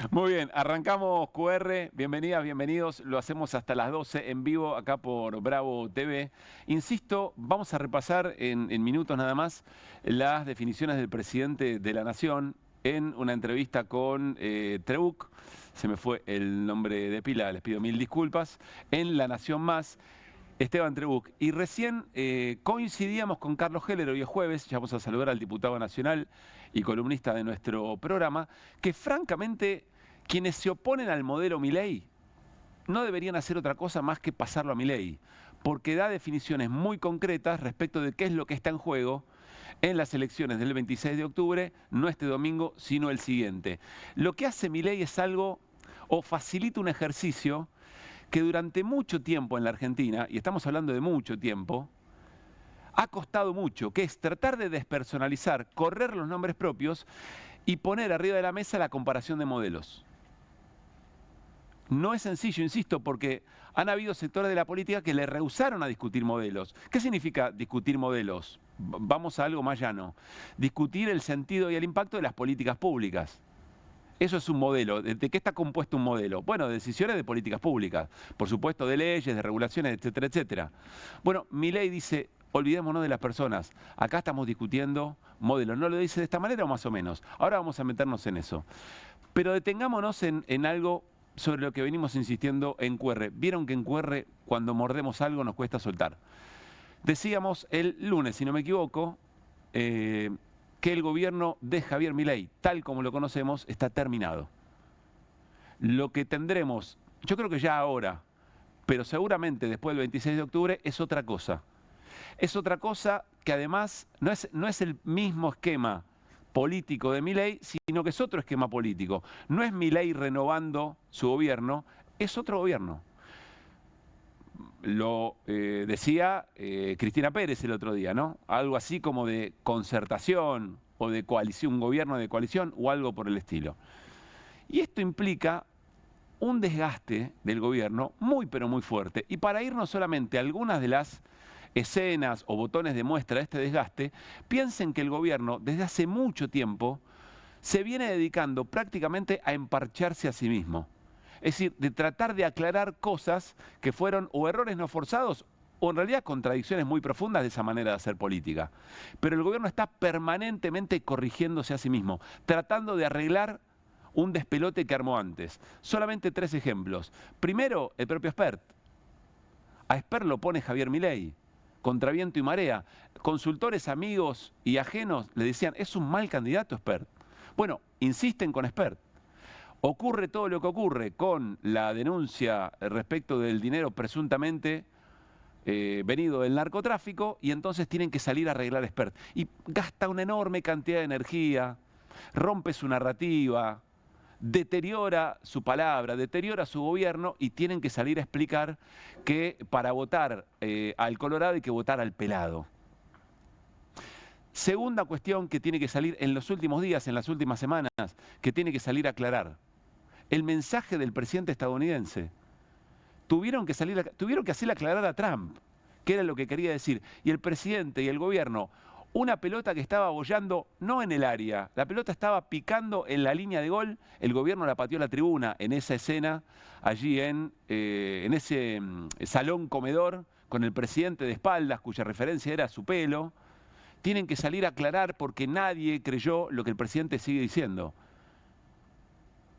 Muy bien, arrancamos QR. Bienvenidas, bienvenidos. Lo hacemos hasta las 12 en vivo acá por Bravo TV. Insisto, vamos a repasar en minutos nada más las definiciones del presidente de la Nación en una entrevista con Trebuch. Se me fue el nombre de pila, les pido mil disculpas. En La Nación Más. Esteban Trebuch. Y recién coincidíamos con Carlos Heller, hoy es jueves, ya vamos a saludar al diputado nacional y columnista de nuestro programa, que francamente quienes se oponen al modelo Milei no deberían hacer otra cosa más que pasarlo a Milei, porque da definiciones muy concretas respecto de qué es lo que está en juego en las elecciones del 26 de octubre, no este domingo, sino el siguiente. Lo que hace Milei es algo, o facilita un ejercicio, que durante mucho tiempo en la Argentina, y estamos hablando de mucho tiempo, ha costado mucho, que es tratar de despersonalizar, correr los nombres propios y poner arriba de la mesa la comparación de modelos. No es sencillo, insisto, porque han habido sectores de la política que le rehusaron a discutir modelos. ¿Qué significa discutir modelos? Vamos a algo más llano. Discutir el sentido y el impacto de las políticas públicas. Eso es un modelo. ¿De qué está compuesto un modelo? Bueno, de decisiones de políticas públicas, por supuesto de leyes, de regulaciones, etcétera, etcétera. Bueno, Milei dice, olvidémonos de las personas. Acá estamos discutiendo modelos. ¿No lo dice de esta manera o más o menos? Ahora vamos a meternos en eso. Pero detengámonos en algo sobre lo que venimos insistiendo en QR. Vieron que en QR, cuando mordemos algo, nos cuesta soltar. Decíamos el lunes, si no me equivoco, que el gobierno de Javier Milei, tal como lo conocemos, está terminado. Lo que tendremos, yo creo que ya ahora, pero seguramente después del 26 de octubre, es otra cosa. Es otra cosa que además no es el mismo esquema político de Milei, sino que es otro esquema político. No es Milei renovando su gobierno, es otro gobierno. Lo decía Cristina Pérez el otro día, ¿no? Algo así como de concertación o de coalición, un gobierno de coalición o algo por el estilo. Y esto implica un desgaste del gobierno muy pero muy fuerte. Y para irnos solamente a algunas de las escenas o botones de muestra de este desgaste, piensen que el gobierno desde hace mucho tiempo se viene dedicando prácticamente a emparcharse a sí mismo. Es decir, de tratar de aclarar cosas que fueron o errores no forzados o en realidad contradicciones muy profundas de esa manera de hacer política. Pero el gobierno está permanentemente corrigiéndose a sí mismo, tratando de arreglar un despelote que armó antes. Solamente 3 ejemplos. Primero, el propio Spert. A Spert lo pone Javier Milei, contra viento y marea. Consultores, amigos y ajenos le decían, es un mal candidato Spert. Bueno, insisten con Spert. Ocurre todo lo que ocurre con la denuncia respecto del dinero presuntamente venido del narcotráfico y entonces tienen que salir a arreglar Spert. Y gasta una enorme cantidad de energía, rompe su narrativa, deteriora su palabra, deteriora su gobierno y tienen que salir a explicar que para votar al Colorado hay que votar al pelado. Segunda cuestión que tiene que salir en los últimos días, en las últimas semanas, que tiene que salir a aclarar. El mensaje del presidente estadounidense. Tuvieron que hacerle aclarar a Trump qué era lo que quería decir. Y el presidente y el gobierno, una pelota que estaba boyando no en el área, la pelota estaba picando en la línea de gol, el gobierno la pateó a la tribuna en esa escena, allí en ese salón comedor, con el presidente de espaldas, cuya referencia era su pelo. Tienen que salir a aclarar porque nadie creyó lo que el presidente sigue diciendo,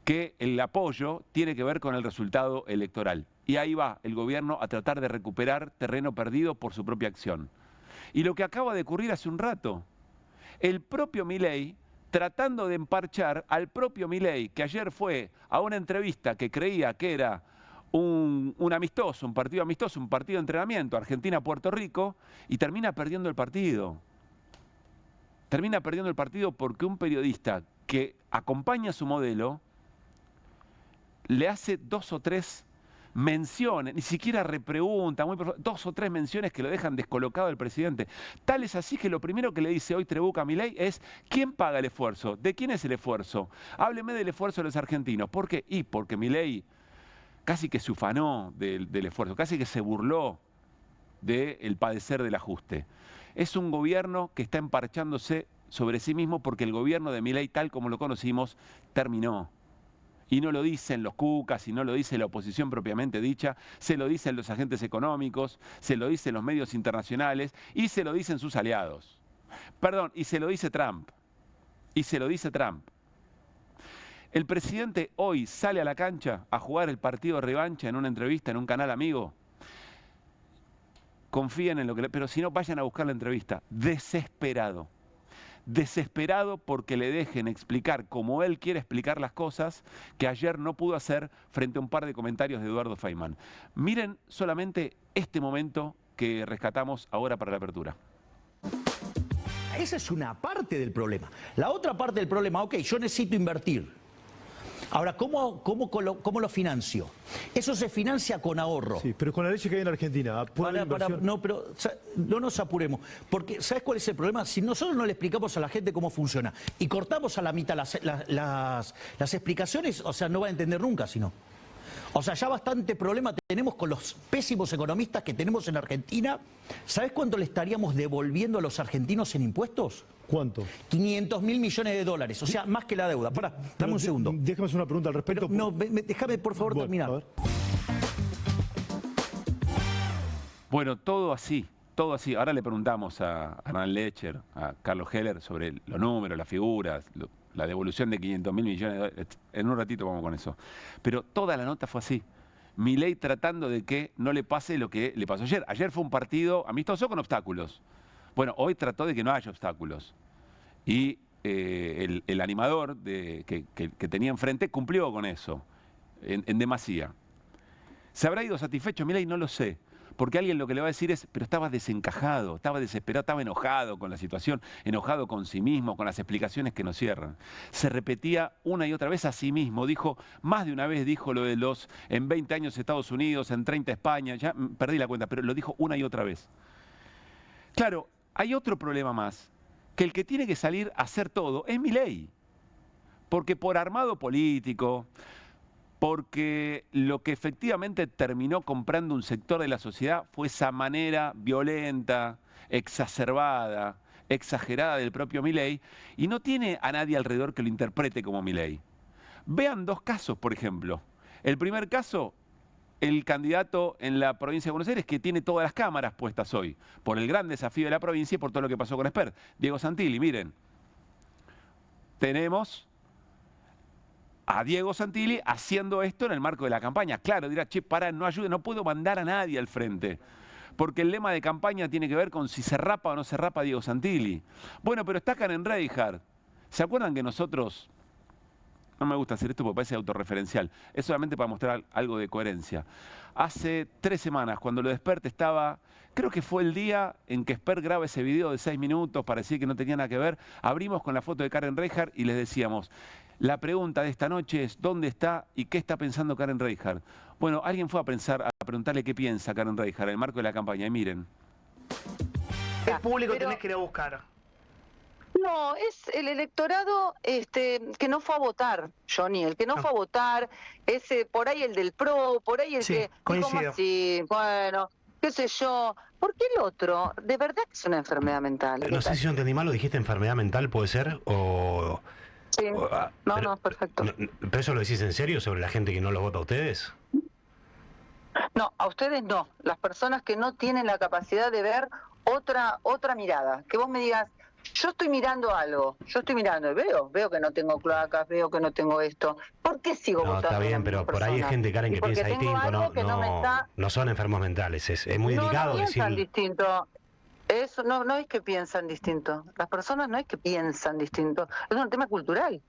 que el apoyo tiene que ver con el resultado electoral. Y ahí va el gobierno a tratar de recuperar terreno perdido por su propia acción. Y lo que acaba de ocurrir hace un rato, el propio Milei tratando de emparchar al propio Milei, que ayer fue a una entrevista que creía que era un amistoso, un partido amistoso, un partido de entrenamiento, Argentina-Puerto Rico, y termina perdiendo el partido. Termina perdiendo el partido porque un periodista que acompaña su modelo le hace 2 o 3 menciones, ni siquiera repregunta, 2 o 3 menciones que lo dejan descolocado al presidente. Tal es así que lo primero que le dice hoy Trebuch a Milei es, ¿quién paga el esfuerzo? ¿De quién es el esfuerzo? Hábleme del esfuerzo de los argentinos. ¿Por qué? Y porque Milei casi que se ufanó del esfuerzo, casi que se burló del padecer del ajuste. Es un gobierno que está emparchándose sobre sí mismo porque el gobierno de Milei, tal como lo conocimos, terminó. Y no lo dicen los cucas, y no lo dice la oposición propiamente dicha, se lo dicen los agentes económicos, se lo dicen los medios internacionales y se lo dicen sus aliados. Perdón, y se lo dice Trump. Y se lo dice Trump. El presidente hoy sale a la cancha a jugar el partido de revancha en una entrevista en un canal amigo. Confíen en lo que... Pero si no, vayan a buscar la entrevista. Desesperado. Desesperado porque le dejen explicar como él quiere explicar las cosas que ayer no pudo hacer frente a un par de comentarios de Eduardo Feynman. Miren solamente este momento que rescatamos ahora para la apertura. Esa es una parte del problema. La otra parte del problema, ok, yo necesito invertir. Ahora, ¿cómo lo financio? Eso se financia con ahorro. Sí, pero con la leche que hay en Argentina. No nos apuremos. Porque, ¿sabes cuál es el problema? Si nosotros no le explicamos a la gente cómo funciona y cortamos a la mitad las explicaciones, o sea, no va a entender nunca, sino. O sea, ya bastante problema tenemos con los pésimos economistas que tenemos en Argentina. ¿Sabes cuánto le estaríamos devolviendo a los argentinos en impuestos? ¿Cuánto? 500.000 millones de dólares, o sea, más que la deuda. Pará, dame un segundo. Déjame hacer una pregunta al respecto. Pero, no, déjame por favor terminar. A ver. Bueno, todo así, todo así. Ahora le preguntamos a Hernán Lecher, a Carlos Heller sobre los números, las figuras, la devolución de 500.000 millones de dólares. En un ratito vamos con eso. Pero toda la nota fue así. Milei tratando de que no le pase lo que le pasó ayer. Ayer fue un partido amistoso con obstáculos. Bueno, hoy trató de que no haya obstáculos. Y el animador que tenía enfrente cumplió con eso, en demasía. ¿Se habrá ido satisfecho Milei? No lo sé. Porque alguien lo que le va a decir es, pero estaba desencajado, estaba desesperado, estaba enojado con la situación, enojado con sí mismo, con las explicaciones que no cierran. Se repetía una y otra vez a sí mismo. Dijo, más de una vez dijo lo de los en 20 años Estados Unidos, en 30 España, ya perdí la cuenta, pero lo dijo una y otra vez. Claro, hay otro problema más, que el que tiene que salir a hacer todo es Milei. Porque por armado político, porque lo que efectivamente terminó comprando un sector de la sociedad fue esa manera violenta, exacerbada, exagerada del propio Milei, y no tiene a nadie alrededor que lo interprete como Milei. Vean dos casos, por ejemplo. El primer caso, el candidato en la provincia de Buenos Aires, que tiene todas las cámaras puestas hoy, por el gran desafío de la provincia y por todo lo que pasó con Esper. Diego Santilli, miren, tenemos a Diego Santilli haciendo esto en el marco de la campaña. Claro, dirá, che, para, no ayude, no puedo mandar a nadie al frente. Porque el lema de campaña tiene que ver con si se rapa o no se rapa Diego Santilli. Bueno, pero está Karen Reijard. ¿Se acuerdan que nosotros, no me gusta hacer esto porque parece autorreferencial, es solamente para mostrar algo de coherencia? Hace 3 semanas, cuando lo de Esper estaba, creo que fue el día en que Esper graba ese video de 6 minutos para decir que no tenía nada que ver, abrimos con la foto de Karen Reijard y les decíamos, la pregunta de esta noche es, ¿dónde está y qué está pensando Karen Reijard? Bueno, alguien fue a preguntarle qué piensa Karen Reijard en el marco de la campaña, y miren. El público tenés que ir a buscar. No, es el electorado que no fue a votar, Johnny, el que no fue a votar, ese por ahí el del PRO, por ahí el sí, que coincido. dijo, sí, bueno, qué sé yo, ¿por qué el otro? De verdad que es una enfermedad mental. No sé si yo entendí mal, lo dijiste enfermedad mental, puede ser, o... Sí. No, perfecto. ¿Pero eso lo decís en serio sobre la gente que no los vota a ustedes? No, a ustedes no, las personas que no tienen la capacidad de ver otra mirada, que vos me digas, yo estoy mirando algo, veo que no tengo cloacas, veo que no tengo esto. ¿Por qué sigo votando? Está bien, pero por ahí hay gente, Karen, que piensa distinto, no son enfermos mentales, es muy delicado decir... No piensan distinto. Eso no es que piensan distinto. Las personas no es que piensan distinto. Es un tema cultural.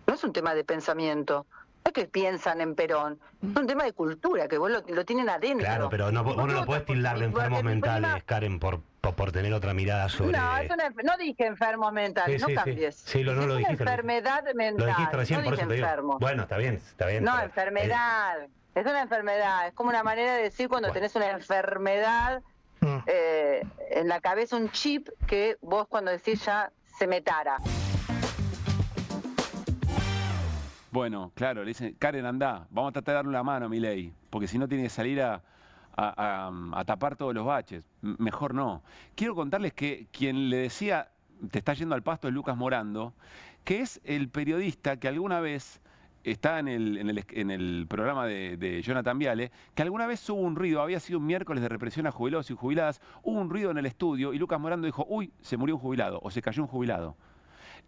No es un tema de pensamiento. No es que piensan en Perón. Es un tema de cultura, que vos lo tienen adentro. Claro, pero vos no lo podés tildar de enfermos mentales, Karen, por tener otra mirada sobre... No dije enfermos mentales, no cambies. Sí, no lo dijiste. Es una enfermedad mental. Lo dijiste recién, no por eso te digo. Enfermo. Bueno, está bien. No, pero, enfermedad. Es una enfermedad. Es como una manera de decir cuando tenés una enfermedad... en la cabeza un chip que vos cuando decís ya se metara. Bueno, claro, le dicen, Karen, andá, vamos a tratar de darle una mano a Milei, porque si no tiene que salir a tapar todos los baches. Mejor no. Quiero contarles que quien le decía, te está yendo al pasto, es Lucas Morando, que es el periodista que alguna vez está en el programa de Jonathan Viale, que alguna vez hubo un ruido, había sido un miércoles de represión a jubilados y jubiladas, hubo un ruido en el estudio y Lucas Morando dijo, uy, se murió un jubilado o se cayó un jubilado.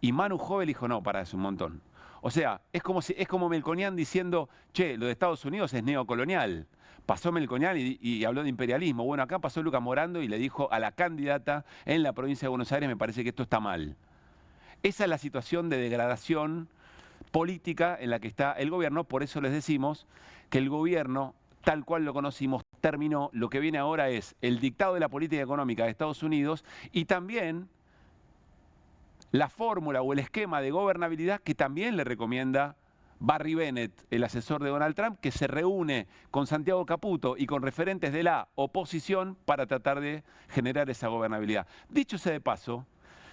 Y Manu Jovel dijo, no, para, es un montón. O sea, es como Melconian diciendo, che, lo de Estados Unidos es neocolonial. Pasó Melconian y habló de imperialismo. Bueno, acá pasó Lucas Morando y le dijo a la candidata en la provincia de Buenos Aires, me parece que esto está mal. Esa es la situación de degradación política en la que está el gobierno. Por eso les decimos que el gobierno, tal cual lo conocimos, terminó. Lo que viene ahora es el dictado de la política económica de Estados Unidos y también la fórmula o el esquema de gobernabilidad que también le recomienda Barry Bennett, el asesor de Donald Trump, que se reúne con Santiago Caputo y con referentes de la oposición para tratar de generar esa gobernabilidad. Dicho sea de paso,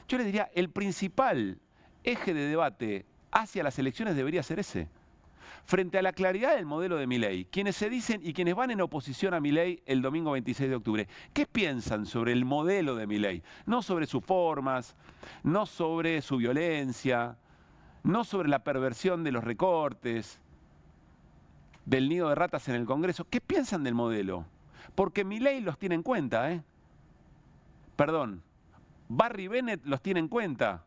yo les diría, el principal eje de debate hacia las elecciones debería ser ese. Frente a la claridad del modelo de Milei, quienes se dicen y quienes van en oposición a Milei el domingo 26 de octubre, ¿qué piensan sobre el modelo de Milei? No sobre sus formas, no sobre su violencia, no sobre la perversión de los recortes, del nido de ratas en el Congreso. ¿Qué piensan del modelo? Porque Milei los tiene en cuenta, Perdón, Barry Bennett los tiene en cuenta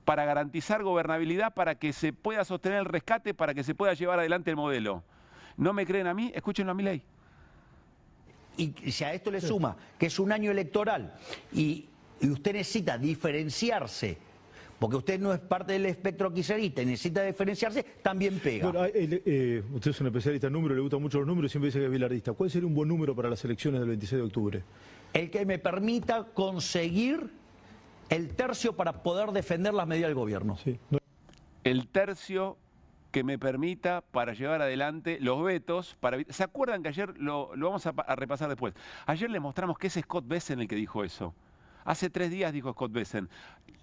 para garantizar gobernabilidad, para que se pueda sostener el rescate, para que se pueda llevar adelante el modelo. ¿No me creen a mí? Escúchenlo a Milei. Y si a esto le suma que es un año electoral y usted necesita diferenciarse, porque usted no es parte del espectro kirchnerista y necesita diferenciarse, también pega. Bueno, usted es un especialista en números, le gustan mucho los números y siempre dice que es bilardista. ¿Cuál sería un buen número para las elecciones del 26 de octubre? El que me permita conseguir el tercio para poder defender las medidas del gobierno. Sí. El tercio que me permita para llevar adelante los vetos. ¿Se acuerdan que ayer, lo vamos a repasar después, ayer les mostramos que es Scott Bessent el que dijo eso? Hace 3 días dijo Scott Bessent,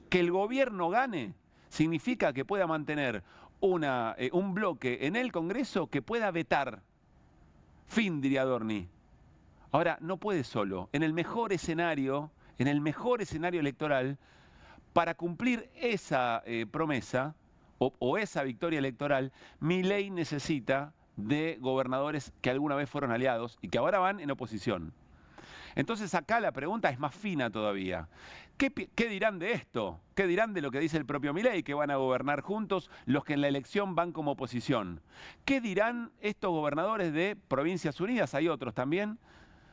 que el gobierno gane significa que pueda mantener un bloque en el Congreso que pueda vetar. Fin, diría Adorni. Ahora, no puede solo. En el mejor escenario electoral, para cumplir esa promesa o esa victoria electoral, Milei necesita de gobernadores que alguna vez fueron aliados y que ahora van en oposición. Entonces acá la pregunta es más fina todavía. ¿Qué dirán de esto? ¿Qué dirán de lo que dice el propio Milei, que van a gobernar juntos los que en la elección van como oposición? ¿Qué dirán estos gobernadores de Provincias Unidas, hay otros también,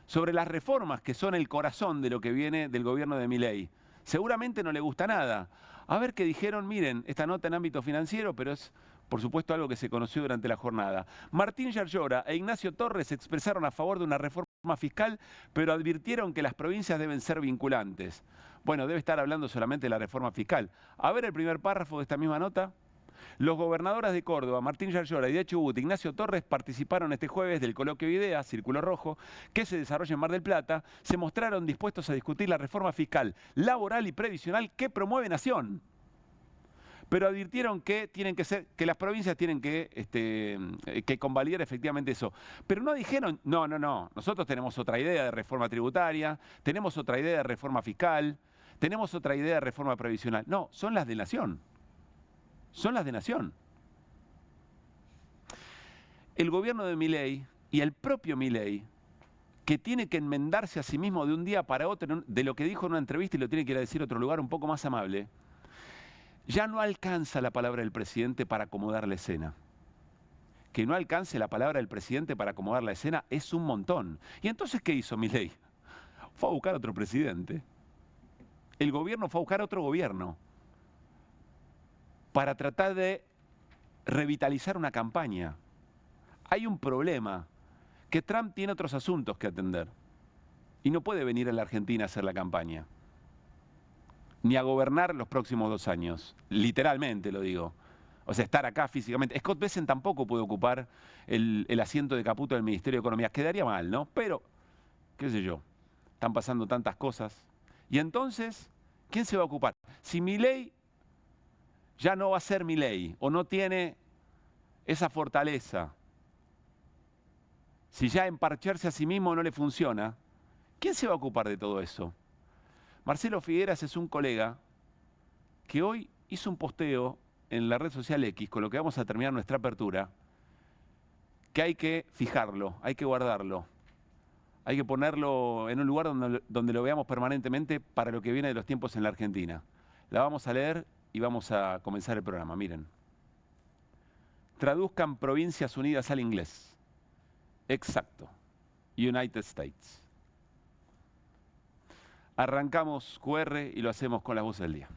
sobre las reformas que son el corazón de lo que viene del gobierno de Milei? Seguramente no le gusta nada. A ver qué dijeron, miren, esta nota en ámbito financiero, pero es por supuesto algo que se conoció durante la jornada. Martín Yarlora e Ignacio Torres se expresaron a favor de una reforma fiscal, pero advirtieron que las provincias deben ser vinculantes. Bueno, debe estar hablando solamente de la reforma fiscal. A ver el primer párrafo de esta misma nota. Los gobernadores de Córdoba, Martín Yarlora y de Chubut, Ignacio Torres, participaron este jueves del coloquio de ideas, Círculo Rojo, que se desarrolla en Mar del Plata. Se mostraron dispuestos a discutir la reforma fiscal, laboral y previsional que promueve Nación. Pero advirtieron que las provincias tienen que convalidar efectivamente eso. Pero no dijeron, no, nosotros tenemos otra idea de reforma tributaria, tenemos otra idea de reforma fiscal, tenemos otra idea de reforma previsional. No, son las de Nación. Son las de Nación. El gobierno de Milei y el propio Milei, que tiene que enmendarse a sí mismo de un día para otro de lo que dijo en una entrevista y lo tiene que ir a decir a otro lugar un poco más amable, ya no alcanza la palabra del presidente para acomodar la escena. Que no alcance la palabra del presidente para acomodar la escena es un montón. ¿Y entonces qué hizo Milei? Fue a buscar otro presidente. El gobierno fue a buscar otro gobierno para tratar de revitalizar una campaña. Hay un problema, que Trump tiene otros asuntos que atender y no puede venir a la Argentina a hacer la campaña, ni a gobernar los próximos 2 años, literalmente lo digo. O sea, estar acá físicamente. Scott Bessent tampoco puede ocupar el asiento de Caputo del Ministerio de Economía. Quedaría mal, ¿no? Pero, qué sé yo, están pasando tantas cosas. Y entonces, ¿quién se va a ocupar? Si Milei ya no va a ser Milei o no tiene esa fortaleza, si ya emparcharse a sí mismo no le funciona, ¿quién se va a ocupar de todo eso? Marcelo Figueras es un colega que hoy hizo un posteo en la red social X, con lo que vamos a terminar nuestra apertura, que hay que fijarlo, hay que guardarlo, hay que ponerlo en un lugar donde lo veamos permanentemente para lo que viene de los tiempos en la Argentina. La vamos a leer y vamos a comenzar el programa. Miren. Traduzcan Provincias Unidas al inglés. Exacto. United States. Arrancamos QR y lo hacemos con las voces del día.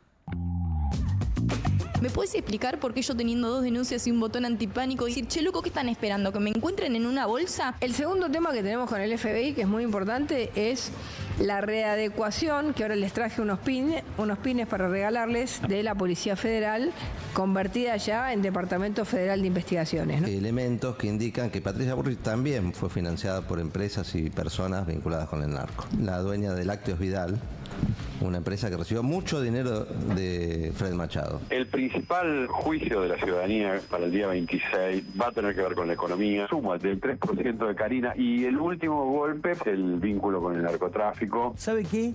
¿Me puedes explicar por qué yo teniendo 2 denuncias y un botón antipánico decir, che, loco, ¿qué están esperando? ¿Que me encuentren en una bolsa? El segundo tema que tenemos con el FBI, que es muy importante, es la readecuación, que ahora les traje unos pines para regalarles, de la Policía Federal, convertida ya en Departamento Federal de Investigaciones, ¿no? Elementos que indican que Patricia Bullrich también fue financiada por empresas y personas vinculadas con el narco. La dueña de Lácteos Vidal, una empresa que recibió mucho dinero de Fred Machado. El principal juicio de la ciudadanía para el día 26 va a tener que ver con la economía. Suma del 3% de Karina y el último golpe es el vínculo con el narcotráfico. ¿Sabe qué?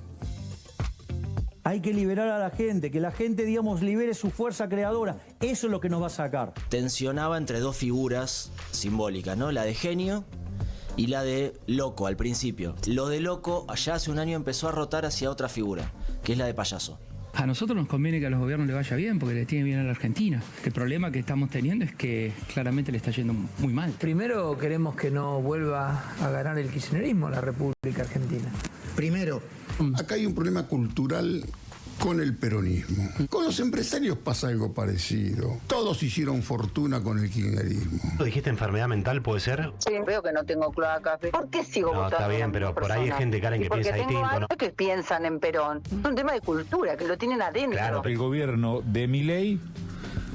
Hay que liberar a la gente, que la gente, digamos, libere su fuerza creadora. Eso es lo que nos va a sacar. Tensionaba entre dos figuras simbólicas, ¿no? La de genio y la de loco al principio. Lo de loco allá hace un año empezó a rotar hacia otra figura, que es la de payaso. A nosotros nos conviene que a los gobiernos le vaya bien, porque le tiene bien a la Argentina. El problema que estamos teniendo es que claramente le está yendo muy mal. Primero queremos que no vuelva a ganar el kirchnerismo la República Argentina. Primero, acá hay un problema cultural con el peronismo. Con los empresarios pasa algo parecido. Todos hicieron fortuna con el kirchnerismo. ¿Dijiste enfermedad mental, puede ser? Sí, veo que no tengo cloaca. ¿Por qué sigo votando? Está bien, pero por ahí hay gente, Karen, que piensa distinto, ¿no? Que piensan en Perón. Es un tema de cultura, que lo tienen adentro. Claro. El gobierno de Milei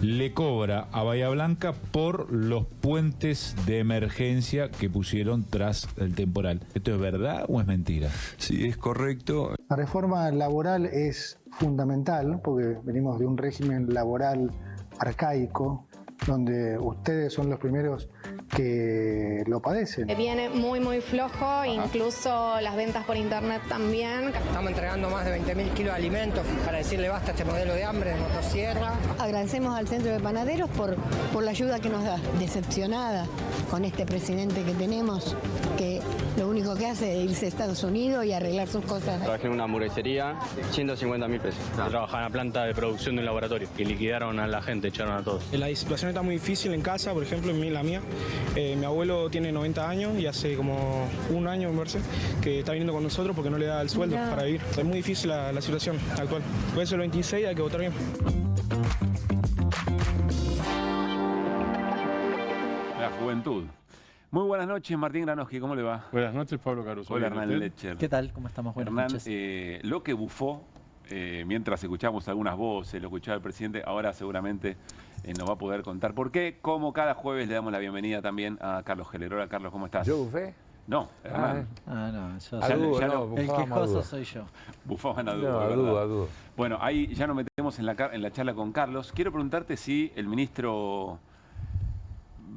le cobra a Bahía Blanca por los puentes de emergencia que pusieron tras el temporal. ¿Esto es verdad o es mentira? Sí, es correcto. La reforma laboral es fundamental porque venimos de un régimen laboral arcaico donde ustedes son los primeros que lo padecen. Viene muy flojo, incluso las ventas por internet también. Estamos entregando más de 20.000 kilos de alimentos para decirle basta a este modelo de hambre de motosierra. Agradecemos al Centro de Panaderos por la ayuda que nos da. Decepcionada con este presidente que tenemos, que lo único que hace es irse a Estados Unidos y arreglar sus cosas. Trabajé en una hamburguesería, 150.000 pesos. Trabajaba en la planta de producción de un laboratorio y liquidaron a la gente, echaron a todos. La situación está muy difícil en casa, por ejemplo, en la mía. Mi abuelo tiene 90 años y hace como un año, me parece, que está viniendo con nosotros porque no le da el sueldo para vivir. Es muy difícil la situación actual. Por eso el 26 hay que votar bien. La juventud. Muy buenas noches, Martín Granoski, ¿cómo le va? Buenas noches, Pablo Caruso. Hola, Hernán Lecher. ¿Qué tal? ¿Cómo estamos? Buenas noches. Lo que bufó, mientras escuchamos algunas voces, lo escuchaba el presidente, ahora seguramente nos va a poder contar por qué. Como cada jueves le damos la bienvenida también a Carlos Geller. Hola, Carlos, ¿cómo estás? ¿Yo bufé? No, Hernán. No, yo el quejoso soy yo. Bufaban a Dudo, Bueno, ahí ya nos metemos en la charla con Carlos. Quiero preguntarte si el ministro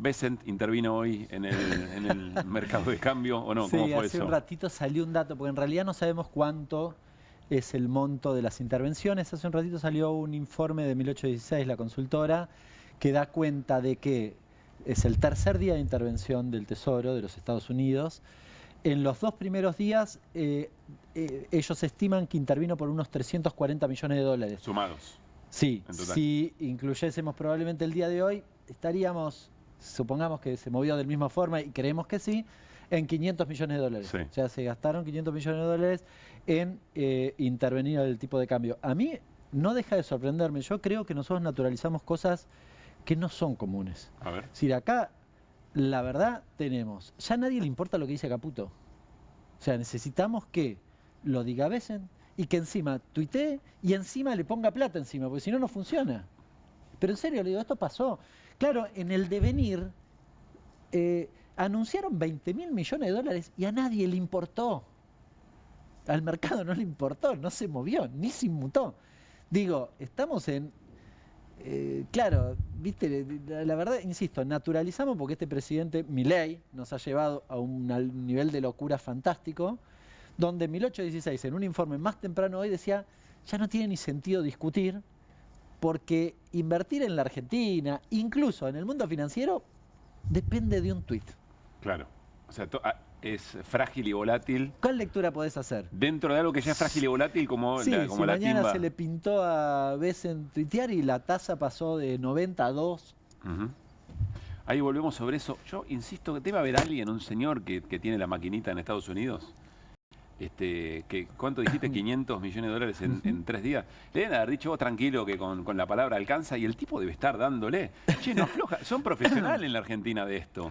Bessent intervino hoy en el mercado de cambio o no. Sí, ¿cómo fue hace eso? un ratito salió un dato, porque en realidad no sabemos cuánto es el monto de las intervenciones. Hace un ratito salió un informe de 1816, la consultora, que da cuenta de que es el tercer día de intervención del Tesoro de los Estados Unidos. En los 2 primeros días, ellos estiman que intervino por unos 340 millones de dólares. Sumados. Sí, si incluyésemos probablemente el día de hoy, estaríamos, supongamos que se movió de la misma forma y creemos que sí, en 500 millones de dólares. Sí. O sea, se gastaron 500 millones de dólares en intervenir el tipo de cambio. A mí no deja de sorprenderme. Yo creo que nosotros naturalizamos cosas que no son comunes. A ver. Es decir, acá, la verdad, tenemos... Ya a nadie le importa lo que dice Caputo. O sea, necesitamos que lo diga Bessent y que encima tuitee y encima le ponga plata encima, porque si no, no funciona. Pero en serio, le digo, esto pasó. Claro, en el devenir anunciaron 20.000 millones de dólares y a nadie le importó. Al mercado no le importó, no se movió, ni se inmutó. Digo, estamos en... claro, viste, la verdad, insisto, naturalizamos porque este presidente, Milei, nos ha llevado a un nivel de locura fantástico, donde 1816, en un informe más temprano hoy, decía, ya no tiene ni sentido discutir porque invertir en la Argentina, incluso en el mundo financiero, depende de un tuit. Claro. O sea, es frágil y volátil. ¿Cuál lectura podés hacer? Dentro de algo que ya es frágil y volátil como Sí, como si la mañana timba. se le pintó a Besen tuitear y la tasa pasó de 90 a 2. Ahí volvemos sobre eso. Yo insisto que debe haber alguien, un señor que tiene la maquinita en Estados Unidos. ¿Cuánto dijiste? 500 millones de dólares en 3 días. Le deben haber dicho, vos tranquilo que con la palabra alcanza, y el tipo debe estar dándole. Che, no afloja. Son profesionales en la Argentina de esto.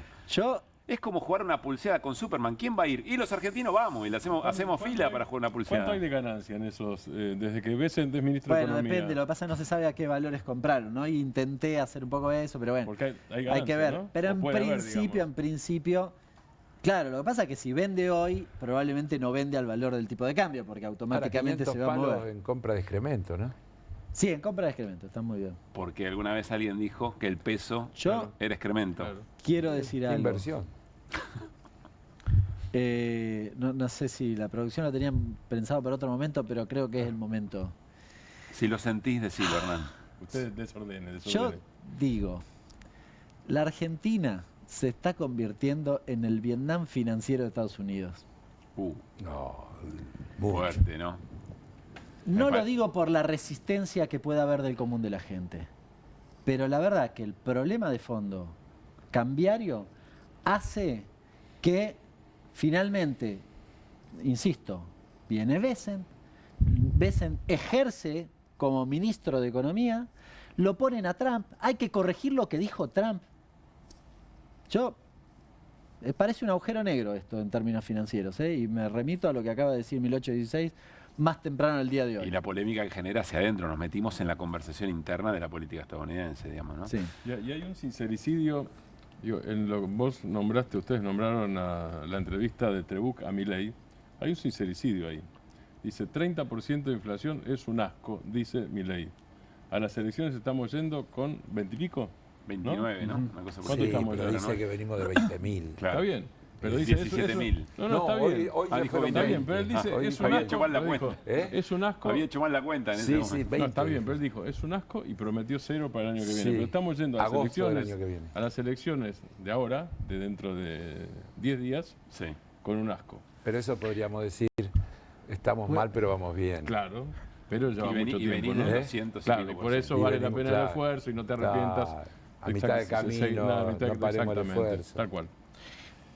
Es como jugar una pulseada con Superman. ¿Quién va a ir? Y los argentinos vamos y le hacemos fila para jugar una pulseada. ¿Cuánto hay de ganancia en esos, desde que Besen es ministro de Economía? Bueno, depende. Lo que pasa es que no se sabe a qué valores compraron, ¿no? Y intenté hacer un poco de eso, pero bueno. Porque hay hay que ver. ¿no? Pero O en principio, claro, lo que pasa es que si vende hoy, probablemente no vende al valor del tipo de cambio, porque automáticamente se va a mover. En compra de excremento, ¿no? Sí, en compra de excremento, está muy bien. Porque alguna vez alguien dijo que el peso era excremento. Quiero decir algo. Inversión. No sé si la producción lo tenían pensado para otro momento, pero creo que es el momento. Si lo sentís, decilo, Hernán. Ustedes desordenen. Yo digo, la Argentina se está convirtiendo en el Vietnam financiero de Estados Unidos. No, fuerte, ¿no? No lo digo por la resistencia que pueda haber del común de la gente, pero la verdad que el problema de fondo cambiario hace que finalmente, insisto, viene Besen ejerce como ministro de Economía, lo ponen a Trump, hay que corregir lo que dijo Trump. Parece un agujero negro esto en términos financieros, y me remito a lo que acaba de decir 1816 más temprano el día de hoy. Y la polémica que genera hacia adentro, nos metimos en la conversación interna de la política estadounidense, digamos, ¿no? Sí. Y hay un sincericidio, digo, vos nombraste, ustedes nombraron la entrevista de Trebuch a Milei, hay un sincericidio ahí. Dice, 30% de inflación es un asco, dice Milei. A las elecciones estamos yendo con 20 y pico. 29, ¿no? Una cosa por ¿Cuánto Sí, estamos pero ya? dice que venimos de 20.000. Está bien. Pero dice 17.000. No, está bien. Hoy ya dijo fueron está bien, 20. pero él dice, Hoy es un había asco. hecho mal la lo dijo, cuenta. Es un asco. Había hecho mal la cuenta en ese momento. 20. No, está bien, pero él dijo, es un asco y prometió 0 para el año que viene. Sí. Pero estamos yendo a las Agosto del elecciones, año que viene. a las elecciones de ahora, de dentro de 10 días, con un asco. Pero eso podríamos decir, estamos mal, pero vamos bien. Claro. Pero lleva mucho y tiempo, venir ¿no? en 200 y claro, pico y por por eso ciento. vale Y la venimos, pena el claro. esfuerzo y no te arrepientas. A mitad de camino, no paremos el esfuerzo. Tal cual.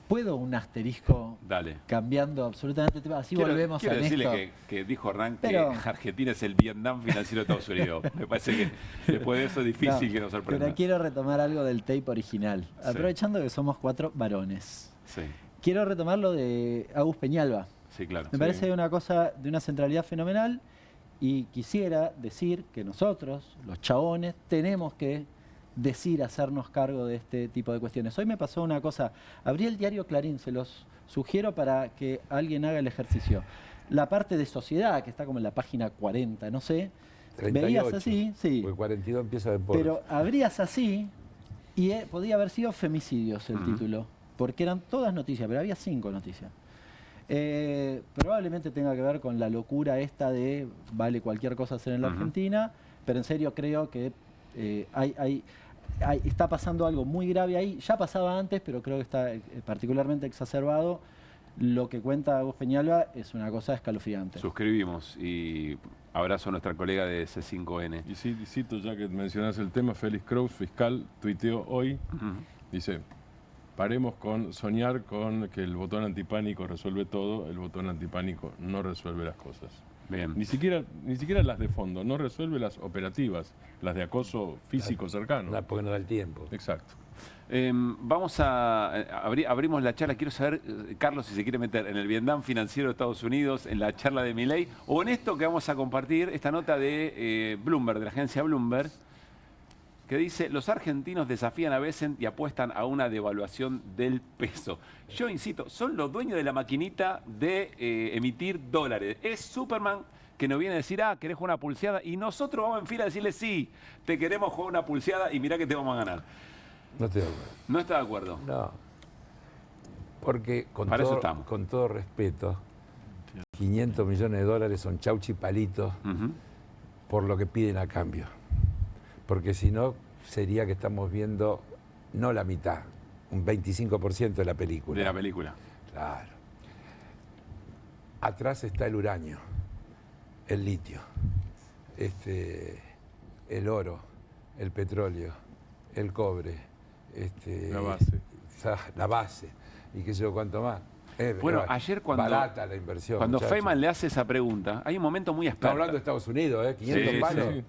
¿Puedo un asterisco cambiando absolutamente el tema? Así volvemos quiero a decirle Néstor. que dijo Hernán que Pero- Argentina es el Vietnam financiero de Estados Unidos. Me parece que después de eso es difícil No, que nos sorprenda. Pero quiero retomar algo del tape original, Sí. aprovechando que somos 4 varones. Sí, Quiero retomar lo de Agus Peñalba. sí, claro. Me parece una cosa de una centralidad fenomenal y quisiera decir que nosotros, los chabones, tenemos que hacernos cargo de este tipo de cuestiones. Hoy me pasó una cosa, abrí el diario Clarín, se los sugiero para que alguien haga el ejercicio. La parte de sociedad, que está como en la página 40, no sé, 38, veías así, sí. Porque 42 empieza deporte. Pero abrías así y podía haber sido femicidios el título, porque eran todas noticias, pero había 5 noticias. Probablemente tenga que ver con la locura esta de vale cualquier cosa hacer en la Argentina, pero en serio creo que está pasando algo muy grave ahí. Ya pasaba antes, pero creo que está particularmente exacerbado. Lo que cuenta Agus Peñalba es una cosa escalofriante. Suscribimos y abrazo a nuestra colega de C5N. Y sí, cito, ya que mencionás el tema, Félix Kraus, fiscal, tuiteó hoy, dice, paremos con soñar con que el botón antipánico resuelve todo, el botón antipánico no resuelve las cosas. Bien. Ni siquiera las de fondo, no resuelve las operativas, las de acoso físico cercano. Porque no da el tiempo. Exacto. Vamos a abrimos la charla. Quiero saber, Carlos, si se quiere meter en el Vietnam financiero de Estados Unidos, en la charla de Milei, o en esto que vamos a compartir, esta nota de Bloomberg, de la agencia Bloomberg, que dice, los argentinos desafían a Besen y apuestan a una devaluación del peso. Yo insisto, son los dueños de la maquinita de emitir dólares. Es Superman que nos viene a decir, querés jugar una pulseada, y nosotros vamos en fila a decirle, sí, te queremos jugar una pulseada y mirá que te vamos a ganar. No estoy de acuerdo. ¿No está de acuerdo? No. Porque Para eso estamos. con todo respeto, 500 millones de dólares son chauchi palitos por lo que piden a cambio. porque si no sería que estamos viendo no la mitad, un 25% de la película. De la película. Claro. Atrás está el uranio, el litio, el oro, el petróleo, el cobre, la base y qué sé yo cuánto más. Bueno, ayer cuando, barata la inversión, cuando muchacho. Feynman le hace esa pregunta, hay un momento muy experto. Estamos hablando de Estados Unidos, 500 palos.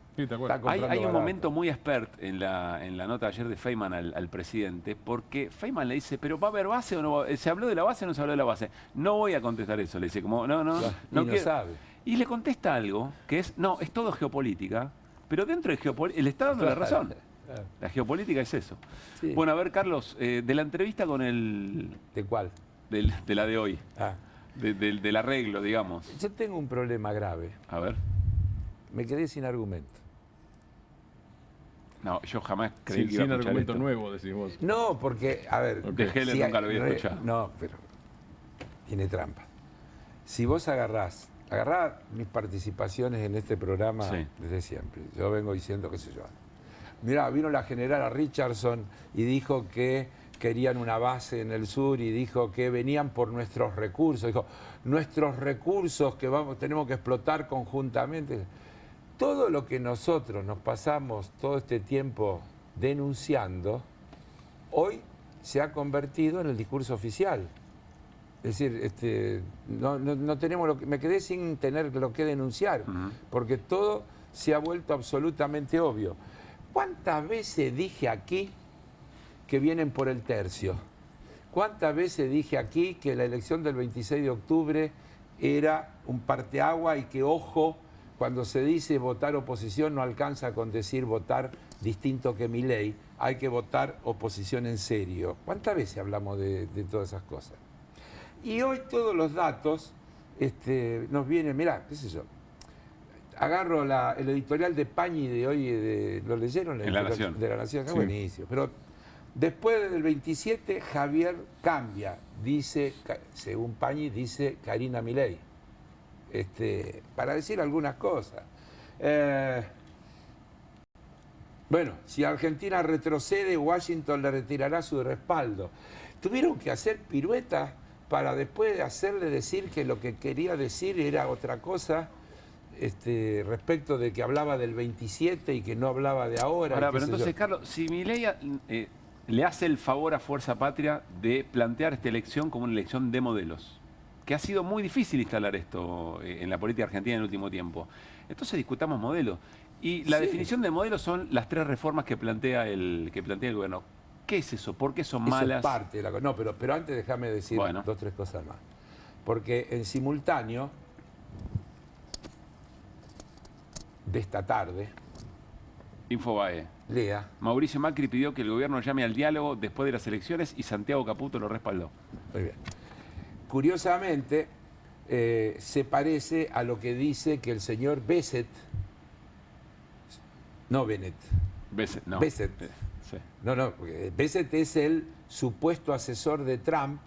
Hay un momento muy experto en la nota ayer de Feynman al presidente, porque Feynman le dice, pero ¿va a haber base o no? ¿Se habló de la base o no se habló de la base? No voy a contestar eso, le dice, como no sabe. Y le contesta algo, que es, no, es todo geopolítica, pero dentro de geopolítica, le está dando la razón. La geopolítica es eso. Sí. Bueno, a ver, Carlos, de la entrevista con el... ¿De cuál? De la de hoy. Del arreglo, digamos. Yo tengo un problema grave. A ver. Me quedé sin argumento. No, yo jamás creí que iba a sin argumento esto. nuevo, decís vos. No, porque, a ver... De Heller nunca lo había escuchado. No, pero tiene trampa. Si vos agarrás mis participaciones en este programa desde siempre. Yo vengo diciendo, qué sé yo. Mirá, vino la generala Richardson y dijo que querían una base en el sur y dijo que venían por nuestros recursos. Dijo, nuestros recursos que tenemos que explotar conjuntamente. Todo lo que nosotros nos pasamos todo este tiempo denunciando, hoy se ha convertido en el discurso oficial. Es decir, no tenemos me quedé sin tener lo que denunciar, porque todo se ha vuelto absolutamente obvio. ¿Cuántas veces dije aquí que vienen por el tercio? ¿Cuántas veces dije aquí que la elección del 26 de octubre era un parteagua y que, ojo, cuando se dice votar oposición no alcanza con decir votar distinto que Milei, hay que votar oposición en serio? ¿Cuántas veces hablamos de todas esas cosas? Y hoy todos los datos nos vienen, mirá, qué sé yo, agarro el editorial de Pañi de hoy, ¿lo leyeron? En La Nación. De La Nación, sí. Buenísimo. Pero después del 27, Javier cambia, dice, según Pañi, dice Karina Milei, para decir algunas cosas. Bueno, si Argentina retrocede, Washington le retirará su respaldo. Tuvieron que hacer piruetas para después hacerle decir que lo que quería decir era otra cosa, respecto de que hablaba del 27 y que no hablaba de ahora. Ahora, pero entonces, Carlos, si Milei le hace el favor a Fuerza Patria de plantear esta elección como una elección de modelos, que ha sido muy difícil instalar esto en la política argentina en el último tiempo, entonces discutamos modelos. Y la definición de modelos son las 3 reformas que plantea el gobierno. ¿Qué es eso? ¿Por qué son malas? Eso es parte de la cosa. No, pero antes déjame decir 2 o 3 cosas más. Porque en simultáneo de esta tarde, Infobae. Lea. Mauricio Macri pidió que el gobierno llame al diálogo después de las elecciones y Santiago Caputo lo respaldó. Muy bien. Curiosamente, se parece a lo que dice que el señor Bessett, no Bennett. Bessett, no. Bessett. Sí. No, porque Bessett es el supuesto asesor de Trump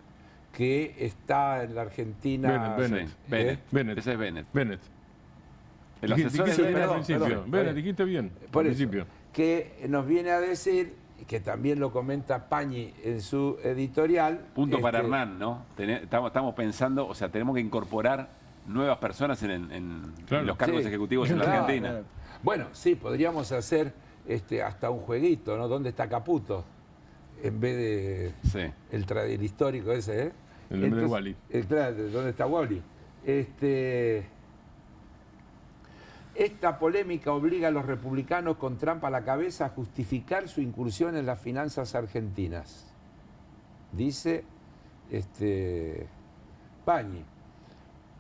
que está en la Argentina. Bennett. Ese es Bennett. Bennett. El asesor es Bennett. Bennett, dijiste bien. Por eso, que nos viene a decir, que también lo comenta Pañi en su editorial. Punto para Hernán, ¿no? Estamos pensando, o sea, tenemos que incorporar nuevas personas en los cargos ejecutivos en la Argentina. Claro. Bueno, sí, podríamos hacer hasta un jueguito, ¿no? ¿Dónde está Caputo? En vez de el histórico ese, El nombre de Wally. Claro, ¿dónde está Wally? Esta polémica obliga a los republicanos con Trump a la cabeza a justificar su incursión en las finanzas argentinas. Dice Pañi.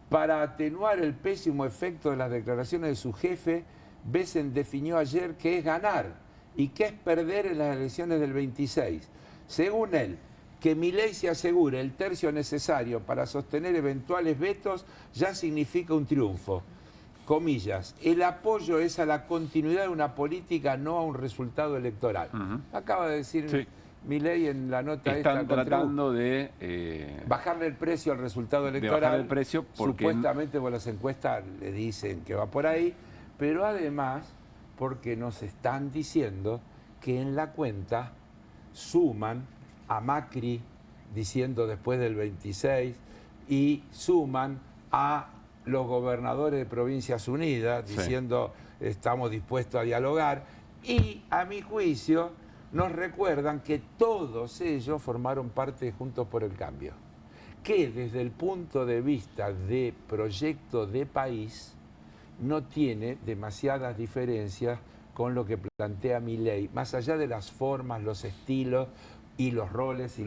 Para atenuar el pésimo efecto de las declaraciones de su jefe, Bessent definió ayer qué es ganar y qué es perder en las elecciones del 26. Según él, que Milei se asegure el tercio necesario para sostener eventuales vetos ya significa un triunfo. Comillas, el apoyo es a la continuidad de una política, no a un resultado electoral. Acaba de decir Milei en la nota Están tratando de bajarle el precio al resultado electoral. Bajar el precio porque supuestamente por las encuestas le dicen que va por ahí, pero además porque nos están diciendo que en la cuenta suman a Macri diciendo después del 26 y suman a los gobernadores de Provincias Unidas diciendo estamos dispuestos a dialogar, y a mi juicio nos recuerdan que todos ellos formaron parte de Juntos por el Cambio, que desde el punto de vista de proyecto de país no tiene demasiadas diferencias con lo que plantea Milei, más allá de las formas, los estilos y los roles y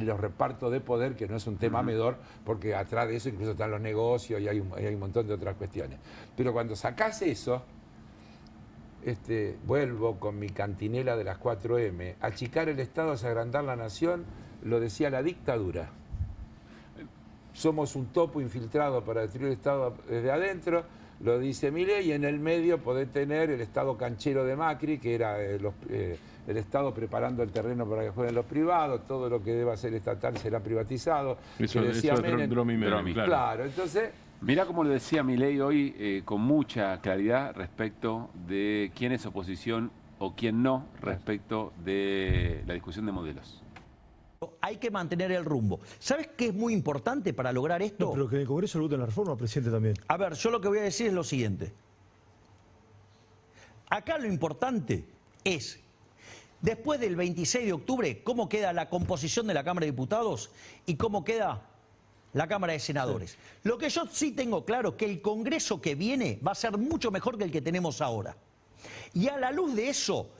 los repartos de poder, que no es un tema menor, porque atrás de eso incluso están los negocios y hay un montón de otras cuestiones. Pero cuando sacás eso, vuelvo con mi cantinela de las 4M, achicar el Estado es agrandar la nación, lo decía la dictadura. Somos un topo infiltrado para destruir el Estado desde adentro, lo dice Milei, y en el medio podés tener el Estado canchero de Macri, que era el Estado preparando el terreno para que jueguen los privados, todo lo que deba ser estatal será privatizado. Eso es Dromi, claro, entonces... Mirá cómo lo decía Milei hoy con mucha claridad respecto de quién es oposición o quién no respecto de la discusión de modelos. Hay que mantener el rumbo. ¿Sabes qué es muy importante para lograr esto? No, pero que en el Congreso le voten la reforma, presidente, también. A ver, yo lo que voy a decir es lo siguiente. Acá lo importante es, después del 26 de octubre, cómo queda la composición de la Cámara de Diputados y cómo queda la Cámara de Senadores. Sí. Lo que yo sí tengo claro es que el Congreso que viene va a ser mucho mejor que el que tenemos ahora. Y a la luz de eso,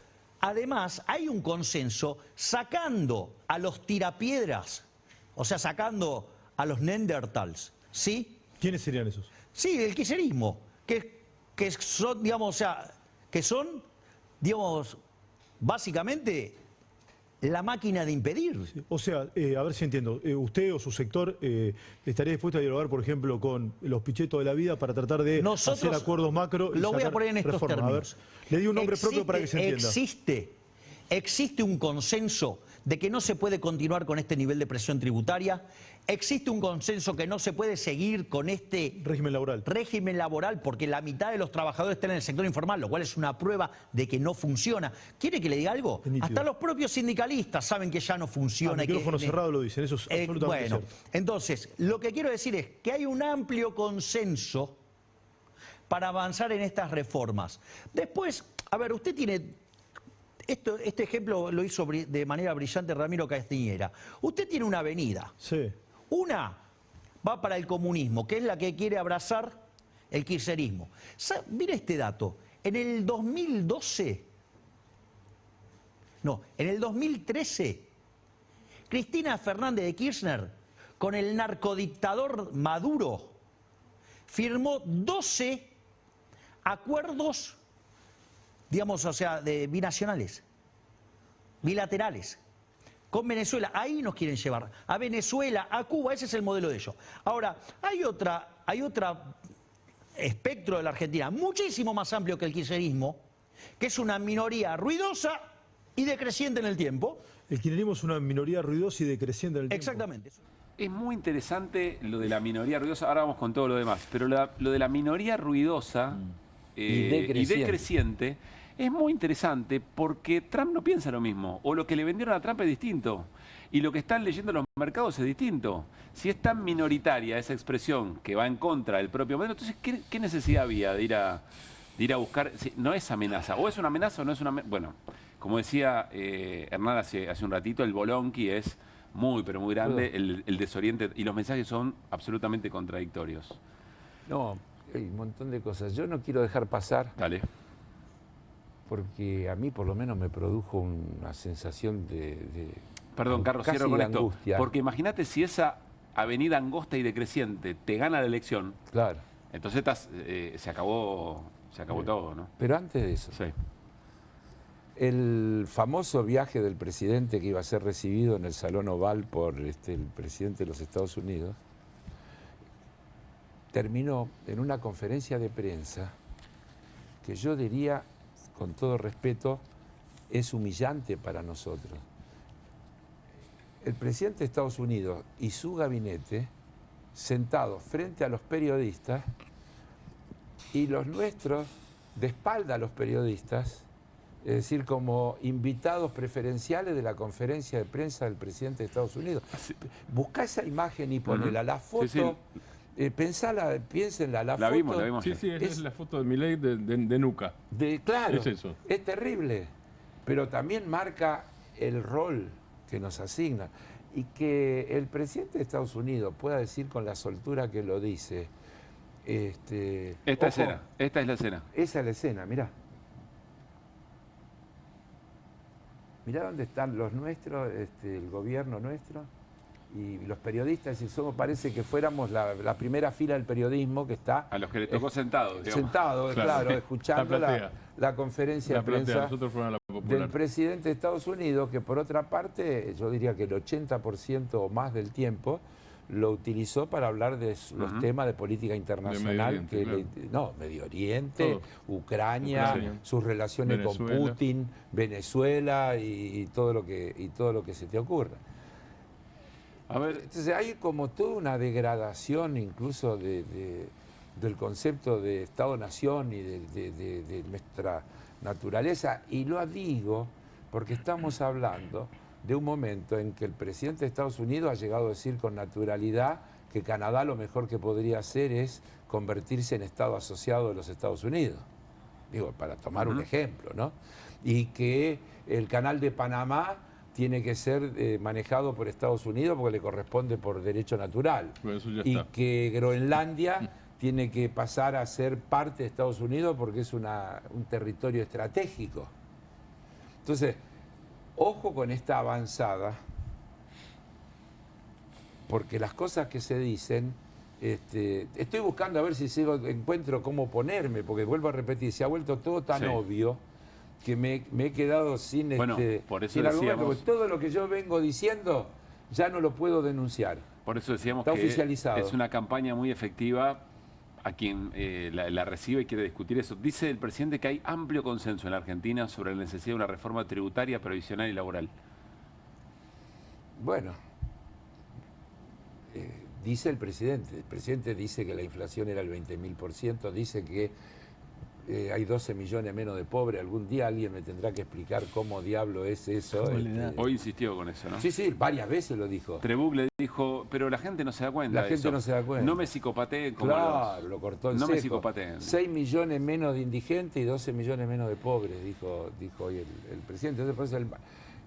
además, hay un consenso sacando a los tirapiedras, o sea, sacando a los neandertals, ¿sí? ¿Quiénes serían esos? Sí, el kirchnerismo, que son, digamos, o sea, que son, digamos, básicamente la máquina de impedir. Sí. O sea, a ver si entiendo, usted o su sector estaría dispuesto a dialogar, por ejemplo, con los pichetos de la vida para tratar de hacer acuerdos macro y lo voy a poner en estos términos. Le digo un nombre propio para que se entienda. Existe un consenso de que no se puede continuar con este nivel de presión tributaria. Existe un consenso que no se puede seguir con este régimen laboral porque la mitad de los trabajadores están en el sector informal, lo cual es una prueba de que no funciona. ¿Quiere que le diga algo? Hasta los propios sindicalistas saben que ya no funciona. A micrófono cerrado lo dicen, eso es absolutamente cierto. Entonces, lo que quiero decir es que hay un amplio consenso para avanzar en estas reformas. Después, a ver, usted tiene... Este ejemplo lo hizo de manera brillante Ramiro Castiñera. Usted tiene una avenida. Sí. Una va para el comunismo, que es la que quiere abrazar el kirchnerismo. Mire este dato. En el 2012, no, en el 2013, Cristina Fernández de Kirchner, con el narcodictador Maduro, firmó 12 acuerdos, digamos, o sea, binacionales, bilaterales, con Venezuela. Ahí nos quieren llevar, a Venezuela, a Cuba, ese es el modelo de ellos. Ahora, hay otra espectro de la Argentina, muchísimo más amplio que el kirchnerismo, que es una minoría ruidosa y decreciente en el tiempo. El kirchnerismo es una minoría ruidosa y decreciente en el tiempo. Exactamente. Es muy interesante lo de la minoría ruidosa, ahora vamos con todo lo demás, pero lo de la minoría ruidosa y decreciente es muy interesante porque Trump no piensa lo mismo, o lo que le vendieron a Trump es distinto, y lo que están leyendo los mercados es distinto. Si es tan minoritaria esa expresión que va en contra del propio modelo, entonces ¿qué necesidad había de ir a buscar? No es amenaza, o es una amenaza o no es una amenaza. Bueno, como decía Hernán hace un ratito, el bolonqui es muy, pero muy grande, el desoriente, y los mensajes son absolutamente contradictorios. No, hay un montón de cosas. Yo no quiero dejar pasar. Dale. Porque a mí por lo menos me produjo una sensación Perdón, Carlos, cierro con esto. Angustia. Porque imagínate si esa avenida angosta y decreciente te gana la elección. Claro. Entonces se acabó todo, ¿no? Pero antes de eso. Sí. El famoso viaje del presidente que iba a ser recibido en el Salón Oval por el presidente de los Estados Unidos terminó en una conferencia de prensa que yo diría, con todo respeto, es humillante para nosotros. El presidente de Estados Unidos y su gabinete sentados frente a los periodistas y los nuestros de espalda a los periodistas, es decir, como invitados preferenciales de la conferencia de prensa del presidente de Estados Unidos. Buscá esa imagen y ponela. La foto, Sí, sí. Piénsenla, la foto. La vimos. Sí, es la foto de Milei de nuca. Claro, es eso. Es terrible, pero también marca el rol que nos asigna. Y que el presidente de Estados Unidos pueda decir con la soltura que lo dice. Esta es la escena. Esa es la escena, mirá. Mirá dónde están los nuestros, el gobierno nuestro y los periodistas. Y somos, parece que fuéramos la primera fila del periodismo que está... A los que le tocó sentados, digamos. Sentados, claro, escuchando la conferencia de prensa del presidente de Estados Unidos, que por otra parte, yo diría que el 80% o más del tiempo lo utilizó para hablar de los temas de política internacional, Medio Oriente, Ucrania, sus relaciones Venezuela. Con Putin, Venezuela y todo lo que se te ocurra. A ver, entonces hay como toda una degradación incluso del concepto de Estado-Nación y de nuestra naturaleza, y lo digo porque estamos hablando de un momento en que el presidente de Estados Unidos ha llegado a decir con naturalidad que Canadá lo mejor que podría hacer es convertirse en Estado asociado de los Estados Unidos. Digo, para tomar un ejemplo, ¿no? Y que el canal de Panamá tiene que ser manejado por Estados Unidos porque le corresponde por derecho natural. Y que Groenlandia tiene que pasar a ser parte de Estados Unidos porque es un territorio estratégico. Entonces, ojo con esta avanzada, porque las cosas que se dicen, estoy buscando a ver si encuentro cómo ponerme, porque vuelvo a repetir, se ha vuelto todo tan obvio que me he quedado sin, por eso sin argumento, porque decíamos, todo lo que yo vengo diciendo ya no lo puedo denunciar. Por eso decíamos está que oficializado. Es una campaña muy efectiva a quien la recibe y quiere discutir eso. Dice el presidente que hay amplio consenso en la Argentina sobre la necesidad de una reforma tributaria, previsional y laboral. Bueno, dice el presidente dice que la inflación era el 20.000%, dice que hay 12 millones menos de pobres. Algún día alguien me tendrá que explicar cómo diablo es eso. Hoy insistió con eso, ¿no? Sí, varias veces lo dijo. Trebuk le dijo, pero la gente no se da cuenta. La gente no se da cuenta. No me psicopateen como lo cortó en no seco. Me psicopateen. 6 millones menos de indigentes y 12 millones menos de pobres, dijo hoy el presidente. Entonces, por eso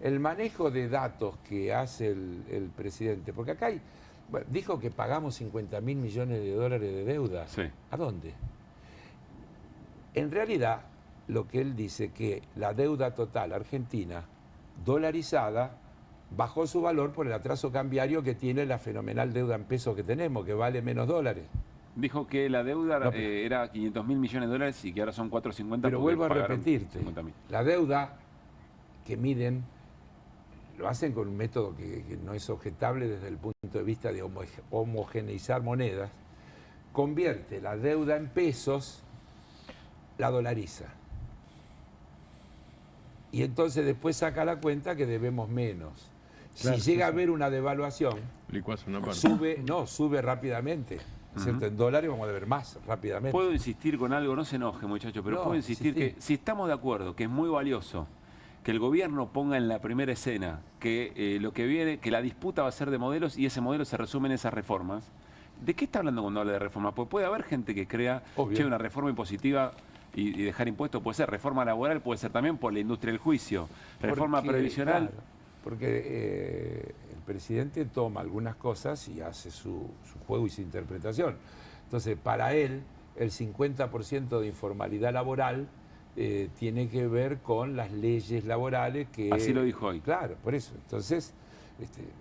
el manejo de datos que hace el presidente, porque acá dijo que pagamos 50.000 millones de dólares de deuda. Sí. ¿A dónde? En realidad, lo que él dice que la deuda total argentina, dolarizada, bajó su valor por el atraso cambiario que tiene la fenomenal deuda en pesos que tenemos, que vale menos dólares. Dijo que la deuda era 500.000 millones de dólares y que ahora son 450. Pero vuelvo a repetirte, la deuda que miden, lo hacen con un método que no es objetable desde el punto de vista de homogeneizar monedas, convierte la deuda en pesos, la dolariza. Y entonces después saca la cuenta que debemos menos. Claro, si llega a haber una devaluación, sube rápidamente. ¿Cierto? En dólares vamos a deber más rápidamente. Puedo insistir con algo, no se enoje, muchacho, pero puedo insistir que si estamos de acuerdo, que es muy valioso que el gobierno ponga en la primera escena que lo que viene, que la disputa va a ser de modelos y ese modelo se resume en esas reformas. ¿De qué está hablando cuando habla de reforma? Porque puede haber gente que crea que una reforma impositiva y dejar impuestos puede ser reforma laboral, puede ser también por la industria del juicio, reforma previsional. Claro, porque el presidente toma algunas cosas y hace su juego y su interpretación. Entonces, para él, el 50% de informalidad laboral tiene que ver con las leyes laborales que... Así lo dijo hoy. Claro, por eso. Entonces,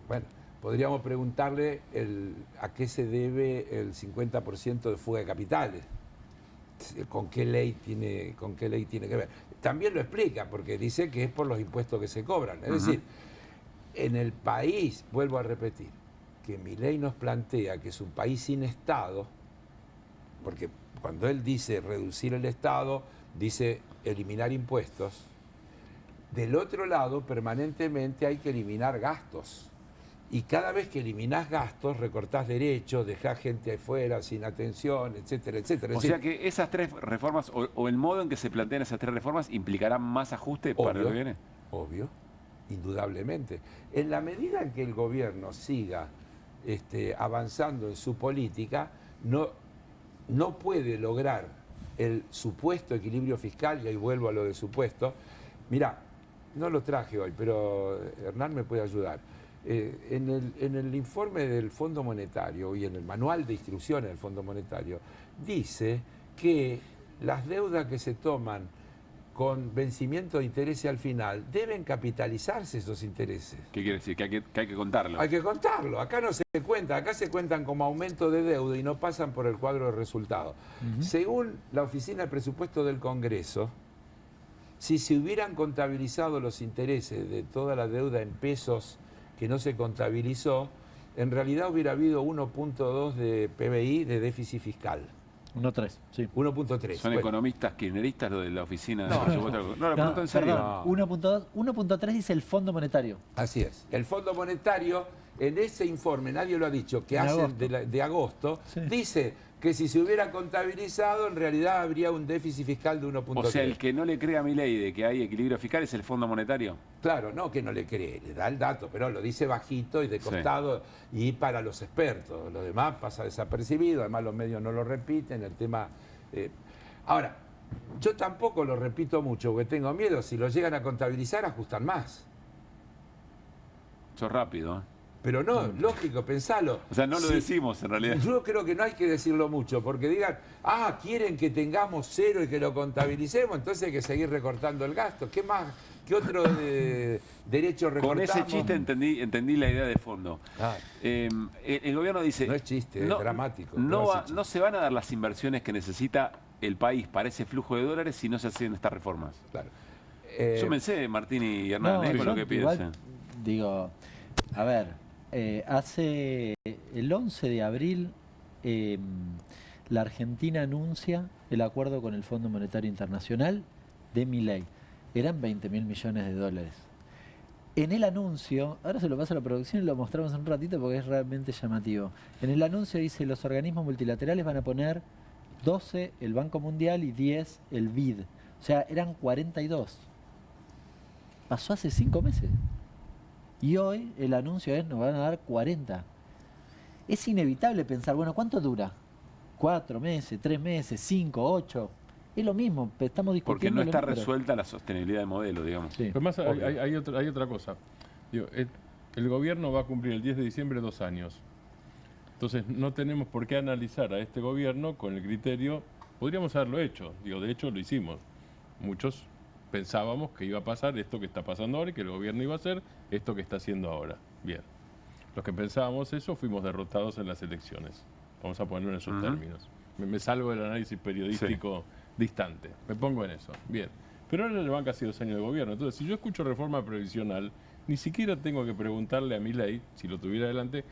bueno, podríamos preguntarle a qué se debe el 50% de fuga de capitales. ¿Con qué ley tiene que ver? También lo explica, porque dice que es por los impuestos que se cobran. Es decir, en el país, vuelvo a repetir, que Milei nos plantea que es un país sin Estado, porque cuando él dice reducir el Estado, dice eliminar impuestos. Del otro lado, permanentemente hay que eliminar gastos. Y cada vez que eliminás gastos, recortás derechos, dejás gente afuera sin atención, etcétera, etcétera. O sea que esas 3 reformas, o el modo en que se plantean esas 3 reformas, implicarán más ajuste para lo que viene. Obvio, indudablemente. En la medida en que el gobierno siga avanzando en su política, no puede lograr el supuesto equilibrio fiscal, y ahí vuelvo a lo de supuesto. Mirá, no lo traje hoy, pero Hernán me puede ayudar. En el informe del Fondo Monetario y en el manual de instrucciones del Fondo Monetario, dice que las deudas que se toman con vencimiento de intereses al final, deben capitalizarse esos intereses. ¿Qué quiere decir? Que hay que contarlo. Hay que contarlo. Acá no se cuenta, acá se cuentan como aumento de deuda y no pasan por el cuadro de resultados. Según la Oficina de Presupuesto del Congreso, si se hubieran contabilizado los intereses de toda la deuda en pesos que no se contabilizó, en realidad hubiera habido 1.2 de PBI de déficit fiscal. 1.3, sí. 1.3. ¿Son economistas kirchneristas lo de la oficina de presupuesto? No, lo pregunto en serio. Perdón, 1.2, 1.3 dice el Fondo Monetario. Así es. El Fondo Monetario, en ese informe, nadie lo ha dicho, que hace de agosto, dice que si se hubiera contabilizado, en realidad habría un déficit fiscal de 1.3. O sea, el que no le cree a Milei de que hay equilibrio fiscal es el Fondo Monetario. Claro, no que no le cree, le da el dato, pero lo dice bajito y de costado y para los expertos. Lo demás pasa desapercibido, además los medios no lo repiten, el tema... Ahora, yo tampoco lo repito mucho porque tengo miedo, si lo llegan a contabilizar ajustan más. Eso es rápido, ¿eh? Pero no, lógico, pensalo. O sea, no lo decimos en realidad. Yo creo que no hay que decirlo mucho, porque digan, quieren que tengamos 0 y que lo contabilicemos, entonces hay que seguir recortando el gasto. ¿Qué más? ¿Qué otro derecho recortamos? Con ese chiste entendí la idea de fondo. El gobierno dice... No es chiste, es dramático. No se van a dar las inversiones que necesita el país para ese flujo de dólares si no se hacen estas reformas. Claro. Yo me sé, Martín y Hernán, con lo que piensan. Digo, a ver... hace el 11 de abril la Argentina anuncia el acuerdo con el Fondo Monetario Internacional de Milei. Eran 20.000 millones de dólares. En el anuncio, ahora se lo paso a la producción y lo mostramos en un ratito porque es realmente llamativo. En el anuncio dice los organismos multilaterales van a poner 12 el Banco Mundial y 10 el BID. O sea, eran 42. Pasó hace 5 meses. Y hoy el anuncio es nos van a dar 40. Es inevitable pensar, bueno, ¿cuánto dura? 4 meses, 3 meses, 5, 8. Es lo mismo, estamos discutiendo. Porque no está resuelta la sostenibilidad del modelo, digamos. Sí. Además, hay otra cosa. Digo, el gobierno va a cumplir el 10 de diciembre 2 años. Entonces, no tenemos por qué analizar a este gobierno con el criterio... Podríamos haberlo hecho. Digo, de hecho, lo hicimos. Muchos pensábamos que iba a pasar esto que está pasando ahora y que el gobierno iba a hacer esto que está haciendo ahora. Bien. Los que pensábamos eso fuimos derrotados en las elecciones. Vamos a ponerlo en esos términos. Me salgo del análisis periodístico distante. Me pongo en eso. Bien. Pero ahora le van casi 2 años de gobierno. Entonces, si yo escucho reforma previsional, ni siquiera tengo que preguntarle a Milei, si lo tuviera delante,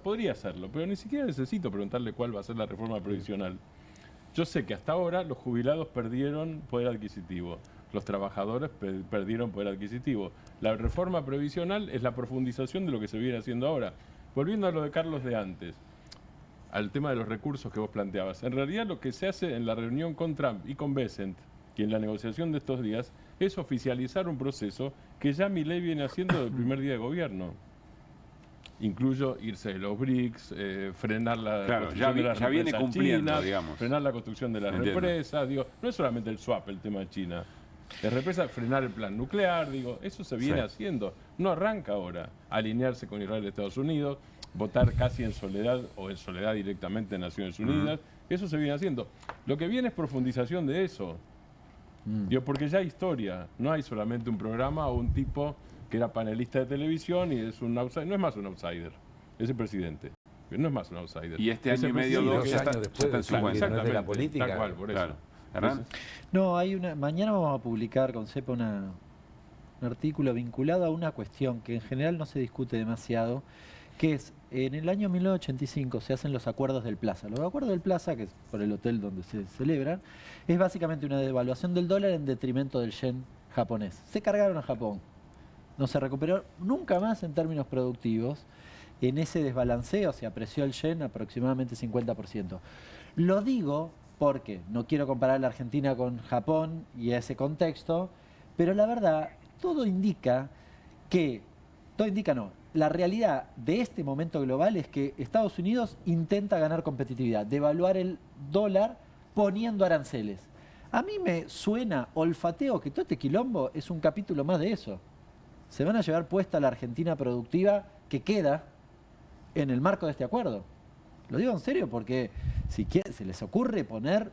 podría hacerlo, pero ni siquiera necesito preguntarle cuál va a ser la reforma previsional. Yo sé que hasta ahora los jubilados perdieron poder adquisitivo. Los trabajadores perdieron poder adquisitivo. La reforma previsional es la profundización de lo que se viene haciendo ahora. Volviendo a lo de Carlos de antes, al tema de los recursos que vos planteabas. En realidad lo que se hace en la reunión con Trump y con Bessent, y en la negociación de estos días, es oficializar un proceso que ya Milei viene haciendo desde el primer día de gobierno. Incluyo irse de los BRICS, frenar la construcción de las ya viene cumpliendo, chinas, digamos. frenar la construcción de las represas. Digo, no es solamente el swap el tema de China. Las represas, frenar el plan nuclear, digo, eso se viene haciendo. No arranca ahora. Alinearse con Israel y Estados Unidos, votar casi en soledad o en soledad directamente en Naciones Unidas. Eso se viene haciendo. Lo que viene es profundización de eso. Digo, porque ya hay historia. No hay solamente un programa o un tipo que era panelista de televisión y es un outsider. No es más un outsider, es el presidente. No es más un outsider. Y este año y medio, 2 años después de la política. Tal cual, por eso. Claro. ¿Hernán? No, mañana vamos a publicar con CEPA un artículo vinculado a una cuestión que en general no se discute demasiado, que es, en el año 1985 se hacen los acuerdos del Plaza. Los acuerdos del Plaza, que es por el hotel donde se celebran, es básicamente una devaluación del dólar en detrimento del yen japonés. Se cargaron a Japón. No se recuperó nunca más en términos productivos. en ese desbalanceo se apreció el yen aproximadamente 50%. Lo digo porque no quiero comparar la Argentina con Japón y ese contexto, pero la verdad, la realidad de este momento global es que Estados Unidos intenta ganar competitividad, devaluar el dólar poniendo aranceles. A mí me suena, olfateo, que todo este quilombo es un capítulo más de eso. Se van a llevar puesta la Argentina productiva que queda en el marco de este acuerdo. Lo digo en serio porque si se les ocurre poner,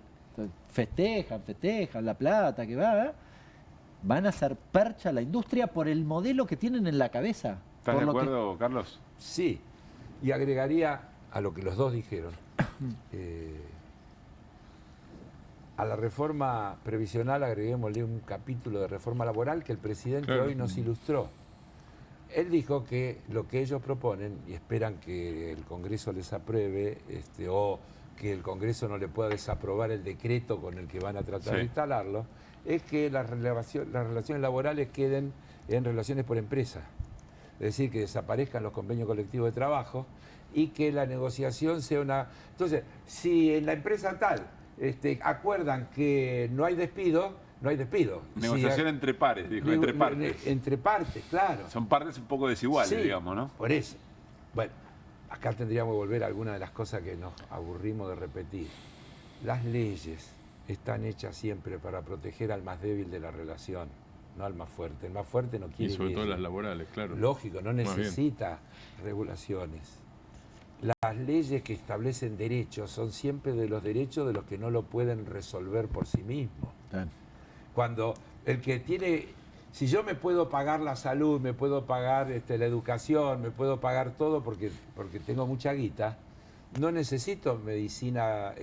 festejan la plata que va, van a hacer percha a la industria por el modelo que tienen en la cabeza. ¿Estás de acuerdo, Carlos? Sí, y agregaría a lo que los dos dijeron. A la reforma previsional agreguémosle un capítulo de reforma laboral que el presidente hoy nos ilustró. Él dijo que lo que ellos proponen, y esperan que el Congreso les apruebe, o que el Congreso no le pueda desaprobar el decreto con el que van a tratar de instalarlo, es que las relaciones laborales queden en relaciones por empresa. Es decir, que desaparezcan los convenios colectivos de trabajo y que la negociación sea una... Entonces, si en la empresa tal acuerdan que no hay despido, no hay despido. Negociación entre pares, dijo, entre partes. Entre partes, claro. Son partes un poco desiguales, digamos, ¿no? Por eso. Bueno, acá tendríamos que volver a alguna de las cosas que nos aburrimos de repetir. Las leyes están hechas siempre para proteger al más débil de la relación, no al más fuerte. El más fuerte no quiere... Y sobre todo las laborales, claro. Lógico, no necesita regulaciones. Las leyes que establecen derechos son siempre de los derechos de los que no lo pueden resolver por sí mismos. Cuando el que tiene... Si yo me puedo pagar la salud, me puedo pagar la educación, me puedo pagar todo porque tengo mucha guita, no necesito medicina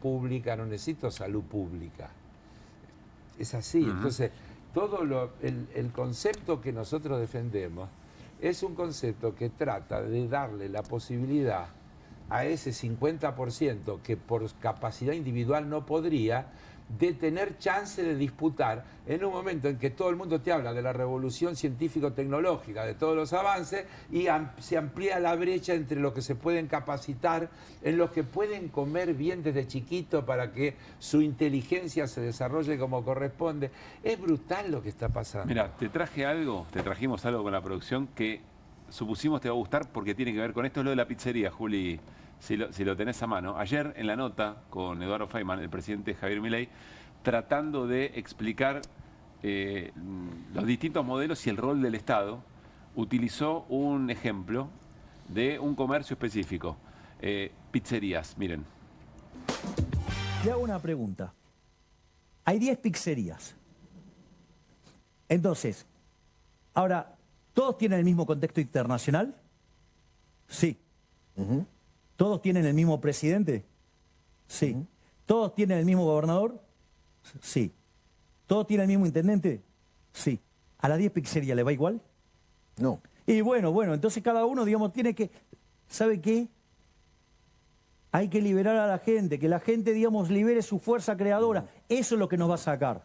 pública, no necesito salud pública. Es así. Entonces, todo el concepto que nosotros defendemos es un concepto que trata de darle la posibilidad a ese 50% que por capacidad individual no podría, de tener chance de disputar en un momento en que todo el mundo te habla de la revolución científico-tecnológica, de todos los avances, y se amplía la brecha entre los que se pueden capacitar, en los que pueden comer bien desde chiquito para que su inteligencia se desarrolle como corresponde. Es brutal lo que está pasando. Mira, trajimos algo con la producción que supusimos te va a gustar porque tiene que ver con esto, es lo de la pizzería, Juli. Si lo tenés a mano. Ayer en la nota con Eduardo Feynman, el presidente Javier Milei, tratando de explicar los distintos modelos y el rol del Estado, utilizó un ejemplo de un comercio específico. Pizzerías, miren. Le hago una pregunta. Hay 10 pizzerías. Entonces, ahora, ¿todos tienen el mismo contexto internacional? Sí. ¿Todos tienen el mismo presidente? Sí. ¿Todos tienen el mismo gobernador? Sí. ¿Todos tienen el mismo intendente? Sí. ¿A las 10 pizzerías le va igual? No. Y bueno, entonces cada uno, digamos, tiene que... ¿Sabe qué? Hay que liberar a la gente, que la gente, digamos, libere su fuerza creadora. Eso es lo que nos va a sacar.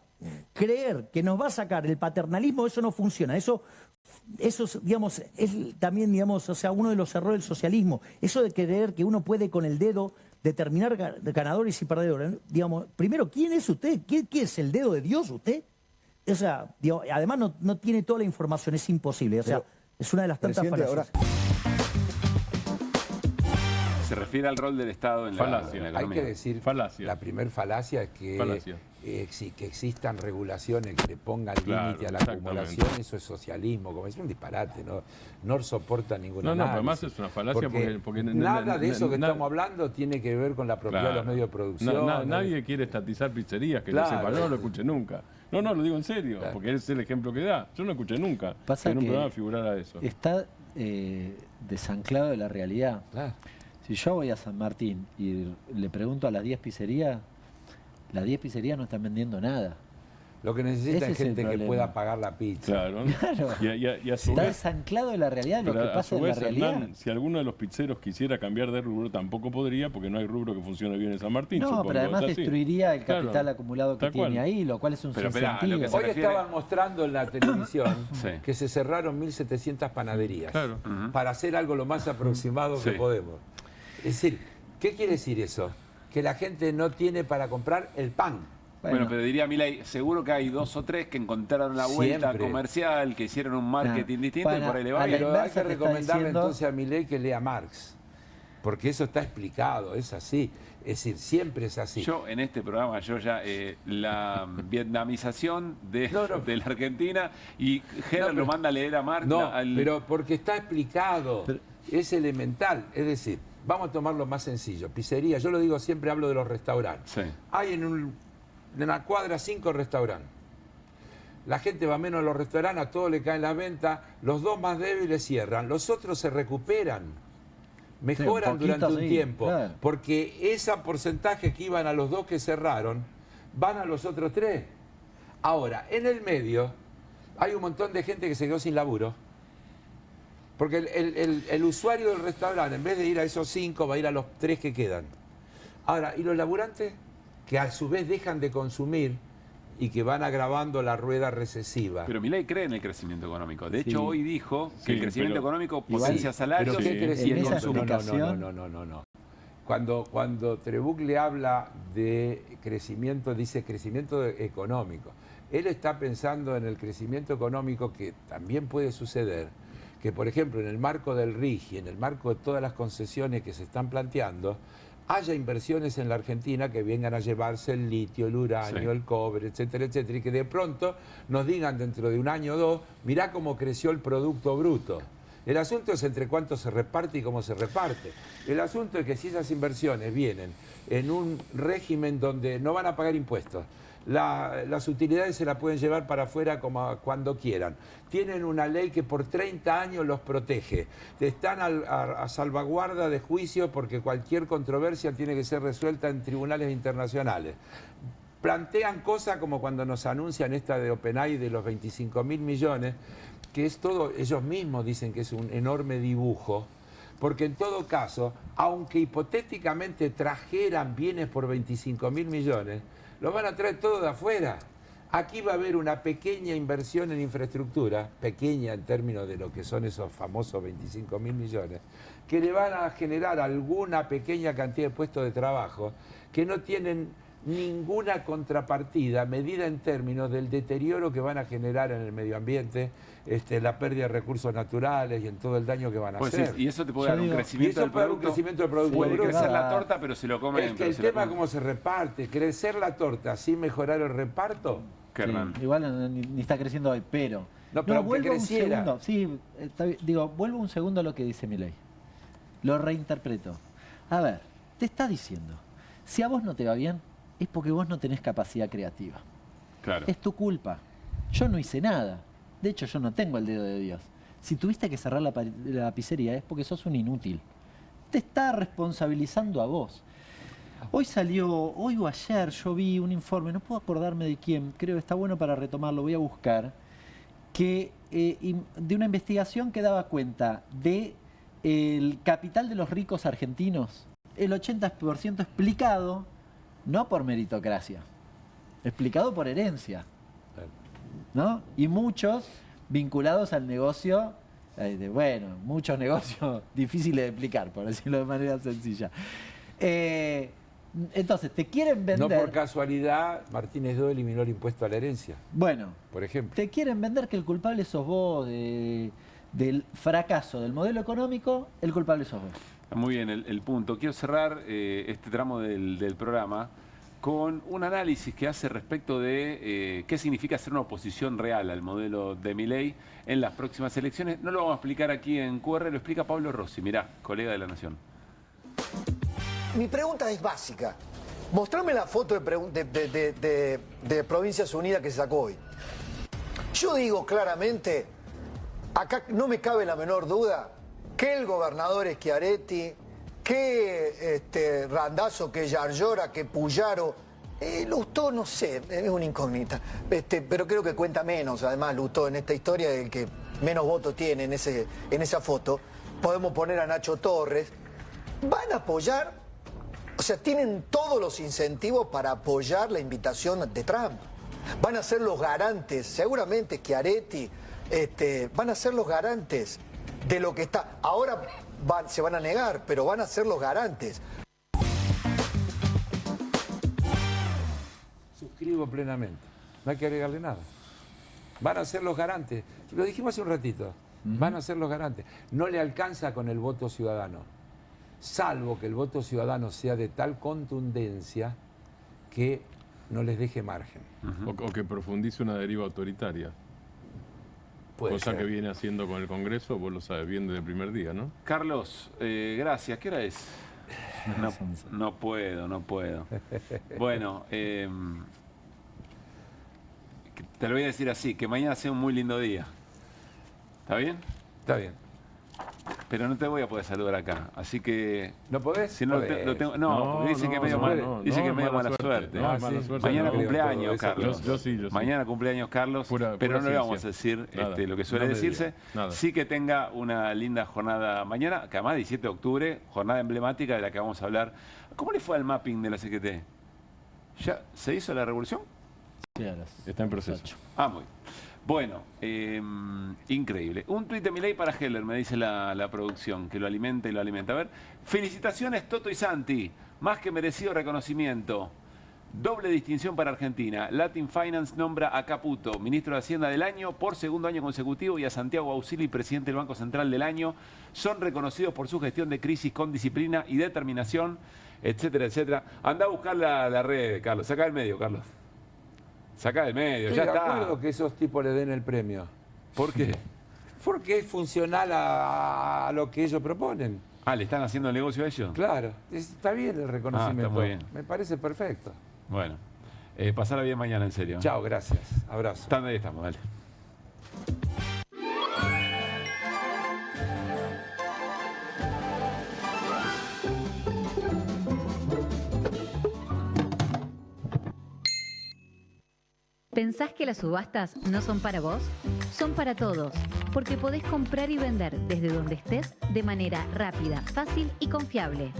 Creer que nos va a sacar el paternalismo, eso no funciona. Eso digamos, es también, digamos, o sea, uno de los errores del socialismo. Eso de creer que uno puede con el dedo determinar ganadores y perdedores. Digamos, primero, ¿quién es usted? ¿Quién es el dedo de Dios usted? O sea, digamos, además no tiene toda la información, es imposible. O sea, es una de las tantas falacias. Se refiere al rol del Estado en la economía. Hay que decir, la primer falacia es que existan regulaciones que le pongan límite a la acumulación. Eso es socialismo, como es un disparate, no soporta ninguna análisis. No, además es una falacia porque nada de eso que estamos hablando tiene que ver con la propiedad de los medios de producción. Nadie quiere estatizar pizzerías, que yo sepa, no lo escuché nunca. No, lo digo en serio, porque es el ejemplo que da. Yo no escuché nunca Pasa en un que programa figurara eso. Está desanclado de la realidad. Si yo voy a San Martín y le pregunto a las 10 pizzerías, las 10 pizzerías no están vendiendo nada. Lo que necesita es gente que pueda pagar la pizza. Claro. Y a su Está vez, desanclado de la realidad, de lo que pasa en la realidad. Hernán, si alguno de los pizzeros quisiera cambiar de rubro, tampoco podría, porque no hay rubro que funcione bien en San Martín. No, supongo, pero además ¿está así? destruiría el capital Claro, acumulado que tal tiene cual. ahí, lo cual es un sinsentido. Hoy estaban mostrando en la televisión que se cerraron 1.700 panaderías para hacer algo lo más aproximado que podemos. Es decir, ¿qué quiere decir eso? Que la gente no tiene para comprar el pan. Bueno, pero diría Milei, seguro que hay 2 o 3 que encontraron la vuelta comercial, que hicieron un marketing distinto y por ahí le va. Pero hay que recomendarle entonces a Milei que lea Marx, porque eso está explicado, es así. Es decir, siempre es así. Yo en este programa, la vietnamización de la Argentina, y Gerard lo manda a leer a Marx. Pero porque está explicado, es elemental. Es decir, vamos a tomarlo más sencillo. Pizzería, yo lo digo siempre, hablo de los restaurantes. Hay en la cuadra 5 restaurantes. La gente va menos a los restaurantes, a todos le caen las ventas, los 2 más débiles cierran, los otros se recuperan, mejoran durante un tiempo, porque ese porcentaje que iban a los 2 que cerraron, van a los otros 3. Ahora, en el medio, hay un montón de gente que se quedó sin laburo, porque el usuario del restaurante, en vez de ir a esos 5, va a ir a los 3 que quedan. Ahora, ¿y los laburantes? Que a su vez dejan de consumir y que van agravando la rueda recesiva. Pero Milei cree en el crecimiento económico. De hecho, hoy dijo que el crecimiento económico potencia salarios y el consumo. No. Cuando Trebuch le habla de crecimiento, dice crecimiento económico. Él está pensando en el crecimiento económico que también puede suceder, que por ejemplo en el marco del RIGI, en el marco de todas las concesiones que se están planteando, haya inversiones en la Argentina que vengan a llevarse el litio, el uranio, el cobre, etcétera, etcétera, y que de pronto nos digan dentro de un año o 2, mirá cómo creció el Producto Bruto. El asunto es entre cuánto se reparte y cómo se reparte. El asunto es que si esas inversiones vienen en un régimen donde no van a pagar impuestos, las utilidades se las pueden llevar para afuera como cuando quieran. Tienen una ley que por 30 años los protege. Están a salvaguarda de juicio porque cualquier controversia tiene que ser resuelta en tribunales internacionales. Plantean cosas como cuando nos anuncian esta de OpenAI de los 25.000 millones, que es todo, ellos mismos dicen que es un enorme dibujo, porque en todo caso, aunque hipotéticamente trajeran bienes por 25.000 millones, lo van a traer todo de afuera. Aquí va a haber una pequeña inversión en infraestructura, pequeña en términos de lo que son esos famosos 25.000 millones, que le van a generar alguna pequeña cantidad de puestos de trabajo que no tienen ninguna contrapartida medida en términos del deterioro que van a generar en el medio ambiente, la pérdida de recursos naturales y en todo el daño que van a hacer. Y eso te puede dar un crecimiento del producto. Puede crecer la torta, pero se lo comen. Es que el tema es cómo se reparte. Crecer la torta sin mejorar el reparto. Igual ni está creciendo hoy, pero... pero vuelvo que creciera. Un segundo. Vuelvo un segundo a lo que dice Milei. Lo reinterpreto. A ver, te está diciendo, si a vos no te va bien, es porque vos no tenés capacidad creativa. Claro. Es tu culpa. Yo no hice nada. De hecho, yo no tengo el dedo de Dios. Si tuviste que cerrar la pizzería es porque sos un inútil. Te está responsabilizando a vos. Hoy o ayer, yo vi un informe, no puedo acordarme de quién, creo que está bueno para retomarlo, voy a buscar, que de una investigación que daba cuenta de el capital de los ricos argentinos, el 80% explicado no por meritocracia, explicado por herencia, ¿no? Y muchos vinculados al negocio, muchos negocios difíciles de explicar, por decirlo de manera sencilla. Entonces, te quieren vender... No por casualidad, Martínez II eliminó el impuesto a la herencia. Bueno, por ejemplo. Te quieren vender que el culpable sos vos del fracaso del modelo económico, el culpable sos vos. Muy bien, el punto. Quiero cerrar este tramo del programa con un análisis que hace respecto de qué significa ser una oposición real al modelo de Milei en las próximas elecciones. No lo vamos a explicar aquí en QR, lo explica Pablo Rossi, mirá, colega de La Nación. Mi pregunta es básica. Mostrame la foto de Provincias Unidas que se sacó hoy. Yo digo claramente, acá no me cabe la menor duda, que el gobernador Schiaretti, que Randazzo, que Yarlora, que Puyaro Lustó, no sé, es una incógnita. Pero creo que cuenta menos, además, Lustó en esta historia, el que menos votos tiene en esa foto. Podemos poner a Nacho Torres. ¿Van a apoyar? O sea, tienen todos los incentivos para apoyar la invitación de Trump. Van a ser los garantes, seguramente Schiaretti, van a ser los garantes de lo que está. Ahora se van a negar, pero van a ser los garantes. Suscribo plenamente. No hay que agregarle nada. Van a ser los garantes. Lo dijimos hace un ratito. Van a ser los garantes. No le alcanza con el voto ciudadano. Salvo que el voto ciudadano sea de tal contundencia que no les deje margen. O que profundice una deriva autoritaria. Cosa que viene haciendo con el Congreso, vos lo sabes bien desde el primer día, ¿no? Carlos, gracias. ¿Qué hora es? No puedo. Bueno, te lo voy a decir así, que mañana sea un muy lindo día. ¿Está bien? Está bien. Pero no te voy a poder saludar acá, así que... ¿No podés? Si no, lo tengo, porque dice que es medio mala suerte. Mañana cumpleaños, Carlos. Yo sí. Mañana cumpleaños, Carlos, pero no le vamos a decir lo que suele decirse. Sí que tenga una linda jornada mañana, que además 17 de octubre, jornada emblemática de la que vamos a hablar. ¿Cómo le fue al mapping de la CGT? ¿Ya se hizo la revolución? Sí, está en proceso. Muy bien. Bueno, increíble. Un tuit de Milei para Heller, me dice la producción, que lo alimenta y lo alimenta. A ver, felicitaciones Toto y Santi, más que merecido reconocimiento. Doble distinción para Argentina. Latin Finance nombra a Caputo, ministro de Hacienda del año, por segundo año consecutivo, y a Santiago Ausili, presidente del Banco Central del año. Son reconocidos por su gestión de crisis con disciplina y determinación, etcétera, etcétera. Anda a buscar la red, Carlos. Saca del medio, Carlos. Saca del medio, ya está. Estoy de acuerdo que esos tipos le den el premio. ¿Por qué? Porque es funcional a lo que ellos proponen. ¿Le están haciendo el negocio a ellos? Claro, está bien el reconocimiento. Está muy bien. Me parece perfecto. Bueno, pasarla bien mañana, en serio. Chao, gracias. Abrazo. Ahí estamos, dale. ¿Pensás que las subastas no son para vos? Son para todos, porque podés comprar y vender desde donde estés de manera rápida, fácil y confiable.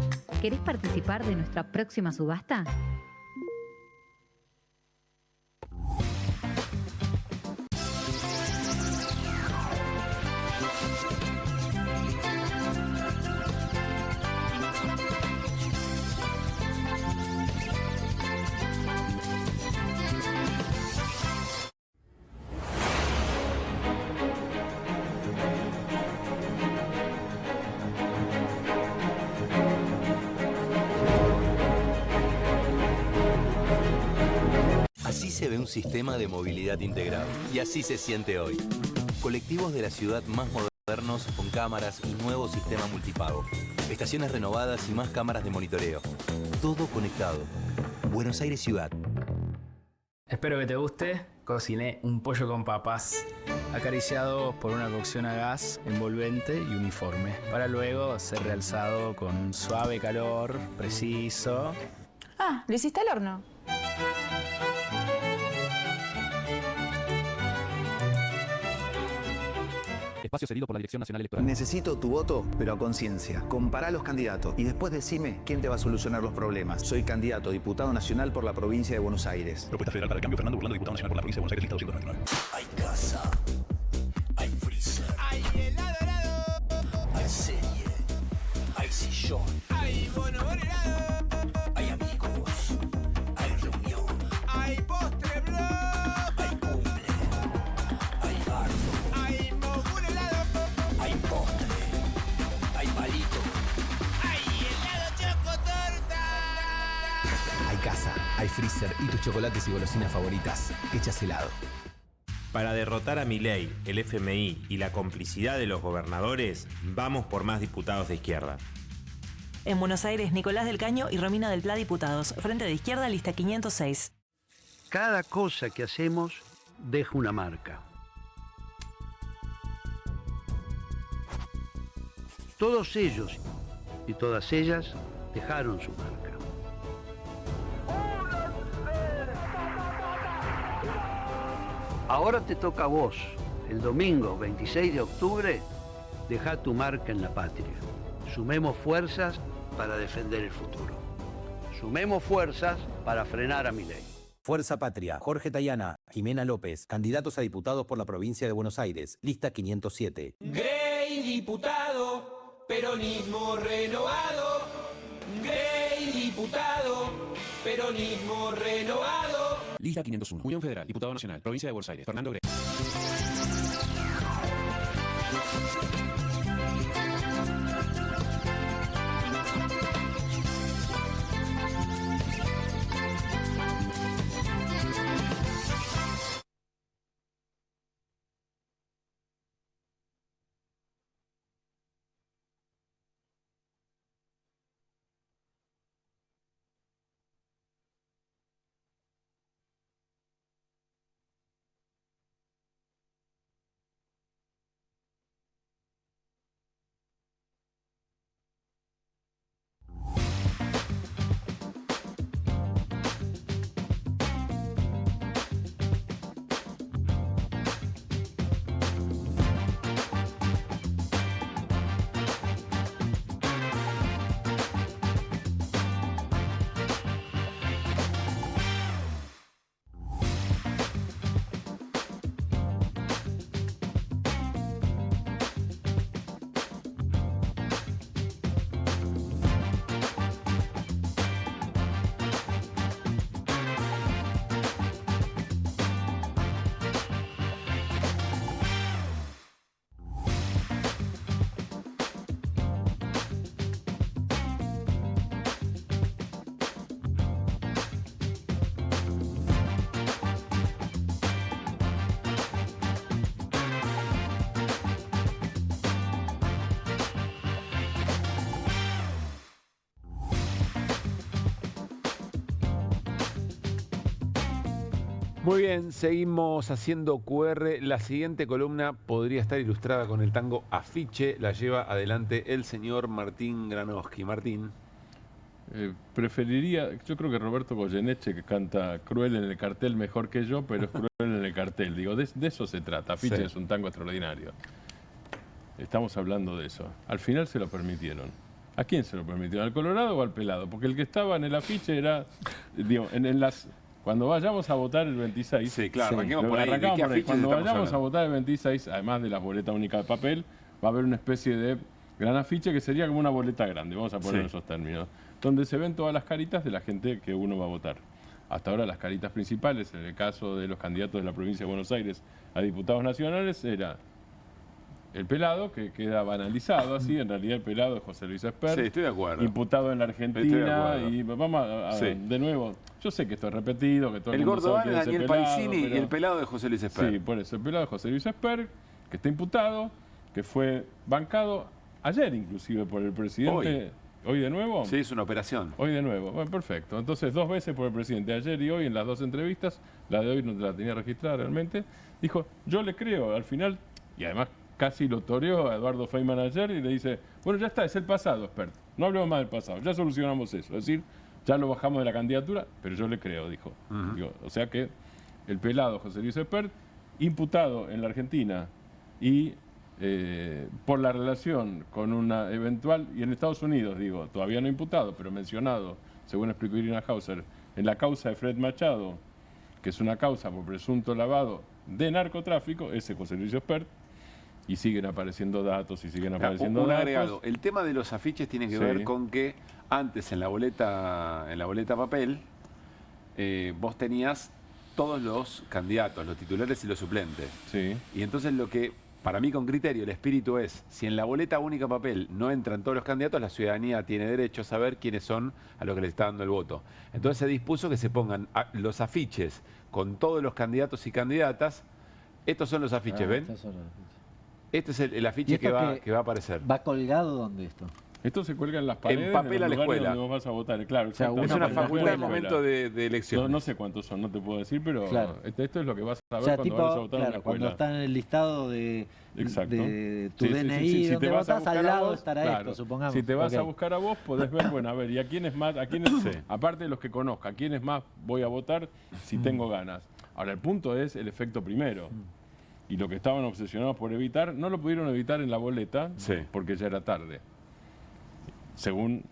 ¿Querés participar de nuestra próxima subasta? Se ve un sistema de movilidad integrado. Y así se siente hoy. Colectivos de la ciudad más modernos con cámaras y nuevo sistema multipago. Estaciones renovadas y más cámaras de monitoreo. Todo conectado. Buenos Aires Ciudad. Espero que te guste. Cociné un pollo con papas, acariciado por una cocción a gas envolvente y uniforme, para luego ser realzado con un suave calor preciso. ¿Lo hiciste al horno? Espacio cedido por la Dirección Nacional Electoral. Necesito tu voto, pero a conciencia. Compará los candidatos y después decime quién te va a solucionar los problemas. Soy candidato a diputado nacional por la provincia de Buenos Aires. Propuesta federal para el cambio. Fernando Burlando, diputado nacional por la provincia de Buenos Aires, listado 199. Hay casa, hay freezer, hay helado, hay serie, hay sillón, hay bonobón helado, hay amigos, hay reunión, hay postre, bro. Casa, hay freezer y tus chocolates y golosinas favoritas hechas helado. Para derrotar a Milei, el FMI y la complicidad de los gobernadores, vamos por más diputados de izquierda. En Buenos Aires, Nicolás del Caño y Romina del Pla, diputados. Frente de Izquierda, lista 506. Cada cosa que hacemos deja una marca. Todos ellos y todas ellas dejaron su marca. Ahora te toca a vos, el domingo 26 de octubre, deja tu marca en la patria. Sumemos fuerzas para defender el futuro. Sumemos fuerzas para frenar a Milei. Fuerza Patria, Jorge Tayana, Jimena López, candidatos a diputados por la provincia de Buenos Aires, lista 507. Grey diputado, peronismo renovado. Grey diputado, peronismo renovado. Lista 501. Unión Federal, Diputado Nacional, provincia de Buenos Aires, Fernando Grey. Muy bien, seguimos haciendo QR. La siguiente columna podría estar ilustrada con el tango Afiche. La lleva adelante el señor Martín Granowski. Martín. Preferiría, yo creo que Roberto Goyeneche, que canta Cruel en el cartel mejor que yo, pero es cruel en el cartel. Digo, de eso se trata. Afiche sí. Es un tango extraordinario. Estamos hablando de eso. Al final se lo permitieron. ¿A quién se lo permitieron? ¿Al Colorado o al Pelado? Porque el que estaba en el afiche era, digo, en las... Cuando vayamos a votar el 26... Sí, claro, arranquemos por ahí. Cuando vayamos a votar el 26, además de la boleta única de papel, va a haber una especie de gran afiche que sería como una boleta grande, vamos a poner esos términos, donde se ven todas las caritas de la gente que uno va a votar. Hasta ahora las caritas principales, en el caso de los candidatos de la provincia de Buenos Aires a diputados nacionales, era el Pelado, que queda banalizado así, en realidad el Pelado es José Luis Espert. Sí, estoy de acuerdo. Imputado en la Argentina, y vamos a de nuevo, yo sé que esto es repetido, que todo el gordo es Daniel Paisini y el Pelado de José Luis Espert. Sí, por eso, el Pelado de José Luis Espert, que está imputado, que fue bancado ayer inclusive por el presidente. ¿Hoy de nuevo? Sí, es una operación. Hoy de nuevo, bueno, perfecto. Entonces, 2 veces por el presidente, ayer y hoy, en las 2 entrevistas, la de hoy no la tenía registrada realmente, dijo, yo le creo, al final, y además casi lo toreó a Eduardo Feynman ayer y le dice, bueno, ya está, es el pasado, Espert, no hablemos más del pasado, ya solucionamos eso, es decir, ya lo bajamos de la candidatura, pero yo le creo, dijo. Digo, o sea que el Pelado José Luis Espert, imputado en la Argentina y por la relación con una eventual, y en Estados Unidos, digo, todavía no imputado, pero mencionado, según explicó Irina Hauser, en la causa de Fred Machado, que es una causa por presunto lavado de narcotráfico, ese José Luis Espert, y siguen apareciendo datos y siguen apareciendo datos. Agregado. El tema de los afiches tiene que ver con que antes en la boleta papel vos tenías todos los candidatos, los titulares y los suplentes. Sí. Y entonces lo que, para mí con criterio, el espíritu es, si en la boleta única papel no entran todos los candidatos, la ciudadanía tiene derecho a saber quiénes son a los que le está dando el voto. Entonces se dispuso que se pongan los afiches con todos los candidatos y candidatas. Estos son los afiches, ¿ven? Estos son los afiches. Este es el afiche que va a aparecer. ¿Va colgado dónde esto? Esto se cuelga en las paredes, en papel en a la escuela. Donde vos vas a votar. Claro, o sea, es una facultad en momento de elección. No sé cuántos son, no te puedo decir, pero claro. Esto es lo que vas a ver, o sea, cuando tipo, vayas a votar en la escuela. Cuando está en el listado de tu DNI, Si donde te vas votás, al lado vos, estará esto, supongamos. Si te vas a buscar a vos, podés ver, bueno, a ver, ¿y a quiénes más? Aparte de los que conozca, ¿a quiénes más voy a votar si tengo ganas? Ahora, el punto es el efecto primero. Y lo que estaban obsesionados por evitar, no lo pudieron evitar en la boleta, porque ya era tarde. Según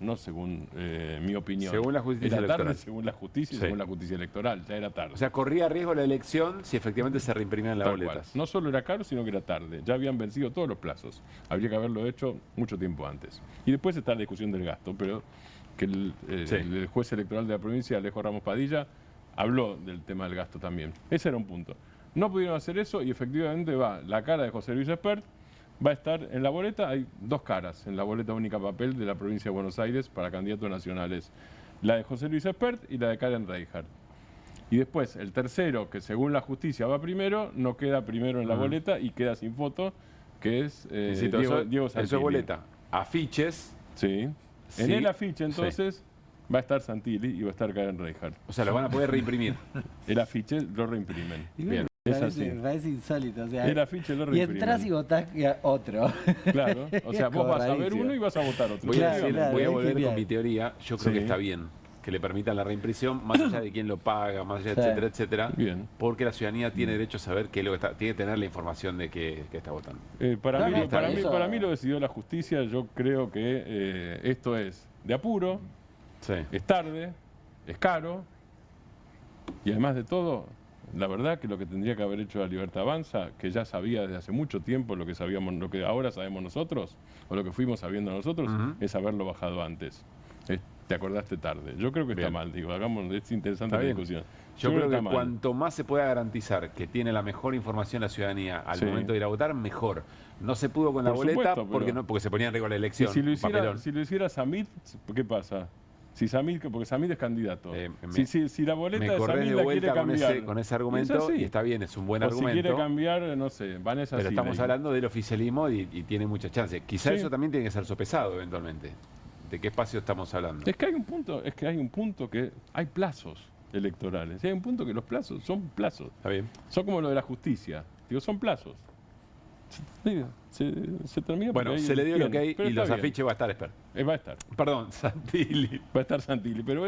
mi opinión. Según la justicia era electoral. tarde, según la justicia y según la justicia electoral, ya era tarde. O sea, corría riesgo la elección si efectivamente se reimprimían las Tal boletas. cual. No solo era caro, sino que era tarde. Ya habían vencido todos los plazos. Habría que haberlo hecho mucho tiempo antes. Y después está la discusión del gasto, pero que el juez electoral de la provincia, Alejo Ramos Padilla, habló del tema del gasto también. Ese era un punto. No pudieron hacer eso y efectivamente la cara de José Luis Espert va a estar en la boleta. Hay dos caras en la boleta única papel de la provincia de Buenos Aires para candidatos nacionales. La de José Luis Espert y la de Karen Reichardt. Y después, el tercero, que según la justicia va primero, no queda primero en la boleta y queda sin foto, que es Diego Santilli. Eso es boleta. Afiches. Sí. En el afiche, entonces, va a estar Santilli y va a estar Karen Reichardt. O sea, lo van a poder reimprimir. El afiche lo reimprimen. Bien. Es así. Me parece insólito. O sea, el afiche lo y entras y votás otro. Claro. O sea, vos vas a ver uno y vas a votar otro. Voy a volver con mi teoría. Yo creo que está bien que le permitan la reimpresión, más allá de quién lo paga, más allá, etcétera, etcétera. Bien. Porque la ciudadanía tiene derecho a saber qué es lo que está, tiene que tener la información de que está votando. Para mí lo decidió la justicia. Yo creo que esto es de apuro, es tarde, es caro y además de todo, la verdad que lo que tendría que haber hecho la Libertad Avanza, que ya sabía desde hace mucho tiempo lo que sabíamos, lo que ahora sabemos nosotros, o lo que fuimos sabiendo nosotros, es haberlo bajado antes. Te acordaste tarde. Yo creo que está mal, digo, es interesante la discusión. Yo creo que cuanto más se pueda garantizar que tiene la mejor información la ciudadanía al momento de ir a votar, mejor. No se pudo con la boleta porque se ponía en riesgo la elección. Y si lo hiciera Samit, ¿qué pasa? Porque Samit es candidato. Si la boleta de Samit la quiere cambiar. Con ese argumento, y está bien, es un buen argumento. Si quiere cambiar, no sé, Vanessa Pero estamos hablando del oficialismo y tiene muchas chances. Quizá eso también tiene que ser sopesado eventualmente. ¿De qué espacio estamos hablando? Es que hay un punto que hay plazos electorales. Y hay un punto que los plazos son plazos. Está bien. Son como lo de la justicia. Digo, son plazos. Se termina. Bueno, se le dio lo que hay y los afiches va a estar Espert. Va a estar. Perdón, Santilli. Va a estar Santilli. Pero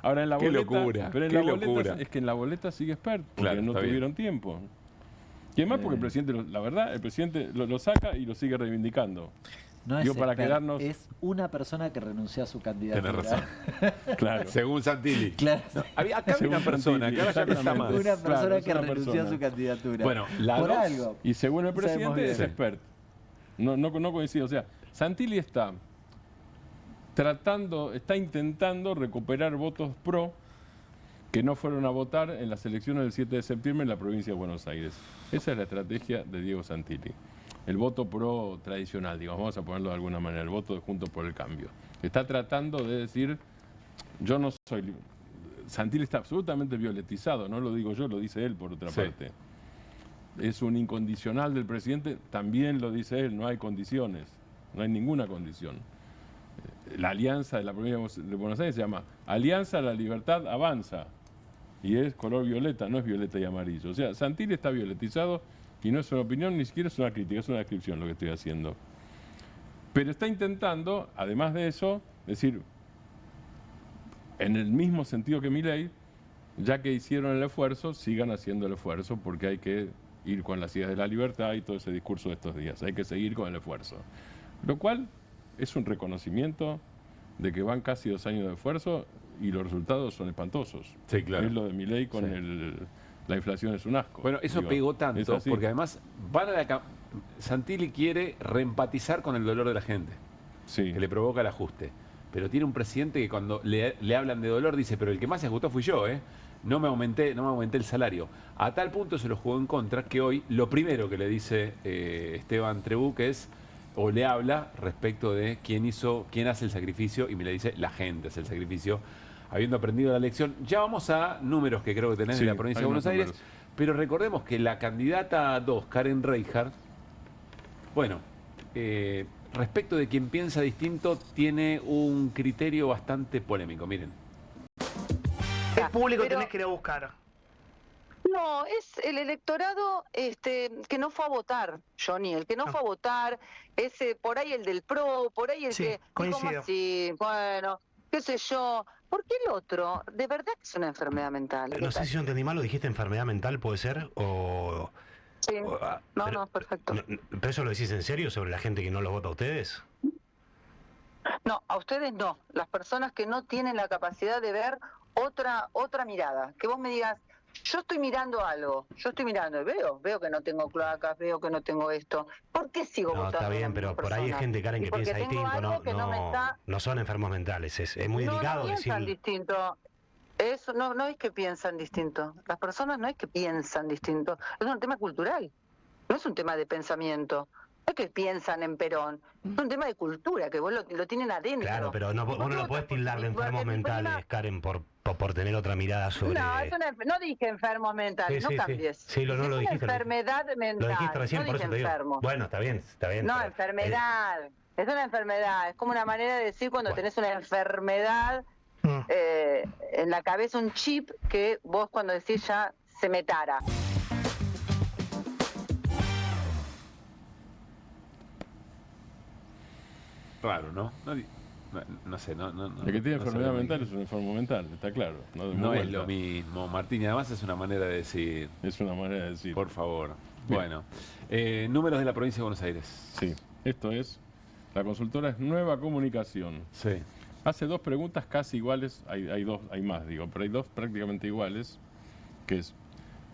ahora en la qué boleta. Locura, pero en qué la boleta locura. Es que en la boleta sigue Espert. Porque no tuvieron tiempo. Y además porque el presidente, la verdad, el presidente lo saca y lo sigue reivindicando. No digo, es para Espert, quedarnos... es una persona que renunció a su candidatura. Tenés razón. Claro. Según Santilli. Claro. No, acá hay una persona, que ahora ya no está más. Una persona que renunció a su candidatura. Bueno, por algo. Y según el presidente es Espert. No coincide. O sea, Santilli está intentando recuperar votos pro que no fueron a votar en las elecciones del 7 de septiembre en la provincia de Buenos Aires. Esa es la estrategia de Diego Santilli. El voto pro tradicional, digamos, vamos a ponerlo de alguna manera, el voto de Juntos por el Cambio. Está tratando de decir, yo no soy... Santilli está absolutamente violetizado, no lo digo yo, lo dice él por otra parte. Es un incondicional del presidente, también lo dice él, no hay condiciones, no hay ninguna condición. La alianza de la provincia de Buenos Aires se llama Alianza a la Libertad Avanza y es color violeta, no es violeta y amarillo. O sea, Santilli está violetizado y no es una opinión, ni siquiera es una crítica, es una descripción lo que estoy haciendo. Pero está intentando, además de eso, decir, en el mismo sentido que Milei, ya que hicieron el esfuerzo, sigan haciendo el esfuerzo porque hay que ir con las ideas de la libertad y todo ese discurso de estos días. Hay que seguir con el esfuerzo. Lo cual es un reconocimiento de que van casi 2 años de esfuerzo y los resultados son espantosos. Sí, claro. Es lo de Milei con la inflación es un asco. Bueno, eso pegó tanto porque además Santilli quiere reempatizar con el dolor de la gente, que le provoca el ajuste. Pero tiene un presidente que cuando le hablan de dolor dice, pero el que más se ajustó fui yo, no me aumenté el salario. A tal punto se lo jugó en contra que hoy lo primero que le dice Esteban Trebuch o le habla respecto de quién hace el sacrificio, y me le dice, la gente hace el sacrificio, habiendo aprendido la lección. Ya vamos a números que creo que tenés de la provincia de Buenos Aires, pero recordemos que la candidata 2, Karen Reichardt, bueno, respecto de quien piensa distinto, tiene un criterio bastante polémico, miren. ¿Qué público tenés que ir a buscar? No, es el electorado que no fue a votar, Johnny, el que no fue a votar, ese por ahí el del PRO, por ahí el que coincido. dijo, sí, bueno, qué sé yo. Porque el otro, de verdad que es una enfermedad mental. No sé si yo entendí mal, ¿lo dijiste enfermedad mental, puede ser? O... Sí, no, perfecto. ¿Pero eso lo decís en serio sobre la gente que no los vota a ustedes? No, a ustedes no. Las personas que no tienen la capacidad de ver otra mirada. Que vos me digas, yo estoy mirando algo, veo que no tengo cloacas, veo que no tengo esto. ¿Por qué sigo votando? Está bien, pero por ahí hay gente, Karen, que piensa distinto, no son enfermos mentales, es muy delicado decir... No piensan distinto. Eso no es que piensan distinto. Las personas no es que piensan distinto. Es un tema cultural. No es un tema de pensamiento. No es que piensan en Perón. Es un tema de cultura, que vos lo tienen adentro. Claro, pero vos no lo podés tildar de enfermos mentales, Karen, por tener otra mirada sobre... No dije enfermos mentales, no cambies. Sí, no lo dijiste. Enfermedad mental. Lo dijiste recién, por eso te digo. Bueno, está bien. No, enfermedad. Es una enfermedad. Es como una manera de decir cuando tenés una enfermedad... en la cabeza un chip que vos cuando decís ya se me tara. Raro, ¿no? No sé, no. El que tiene enfermedad mental es un enfermo mental, está claro. No es lo mismo, Martín, y además es una manera de decir. Es una manera de decir. Por favor. Bien. Bueno, números de la provincia de Buenos Aires. Sí, esto es, la consultora es Nueva Comunicación. Sí. Hace dos preguntas casi iguales, hay más, pero hay dos prácticamente iguales, que es,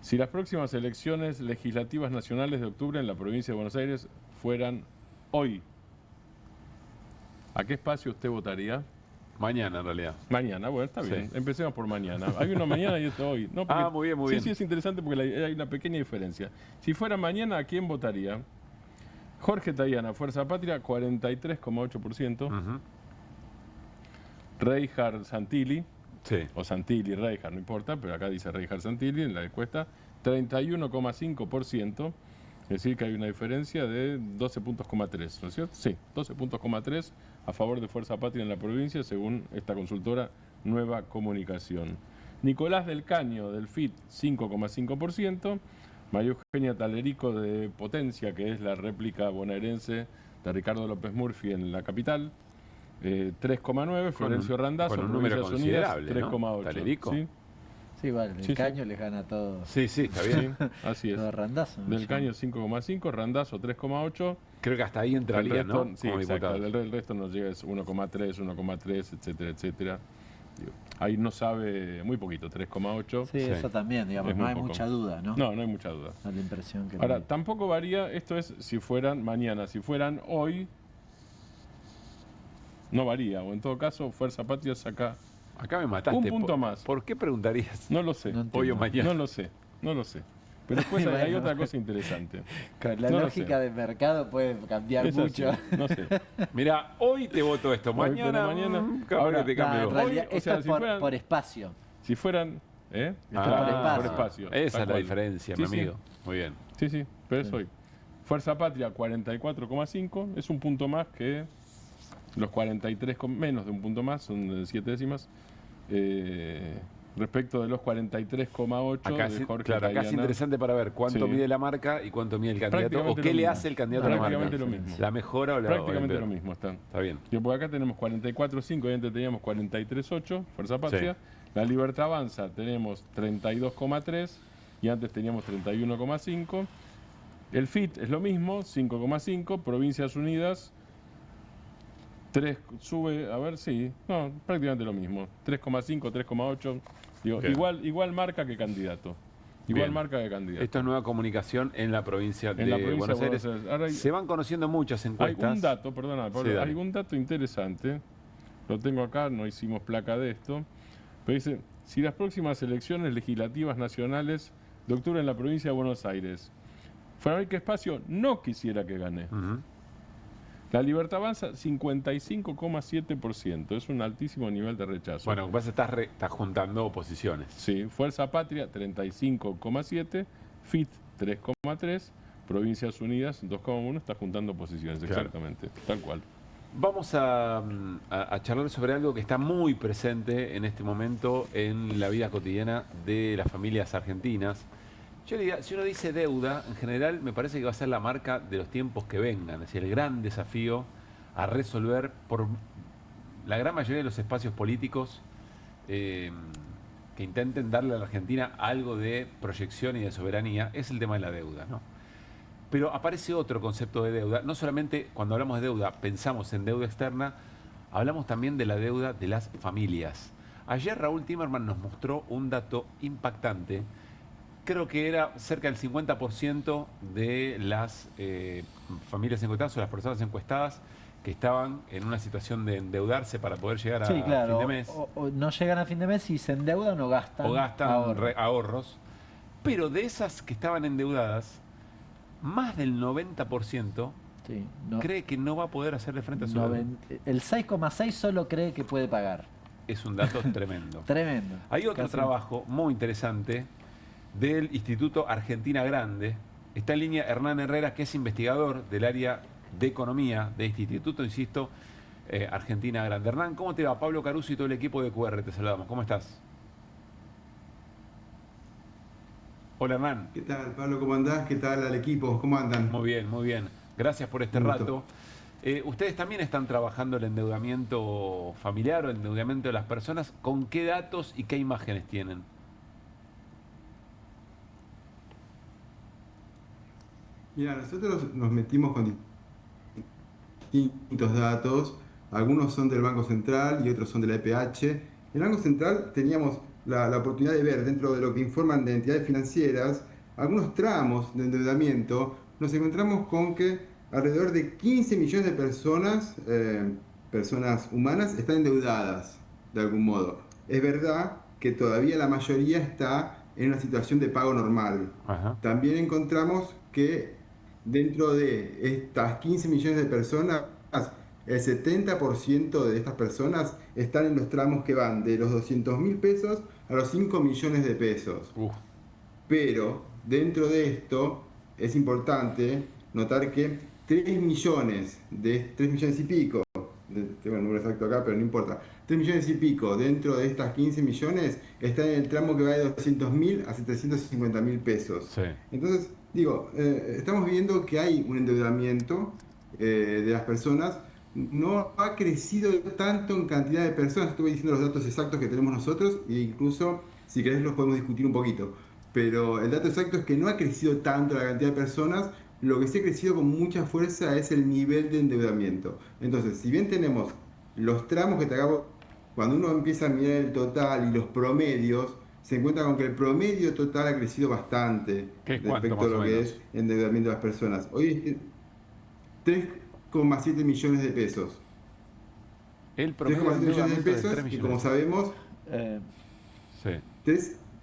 si las próximas elecciones legislativas nacionales de octubre en la provincia de Buenos Aires fueran hoy, ¿a qué espacio usted votaría? Mañana, en realidad. Mañana, bueno, está bien. Sí. Empecemos por mañana. Hay uno mañana y otro hoy. No, porque, muy bien. Sí, es interesante porque hay una pequeña diferencia. Si fuera mañana, ¿a quién votaría? Jorge Tayana, Fuerza Patria, 43,8%. Reinhard Santilli, o Santilli, Reinhard, no importa, pero acá dice Reinhard Santilli en la encuesta, 31,5%, es decir que hay una diferencia de 12,3 puntos, ¿no es cierto? Sí, 12,3 puntos a favor de Fuerza Patria en la provincia, según esta consultora Nueva Comunicación. Nicolás del Caño, del FIT, 5,5%, María Eugenia Talerico de Potencia, que es la réplica bonaerense de Ricardo López Murphy en la capital, 3,9, Florencio Randazzo, con un número considerable, 3,8. Talerico. Sí, vale, Del Caño les gana todo. Sí, está bien. Sí, así es. Todo Randazzo. Del Caño 5,5, Randazzo 3,8. Creo que hasta ahí entraría, resto, ¿no? Sí, como exacto. El resto nos llega es 1,3, etcétera, etcétera. Ahí no sabe muy poquito, 3,8. Sí, eso también, digamos, no hay mucha duda, ¿no? No hay mucha duda. Da la impresión que ahora, tampoco varía, esto es si fueran mañana, si fueran hoy, no varía, o en todo caso, Fuerza Patria saca... Acá me mataste. Un punto más. ¿Por qué preguntarías? No lo sé. Hoy o mañana. No lo sé. Pero después hay otra cosa interesante. Con la lógica de mercado puede cambiar mucho. No sé. Mira, hoy te voto esto, mañana ahora te cambio. En realidad, esto es por espacio. Si fueran... por espacio. Esa es la diferencia, mi amigo. Muy bien. Sí, pero es hoy. Fuerza Patria, 44,5. Es un punto más que los 43, menos de un punto más, son 7 décimas. Respecto de los 43,8 de Jorge Claro, acá es interesante para ver cuánto mide la marca y cuánto mide el candidato, o qué le hace el candidato a la marca. Prácticamente lo mismo. ¿La mejora o la Prácticamente lo mismo está. Está bien. Y por acá tenemos 44,5, y antes teníamos 43,8, Fuerza Patria. La Libertad Avanza tenemos 32,3 y antes teníamos 31,5. El FIT es lo mismo, 5,5. Provincias Unidas 3 sube, a ver, prácticamente lo mismo. 3,5, 3,8. Digo, igual marca que candidato. Marca que candidato. Esto es Nueva Comunicación en la provincia de Buenos Aires. Ahora se van conociendo muchas encuestas. Hay un dato, hay un dato interesante. Lo tengo acá, no hicimos placa de esto. Pero dice, si las próximas elecciones legislativas nacionales de octubre en la provincia de Buenos Aires fuera a ver qué espacio no quisiera que gane. La Libertad Avanza, 55,7%. Es un altísimo nivel de rechazo. Bueno, vas a estar juntando posiciones. Sí. Fuerza Patria, 35,7%. FIT, 3,3%. Provincias Unidas, 2,1%. Está juntando posiciones, claro. Exactamente. Tal cual. Vamos a charlar sobre algo que está muy presente en este momento en la vida cotidiana de las familias argentinas. Yo le diría, si uno dice deuda, en general me parece que va a ser la marca de los tiempos que vengan. Es decir, el gran desafío a resolver por la gran mayoría de los espacios políticos que intenten darle a la Argentina algo de proyección y de soberanía es el tema de la deuda, ¿no? Pero aparece otro concepto de deuda. No solamente cuando hablamos de deuda pensamos en deuda externa, hablamos también de la deuda de las familias. Ayer Raúl Timerman nos mostró un dato impactante. Creo que era cerca del 50% de las familias encuestadas o las personas encuestadas que estaban en una situación de endeudarse para poder llegar a fin de mes. O no llegan a fin de mes y se endeudan o gastan. O gastan ahorros. Pero de esas que estaban endeudadas, más del 90% cree que no va a poder hacerle frente a su deuda. El 6,6 solo cree que puede pagar. Es un dato tremendo. Tremendo. Hay otro trabajo muy interesante del Instituto Argentina Grande. Está en línea Hernán Herrera, que es investigador del área de economía de este instituto, insisto, Argentina Grande. Hernán, ¿cómo te va? Pablo Caruso y todo el equipo de QR, te saludamos. ¿Cómo estás? Hola, Hernán. ¿Qué tal, Pablo? ¿Cómo andás? ¿Qué tal al equipo? ¿Cómo andan? Muy bien, muy bien. Gracias por este rato. Ustedes también están trabajando el endeudamiento familiar o el endeudamiento de las personas. ¿Con qué datos y qué imágenes tienen? Mira, nosotros nos metimos con distintos datos. Algunos son del Banco Central y otros son de la EPH. En el Banco Central teníamos la oportunidad de ver, dentro de lo que informan de entidades financieras, algunos tramos de endeudamiento. Nos encontramos con que alrededor de 15 millones de personas humanas están endeudadas de algún modo. Es verdad que todavía la mayoría está en una situación de pago normal. También encontramos que dentro de estas 15 millones de personas, el 70% de estas personas están en los tramos que van de los 200.000 pesos a los 5 millones de pesos. Pero dentro de esto es importante notar que 3 millones y pico, tengo el número exacto acá, pero no importa, 3 millones y pico dentro de estas 15 millones están en el tramo que va de 200.000 a 750.000 pesos. Sí. Entonces, digo, estamos viendo que hay un endeudamiento de las personas. No ha crecido tanto en cantidad de personas. Estuve diciendo los datos exactos que tenemos nosotros e incluso, si querés, los podemos discutir un poquito. Pero el dato exacto es que no ha crecido tanto la cantidad de personas. Lo que sí ha crecido con mucha fuerza es el nivel de endeudamiento. Entonces, si bien tenemos los tramos que te acabo, cuando uno empieza a mirar el total y los promedios, se encuentra con que el promedio total ha crecido bastante respecto a lo que es endeudamiento de las personas. Hoy es 3,7 millones de pesos. El promedio 3,7 millones de pesos, y como sabemos,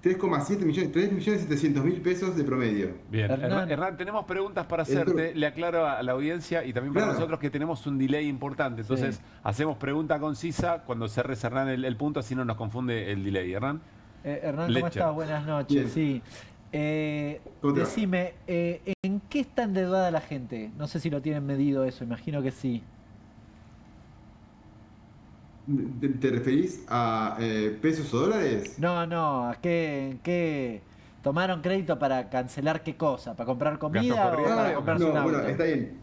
3,7 millones, 3.700.000 pesos de promedio. Bien, Hernán, tenemos preguntas para hacerte. Le aclaro a la audiencia y también para nosotros que tenemos un delay importante. Entonces, hacemos pregunta concisa cuando cerres, Hernán, el punto, así no nos confunde el delay. Hernán. Hernán, ¿cómo estás? Buenas noches. Sí. Decime, ¿en qué está endeudada la gente? No sé si lo tienen medido eso, imagino que sí. ¿Te referís a pesos o dólares? No, ¿a qué tomaron crédito para cancelar qué cosa? ¿Para comprar comida o para comprarse un auto? Bueno, está bien.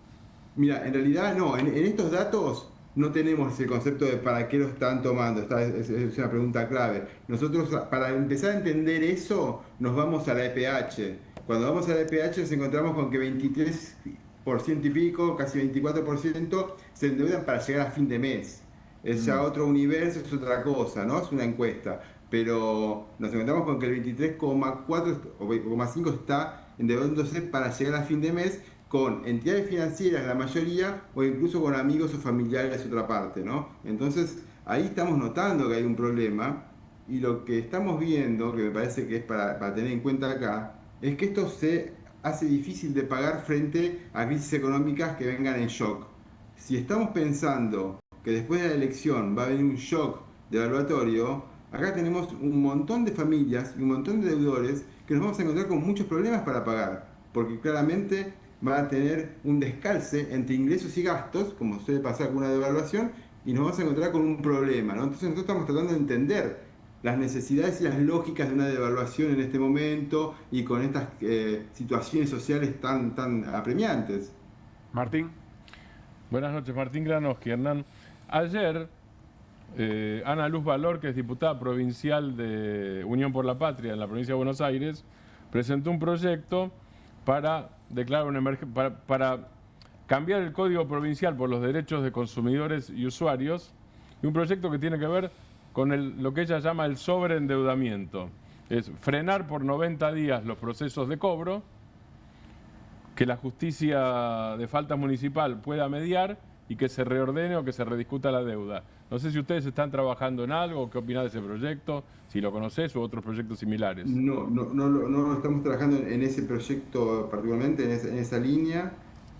Mira, en realidad no, en estos datos no tenemos el concepto de para qué lo están tomando. Es una pregunta clave. Nosotros, para empezar a entender eso, nos vamos a la EPH. Cuando vamos a la EPH nos encontramos con que 23% y pico, casi 24%, se endeudan para llegar a fin de mes. Es ya otro universo, es otra cosa, ¿no? Es una encuesta. Pero nos encontramos con que el 23,4 o 0,5 está endeudándose para llegar a fin de mes, con entidades financieras la mayoría, o incluso con amigos o familiares otra parte, ¿no? Entonces, ahí estamos notando que hay un problema, y lo que estamos viendo, que me parece que es para tener en cuenta acá, es que esto se hace difícil de pagar frente a crisis económicas que vengan en shock. Si estamos pensando que después de la elección va a venir un shock devaluatorio, acá tenemos un montón de familias y un montón de deudores que nos vamos a encontrar con muchos problemas para pagar, porque claramente va a tener un descalce entre ingresos y gastos, como suele pasar con una devaluación, y nos vamos a encontrar con un problema, ¿no? Entonces nosotros estamos tratando de entender las necesidades y las lógicas de una devaluación en este momento y con estas situaciones sociales tan apremiantes. Martín. Buenas noches, Martín Granoski. Hernán, ayer Ana Luz Valor, que es diputada provincial de Unión por la Patria en la provincia de Buenos Aires, presentó un proyecto para declarar una para cambiar el Código Provincial por los derechos de consumidores y usuarios, y un proyecto que tiene que ver con lo que ella llama el sobreendeudamiento. Es frenar por 90 días los procesos de cobro, que la justicia de faltas municipal pueda mediar y que se reordene o que se rediscuta la deuda. No sé si ustedes están trabajando en algo, qué opinás de ese proyecto, si lo conocés o otros proyectos similares. No estamos trabajando en ese proyecto particularmente, en esa línea.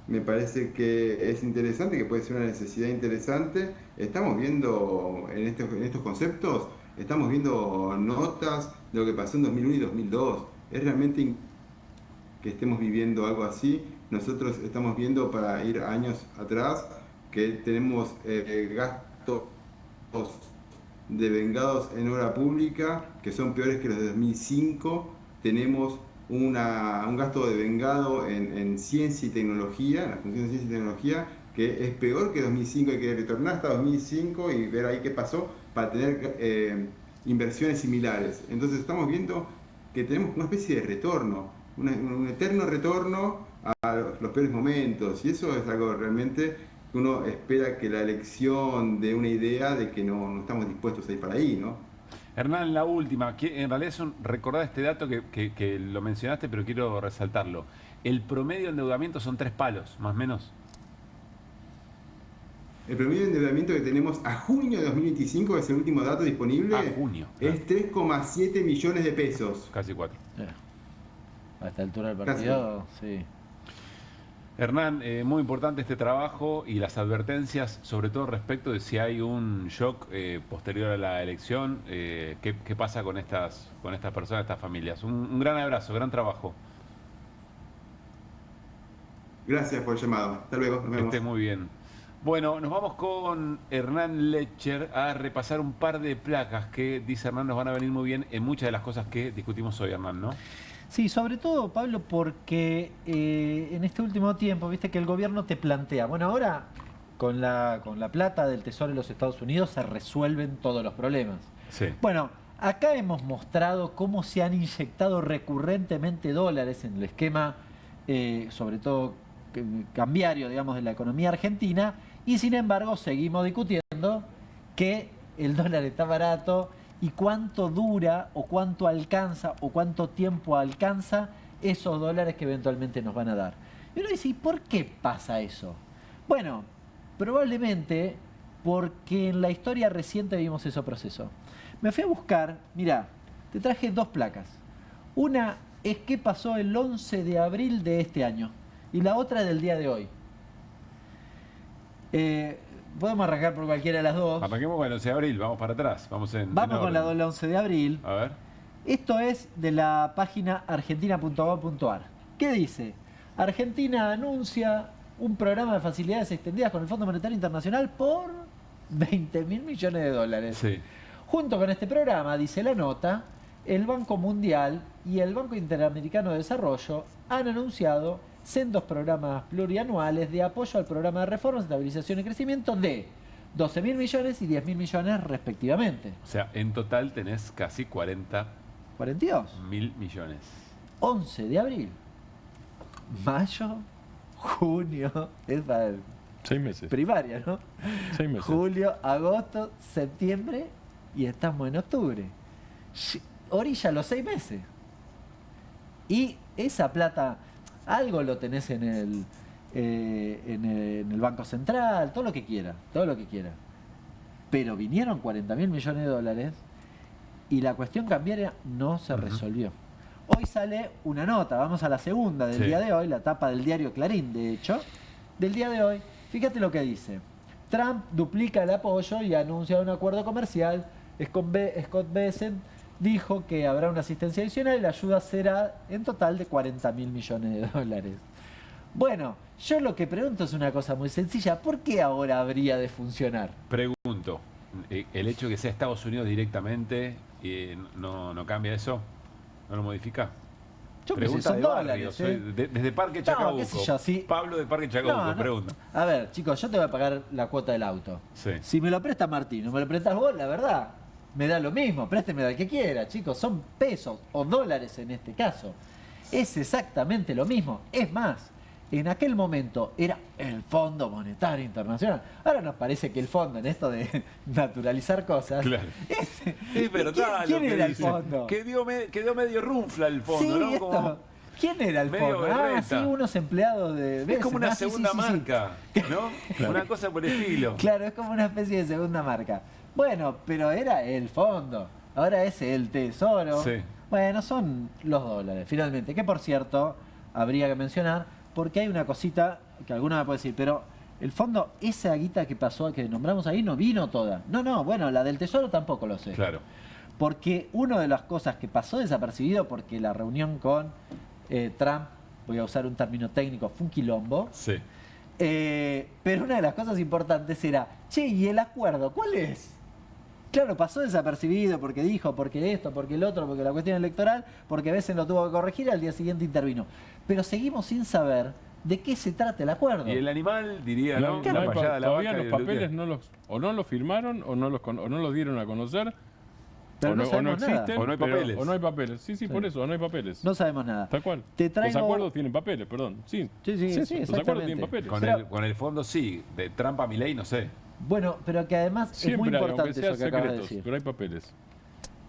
Me parece que es interesante, que puede ser una necesidad interesante. Estamos viendo en estos conceptos, estamos viendo notas de lo que pasó en 2001 y 2002. Es realmente que estemos viviendo algo así. Nosotros estamos viendo, para ir años atrás, que tenemos gastos de vengados en obra pública que son peores que los de 2005. Tenemos un gasto de vengado en ciencia y tecnología, en la función de ciencia y tecnología, que es peor que 2005. Hay que retornar hasta 2005 y ver ahí qué pasó para tener inversiones similares. Entonces estamos viendo que tenemos una especie de retorno, un eterno retorno a los peores momentos, y eso es algo realmente que uno espera, que la elección de una idea de que no estamos dispuestos a ir para ahí, ¿no? Hernán, la última, que en realidad recordá este dato que lo mencionaste, pero quiero resaltarlo. El promedio de endeudamiento son 3 palos, más o menos. El promedio de endeudamiento que tenemos a junio de 2025, que es el último dato disponible, es 3,7 millones de pesos. Casi 4. A esta altura del partido, sí. Hernán, muy importante este trabajo y las advertencias, sobre todo respecto de si hay un shock posterior a la elección, qué pasa con estas personas, estas familias. Un gran abrazo, gran trabajo. Gracias por el llamado. Hasta luego. Nos vemos. Que esté muy bien. Bueno, nos vamos con Hernán Lecher a repasar un par de placas que, dice Hernán, nos van a venir muy bien en muchas de las cosas que discutimos hoy, Hernán, ¿no? Sí, sobre todo, Pablo, porque en este último tiempo, viste que el gobierno te plantea, bueno, ahora con la plata del Tesoro de los Estados Unidos se resuelven todos los problemas. Sí. Bueno, acá hemos mostrado cómo se han inyectado recurrentemente dólares en el esquema, sobre todo cambiario, digamos, de la economía argentina, y sin embargo seguimos discutiendo que el dólar está barato y cuánto dura o cuánto alcanza o cuánto tiempo alcanza esos dólares que eventualmente nos van a dar. Y uno dice, ¿y por qué pasa eso? Bueno, probablemente porque en la historia reciente vimos ese proceso. Me fui a buscar, mirá, te traje 2 placas. Una es qué pasó el 11 de abril de este año y la otra del día de hoy. Podemos arrancar por cualquiera de las dos. Arranquemos con el 11 de abril, vamos para atrás. Vamos con la del 11 de abril. A ver. Esto es de la página argentina.gov.ar. ¿Qué dice? Argentina anuncia un programa de facilidades extendidas con el Fondo Monetario Internacional por 20.000 millones de dólares. Sí. Junto con este programa, dice la nota, el Banco Mundial y el Banco Interamericano de Desarrollo han anunciado sendos programas plurianuales de apoyo al programa de reformas, estabilización y crecimiento de 12.000 millones y 10.000 millones respectivamente. O sea, en total tenés casi 42.000 millones. 11 de abril, mayo, junio, es para 6 meses. Primaria, ¿no? 6 meses. Julio, agosto, septiembre y estamos en octubre. Orilla los 6 meses. Y esa plata, algo lo tenés en el Banco Central, todo lo que quiera, Pero vinieron 40.000 millones de dólares y la cuestión cambiaria no se resolvió. Hoy sale una nota, vamos a la segunda del día de hoy, la tapa del diario Clarín, de hecho, del día de hoy. Fíjate lo que dice. Trump duplica el apoyo y anuncia un acuerdo comercial. Scott Bessent dijo que habrá una asistencia adicional y la ayuda será en total de 40.000 millones de dólares. Bueno, yo lo que pregunto es una cosa muy sencilla. ¿Por qué ahora habría de funcionar? Pregunto, ¿el hecho de que sea Estados Unidos directamente no cambia eso? ¿No lo modifica? Yo que sé, Pregunta son de barrio, dólares. soy desde Parque Chacabuco. qué sé yo, sí. Pablo de Parque Chacabuco, No, no. pregunta. A ver, chicos, yo te voy a pagar la cuota del auto. Sí. Si me lo presta Martín o me lo prestas vos, la verdad, me da lo mismo. Présteme al que quiera, chicos. Son pesos o dólares en este caso. Es exactamente lo mismo. Es más, en aquel momento era el Fondo Monetario Internacional. Ahora nos parece que el fondo, en esto de naturalizar cosas... Claro. Es verdad ¿Quién lo que era el dice. fondo? Quedó medio runfla el fondo, Sí, ¿no? esto. Como ¿Quién era el medio fondo? Ah, berreta. sí, unos empleados de... Es como una Ah, sí, sí, segunda sí, sí. marca, ¿no? Claro. Una cosa por el estilo. Claro, es como una especie de segunda marca. Bueno, pero era el fondo. Ahora es el tesoro. Sí. Bueno, son los dólares, finalmente. Que por cierto, habría que mencionar, porque hay una cosita que alguno me puede decir, pero el fondo, esa guita que pasó, que nombramos ahí, no vino toda. No, bueno, la del tesoro tampoco lo sé. Claro. Porque una de las cosas que pasó desapercibido, porque la reunión con Trump, voy a usar un término técnico, fue un quilombo. Sí. Pero una de las cosas importantes era, che, ¿y el acuerdo cuál es? Claro, pasó desapercibido porque dijo, porque esto, porque el otro, porque la cuestión electoral, porque a veces lo tuvo que corregir, al día siguiente intervino. Pero seguimos sin saber de qué se trata el acuerdo. Y el animal diría, ¿no? No, La payada de la todavía vaca los y el papeles luqueo. no los firmaron o no los dieron a conocer. Pero o no no sabemos nada. existen, O no hay papeles. o no hay papeles. Sí, por eso, o no hay papeles. No sabemos nada. Tal cual. Te traigo- Los acuerdos tienen papeles, perdón. Sí, Sí, Los acuerdos exactamente. tienen papeles. Con el fondo sí, de Trump a Milei no sé. Bueno, pero que además es muy Siempre hay, aunque importante sean eso que acabas de secretos, decir. pero hay papeles.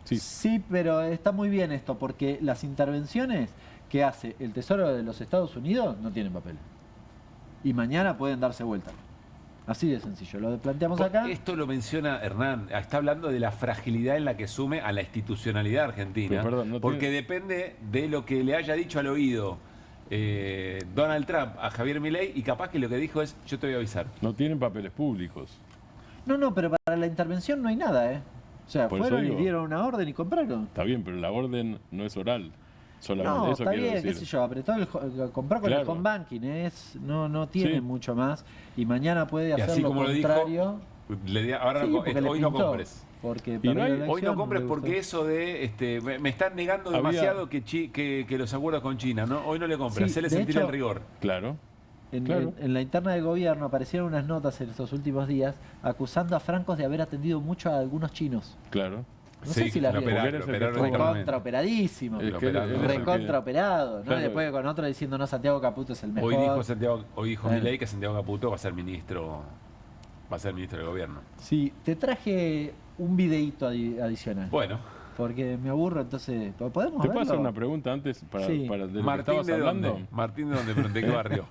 Sí. Sí, pero está muy bien esto, porque las intervenciones que hace el Tesoro de los Estados Unidos no tienen papel. Y mañana pueden darse vuelta. Así de sencillo. Lo planteamos acá. Esto lo menciona Hernán, está hablando de la fragilidad en la que sume a la institucionalidad argentina. Pero, perdón, no porque tiene- depende de lo que le haya dicho al oído Donald Trump a Javier Milei, y capaz que lo que dijo es, yo te voy a avisar. No tienen papeles públicos. No, pero para la intervención no hay nada, ¿eh? O sea, Por eso fueron y digo. dieron una orden y compraron. Está bien, pero la orden no es oral. Solamente No, eso está quiero bien, decir. qué sé yo, apretó compró con el Claro. home banking, no tiene Sí. mucho más. Y mañana puede Y hacer así lo como lo dijo, contrario. ahora Sí, no, porque le hoy no pintó, compres. Porque Y no perdió hay- la Hoy no elección, compres le porque gustó. eso de me están negando Había- demasiado que los acuerdos con China, ¿no? Hoy no le compres, Sí, hacele de sentir hecho- el rigor. Claro. En la interna del gobierno aparecieron unas notas en estos últimos días acusando a francos de haber atendido mucho a algunos chinos. Claro. No sé si la lo vieron. operaron Porque Recontraoperadísimo. Es que él es el que- Recontraoperado, ¿no? Claro. Después con otro diciendo no, Santiago Caputo es el mejor. Hoy dijo Bueno. Milei que Santiago Caputo va a ser ministro del gobierno. Sí, te traje un videíto adicional. Bueno. Porque me aburro, entonces, ¿podemos ¿Te puedo hacer verlo? una pregunta antes para, Sí. para de lo que Martín estabas de hablando? dónde? Martín de dónde, ¿de qué barrio?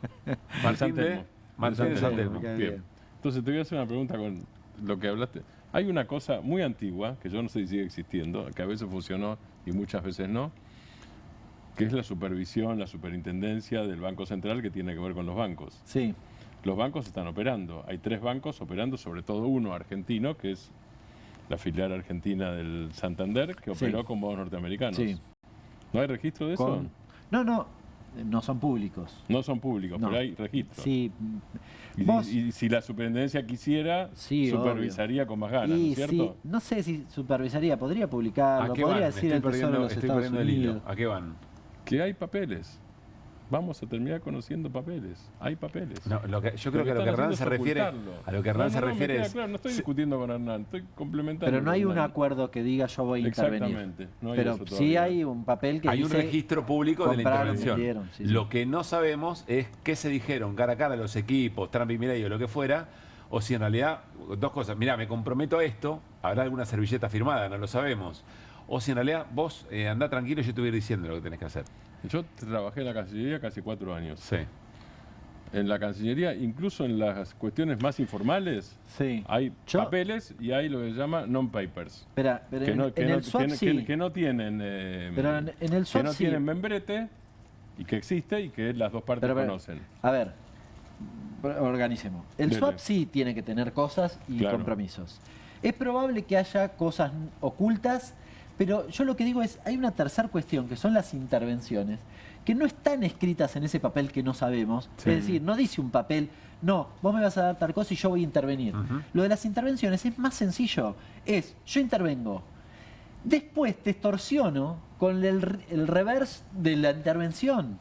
Martín de San Telmo. Bien. Entonces te voy a hacer una pregunta con lo que hablaste. Hay una cosa muy antigua, que yo no sé si sigue existiendo, que a veces funcionó y muchas veces no, que es la supervisión, la superintendencia del Banco Central, que tiene que ver con los bancos. Sí. Los bancos están operando. Hay 3 bancos operando, sobre todo uno argentino, que es la filial argentina del Santander, que Sí. operó con bonos norteamericanos. Sí. ¿No hay registro de eso? Con- No son públicos. No son públicos, No. pero hay registro. Sí. Y, Vos- y si la superintendencia quisiera, Sí, supervisaría con más ganas, ¿no Y es cierto? sí, no sé si supervisaría, podría publicarlo, ¿A qué podría van? decir el Tesoro de los Estoy Estados perdiendo el hilo. Unidos. ¿A qué van? Que hay papeles. Vamos a terminar conociendo papeles. Hay papeles. No, yo creo que a lo que están Hernán haciendo se es refiere, ocultarlo. a lo que Hernán se me refiere queda es, claro, no estoy discutiendo con Hernán, estoy complementando. Pero no hay con un Hernán. acuerdo que diga yo voy a intervenir. Exactamente, no hay Pero eso sí todavía. hay un papel que hay un dice registro público de la compraron, intervención. vendieron, sí, sí. Lo que no sabemos es qué se dijeron cara a cara los equipos, Trump y Milei o lo que fuera, o si en realidad, dos cosas, mirá, me comprometo a esto, habrá alguna servilleta firmada, no lo sabemos. O si en realidad vos andá tranquilo y yo te voy a ir diciendo lo que tenés que hacer. Yo trabajé en la Cancillería casi 4 años. Sí. En la Cancillería, incluso en las cuestiones más informales, Sí. hay papeles y hay lo que se llama non-papers. Espera, pero que en, no, que en no- el SWAP que- sí. que no tienen Pero en el que SWAP no sí. tienen membrete y que existe y que las dos partes Pero, conocen. A ver, organicemos. El Dele. SWAP sí tiene que tener cosas y Claro. compromisos. Es probable que haya cosas ocultas, pero yo lo que digo es, hay una tercera cuestión, que son las intervenciones, que no están escritas en ese papel que no sabemos. Sí. Es decir, no dice un papel, no, vos me vas a dar tal cosa y yo voy a intervenir. Lo de las intervenciones es más sencillo. Es, yo intervengo. Después te extorsiono con el reverse de la intervención.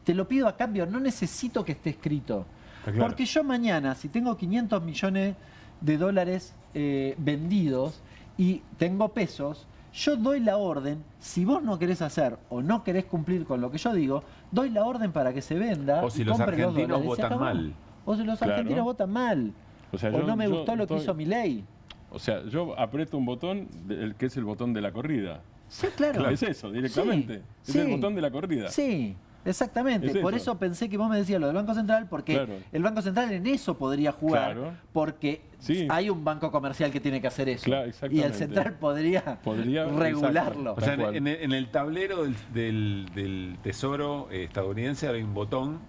Te lo pido a cambio, no necesito que esté escrito. Claro. Porque yo mañana, si tengo 500 millones de dólares vendidos y tengo pesos, yo doy la orden, si vos no querés hacer o no querés cumplir con lo que yo digo, doy la orden para que se venda. O si los argentinos votan mal. O si los argentinos votan mal. O sea, no me gustó lo que hizo Milei. O sea, yo aprieto un botón, que es el botón de la corrida. Sí, claro. Es eso, directamente. Sí, es el botón de la corrida. Sí. Exactamente, por eso pensé que vos me decías lo del Banco Central, porque el Banco Central en eso podría jugar, porque hay un banco comercial que tiene que hacer eso, y el Central podría regularlo. O sea, en el tablero del Tesoro estadounidense hay un botón,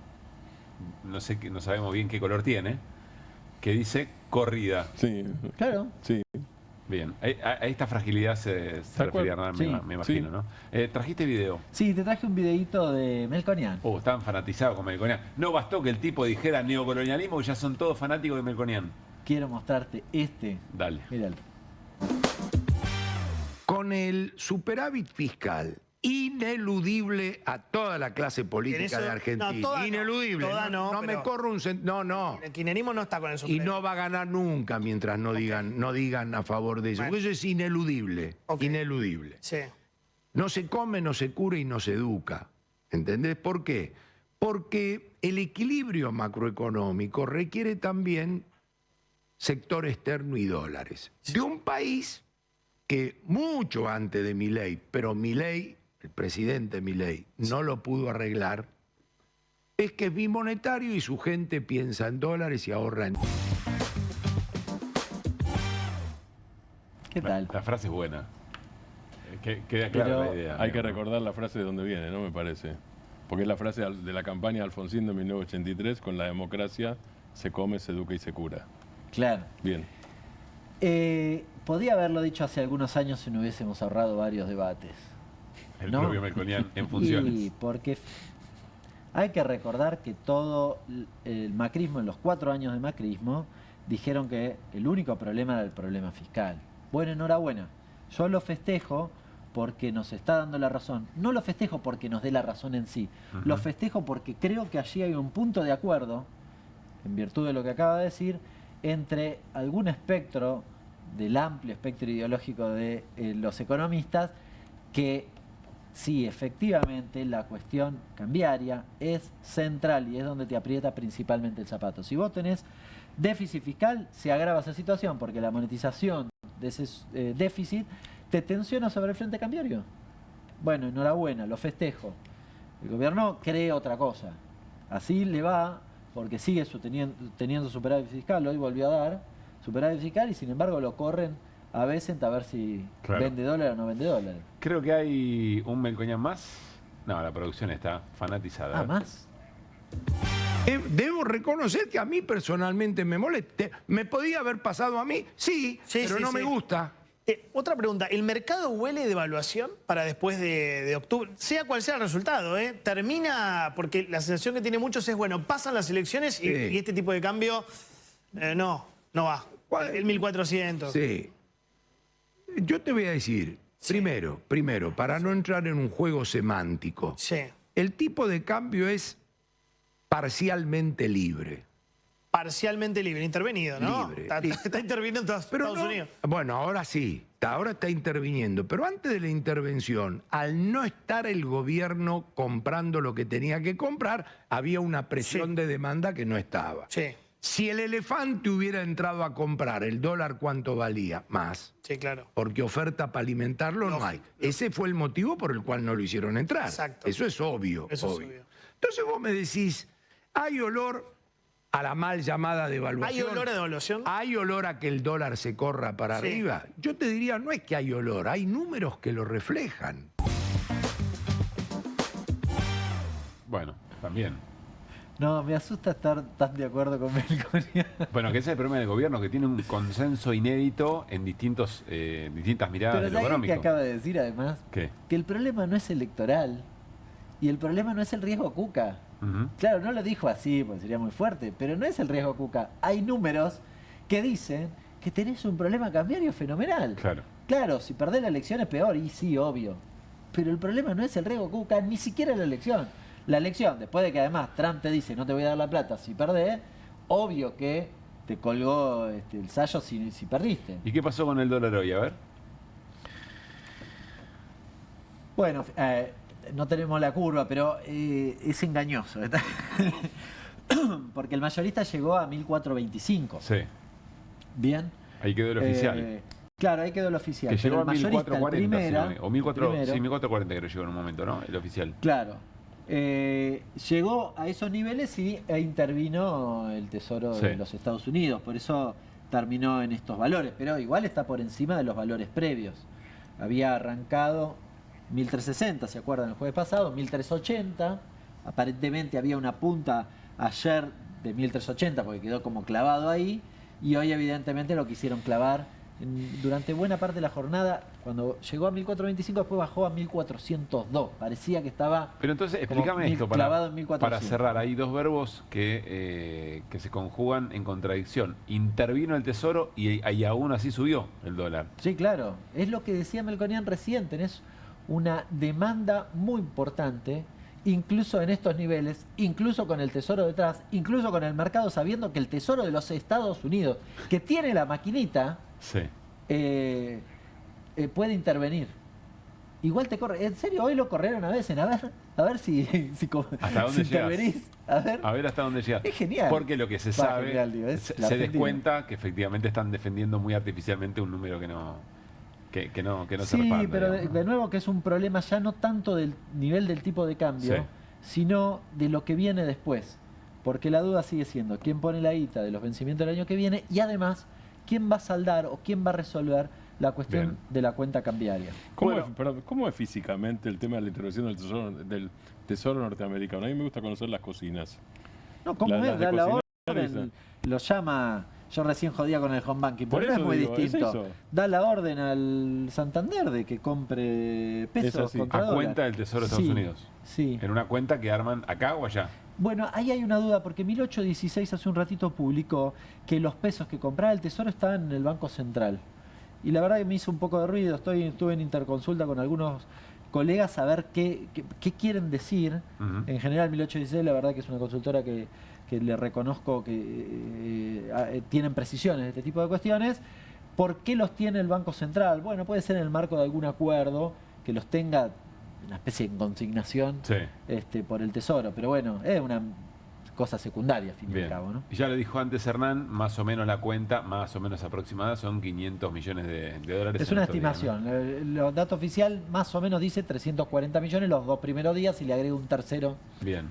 no sabemos bien qué color tiene, que dice corrida. Sí. Claro. Sí. Bien, a esta fragilidad se refería Hernán, me imagino, ¿no? ¿Trajiste video? Sí, te traje un videíto de Melconian. Estaban fanatizados con Melconian. No bastó que el tipo dijera neocolonialismo, ya son todos fanáticos de Melconian. Quiero mostrarte este. Dale. Míralo. Con el superávit fiscal ineludible a toda la clase política de Argentina. Ineludible. No me corro un no. El kirchnerismo no está con el superávit. Y no va a ganar nunca mientras no digan a favor de eso. Porque eso es ineludible. Ineludible. Sí. No se come, no se cura y no se educa. ¿Entendés? ¿Por qué? Porque el equilibrio macroeconómico requiere también sector externo y dólares. De un país que mucho antes de Milei, pero Milei, el presidente Milei, no lo pudo arreglar, es que es bimonetario y su gente piensa en dólares y ahorra en... ¿Qué tal? La frase es buena. Queda clara la idea. Hay que recordar la frase de dónde viene, ¿no? Me parece. Porque es la frase de la campaña de Alfonsín de 1983, con la democracia se come, se educa y se cura. Claro. Bien. Podía haberlo dicho hace algunos años si no hubiésemos ahorrado varios debates. El propio Melconian en funciones. Sí, porque hay que recordar que todo el macrismo, en los 4 años de macrismo, dijeron que el único problema era el problema fiscal. Bueno, enhorabuena. Yo lo festejo porque nos está dando la razón. No lo festejo porque nos dé la razón en sí. Lo festejo porque creo que allí hay un punto de acuerdo, en virtud de lo que acaba de decir, entre algún espectro del amplio espectro ideológico de los economistas, que sí, efectivamente, la cuestión cambiaria es central y es donde te aprieta principalmente el zapato. Si vos tenés déficit fiscal, se agrava esa situación porque la monetización de ese déficit te tensiona sobre el frente cambiario. Bueno, enhorabuena, lo festejo. El gobierno cree otra cosa. Así le va, porque sigue teniendo superávit fiscal, hoy volvió a dar superávit fiscal y sin embargo lo corren a veces a ver si vende dólares o no vende dólares. Creo que hay un Melconian más. No, la producción está fanatizada. ¿Más? Debo reconocer que a mí personalmente me moleste. ¿Me podía haber pasado a mí? Sí, pero no me gusta. Otra pregunta. ¿El mercado huele devaluación para después de octubre? Sea cual sea el resultado, termina, porque la sensación que tiene muchos es, bueno, pasan las elecciones y este tipo de cambio no va. El 1400. Sí. Yo te voy a decir, primero, para no entrar en un juego semántico, el tipo de cambio es parcialmente libre. Parcialmente libre, intervenido, ¿no? Libre. Está interviniendo en Estados Unidos. Bueno, ahora sí, ahora está interviniendo. Pero antes de la intervención, al no estar el gobierno comprando lo que tenía que comprar, había una presión de demanda que no estaba. Si el elefante hubiera entrado a comprar, ¿el dólar cuánto valía? Más. Sí, claro. Porque oferta para alimentarlo no hay. Ese fue el motivo por el cual no lo hicieron entrar. Exacto. Eso es obvio. Eso es obvio. Entonces vos me decís, hay olor a la mal llamada devaluación. ¿Hay olor a devaluación? ¿Hay olor a que el dólar se corra para arriba? Yo te diría, no es que hay olor, hay números que lo reflejan. Bueno, también. No, me asusta estar tan de acuerdo con Melconian. Bueno, que ese es el problema del gobierno, que tiene un consenso inédito en distintas miradas de lo económico. ¿Qué acaba de decir además? ¿Qué? Que el problema no es electoral y el problema no es el riesgo Cuca. Claro, no lo dijo así, porque sería muy fuerte, pero no es el riesgo Cuca. Hay números que dicen que tenés un problema cambiario fenomenal. Claro. Claro, si perdés la elección es peor, y sí, obvio. Pero el problema no es el riesgo que busca, ni siquiera la elección. La elección, después de que además Trump te dice no te voy a dar la plata si perdés, obvio que te colgó el sallo si perdiste. ¿Y qué pasó con el dólar hoy? A ver. Bueno, no tenemos la curva, pero es engañoso. Porque el mayorista llegó a 1425. Sí. Bien. Ahí quedó el oficial. Claro, ahí quedó el oficial. Que llegó a 1440, o 1440 creo que llegó en un momento, ¿no? El oficial. Claro. Llegó a esos niveles e intervino el Tesoro de los Estados Unidos. Por eso terminó en estos valores. Pero igual está por encima de los valores previos. Había arrancado 1360, ¿se acuerdan? El jueves pasado, 1380. Aparentemente había una punta ayer de 1380 porque quedó como clavado ahí. Y hoy evidentemente lo quisieron clavar durante buena parte de la jornada. Cuando llegó a 1425 después bajó a 1402. Parecía que estaba... Pero entonces explícame esto clavado en 1400. Para cerrar. Hay dos verbos que se conjugan en contradicción. Intervino el Tesoro y aún así subió el dólar. Sí, claro. Es lo que decía Melconian recién. Tenés una demanda muy importante, incluso en estos niveles, incluso con el Tesoro detrás, incluso con el mercado sabiendo que el Tesoro de los Estados Unidos, que tiene la maquinita, puede intervenir. Igual te corre. En serio, hoy lo corrieron a veces. A ver si ¿hasta dónde intervenís. A ver hasta dónde llegas. Es genial. Porque lo que se sabe, genial, digo, se descuenta que efectivamente están defendiendo muy artificialmente un número que no se respalda. Sí, pero de nuevo que es un problema ya no tanto del nivel del tipo de cambio, sino de lo que viene después. Porque la duda sigue siendo quién pone la guita de los vencimientos del año que viene y además quién va a saldar o quién va a resolver la cuestión de la cuenta cambiaria. ¿Cómo es físicamente el tema de la intervención del tesoro norteamericano? A mí me gusta conocer las cocinas. No, ¿cómo es? Da la orden, lo llama... Yo recién jodía con el home banking, pero no es muy distinto. Da la orden al Santander de que compre pesos contra dólar. A cuenta del Tesoro de Estados Unidos. Sí. En una cuenta que arman acá o allá. Bueno, ahí hay una duda, porque 1816 hace un ratito publicó que los pesos que compraba el Tesoro estaban en el Banco Central. Y la verdad que me hizo un poco de ruido. Estuve en interconsulta con algunos colegas a ver qué quieren decir. En general, 1816, la verdad que es una consultora que le reconozco que tienen precisiones de este tipo de cuestiones. ¿Por qué los tiene el Banco Central? Bueno, puede ser en el marco de algún acuerdo que los tenga una especie de consignación por el Tesoro, pero bueno, es una cosa secundaria, al fin y al cabo, ¿no? Y ya lo dijo antes Hernán, más o menos la cuenta, más o menos aproximada, son 500 millones de dólares. Es una estimación. Los datos oficial más o menos dice 340 millones los 2 primeros días, y le agrego un tercero,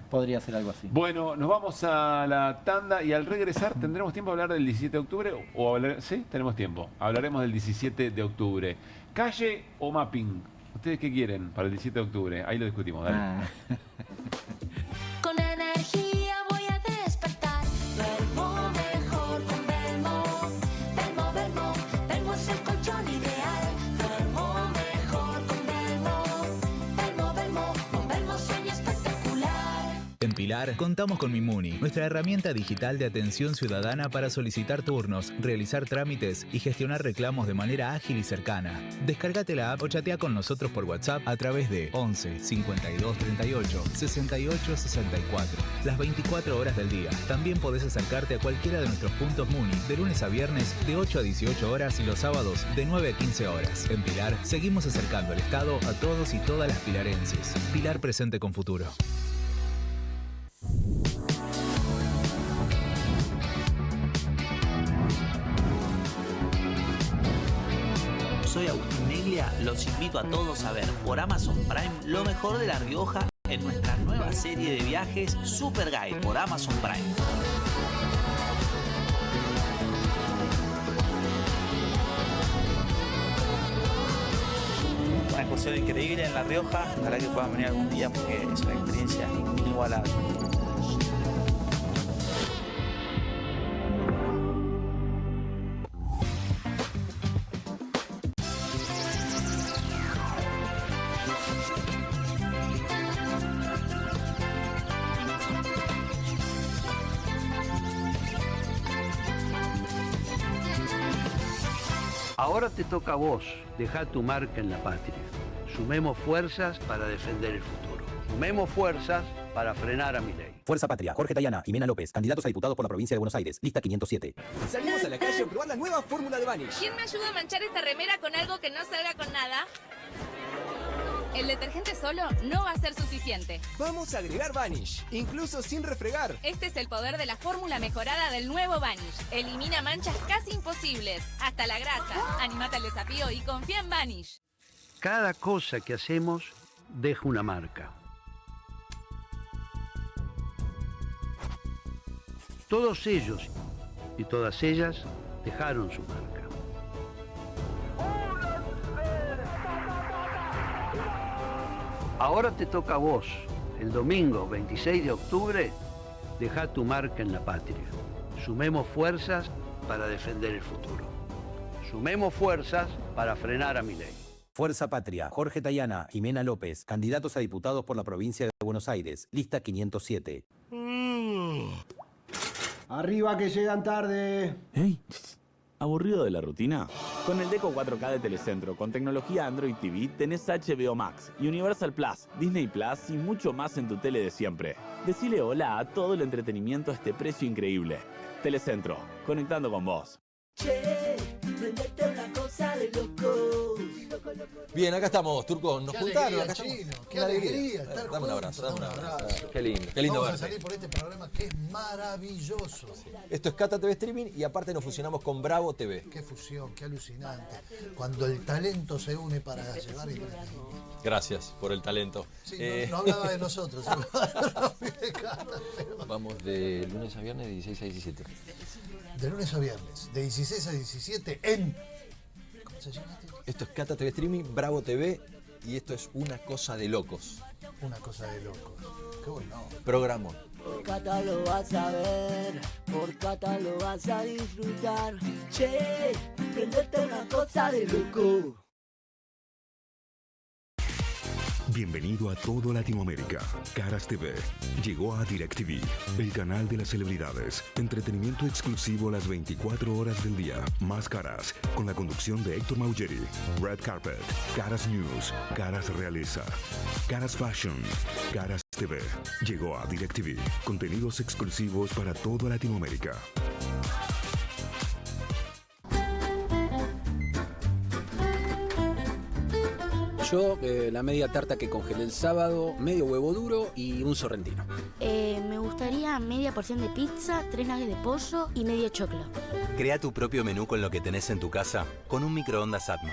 podría ser algo así. Bueno, nos vamos a la tanda y al regresar, ¿tendremos tiempo a hablar del 17 de octubre? Sí, tenemos tiempo. Hablaremos del 17 de octubre. ¿Calle o mapping? ¿Ustedes qué quieren para el 17 de octubre? Ahí lo discutimos, dale. Con energía voy a despertar. Duermo mejor con Belmo. Belmo es el colchón ideal. Duermo mejor con Belmo. Con Belmo sueño espectacular. En Pilar contamos con Mimuni, nuestra herramienta digital de atención ciudadana para solicitar turnos, realizar trámites y gestionar reclamos de manera ágil y cercana. Descárgate la app o chatea con nosotros por WhatsApp a través de 11 52 38 68 64. Las 24 horas del día. También podés acercarte a cualquiera de nuestros puntos Muni de lunes a viernes de 8 a 18 horas y los sábados de 9 a 15 horas. En Pilar seguimos acercando el Estado a todos y todas las pilarenses. Pilar presente con futuro. Soy Agustín Neglia, los invito a todos a ver por Amazon Prime lo mejor de La Rioja en nuestra nueva serie de viajes Super Guide por Amazon Prime. Una excursión increíble en La Rioja, ojalá que puedan venir algún día porque es una experiencia inigualable. Ahora te toca a vos. Dejá tu marca en la patria. Sumemos fuerzas para defender el futuro. Sumemos fuerzas para frenar a Milei. Fuerza Patria, Jorge Tayana, Jimena López, candidatos a diputados por la provincia de Buenos Aires, lista 507. Salimos a la calle a probar la nueva fórmula de Vanish. ¿Quién me ayuda a manchar esta remera con algo que no salga con nada? El detergente solo no va a ser suficiente. Vamos a agregar Vanish, incluso sin refregar. Este es el poder de la fórmula mejorada del nuevo Vanish. Elimina manchas casi imposibles, hasta la grasa. Animate al desafío y confía en Vanish. Cada cosa que hacemos deja una marca. Todos ellos y todas ellas dejaron su marca. Ahora te toca a vos. El domingo 26 de octubre, deja tu marca en la patria. Sumemos fuerzas para defender el futuro. Sumemos fuerzas para frenar a Milei. Fuerza Patria, Jorge Tayana, Jimena López, candidatos a diputados por la provincia de Buenos Aires, lista 507. Arriba que llegan tarde. ¿Hey? ¿Aburrido de la rutina? Con el Deco 4K de Telecentro, con tecnología Android TV, tenés HBO Max, Universal Plus, Disney Plus y mucho más en tu tele de siempre. Decile hola a todo el entretenimiento a este precio increíble. Telecentro, conectando con vos. Che, prendete una cosa de loco. Bien, acá estamos, Turco. Nos juntaron. Acá Chino, estamos. qué Una alegría estar Dame un abrazo, juntos, dame un abrazo. abrazo. Qué lindo Vamos a verte. salir por este programa que es maravilloso. Esto es Cata TV Streaming y aparte nos fusionamos con Bravo TV. Qué fusión, qué alucinante. Cuando el talento se une para llevar entretenimiento. Gracias por el talento. Sí, no hablaba de nosotros. hablaba de Cata, pero- Vamos de lunes a viernes de 16 a 17. De lunes a viernes, de 16 a 17 en... ¿Cómo se llama este? Esto es Cata TV Streaming, Bravo TV y esto es Una Cosa de Locos. Una cosa de locos. Qué bueno. Programón. Por Cata lo vas a ver, por Cata lo vas a disfrutar. Che, prendete una cosa de loco. Bienvenido a todo Latinoamérica. Caras TV llegó a DirecTV, el canal de las celebridades. Entretenimiento exclusivo las 24 horas del día. Más Caras, con la conducción de Héctor Maugeri. Red Carpet, Caras News, Caras Realeza, Caras Fashion, Caras TV. Llegó a DirecTV. Contenidos exclusivos para toda Latinoamérica. Yo, la media tarta que congelé el sábado, medio huevo duro y un sorrentino. Me gustaría media porción de pizza, 3 nuggets de pollo y medio choclo. Crea tu propio menú con lo que tenés en tu casa con un microondas Atma.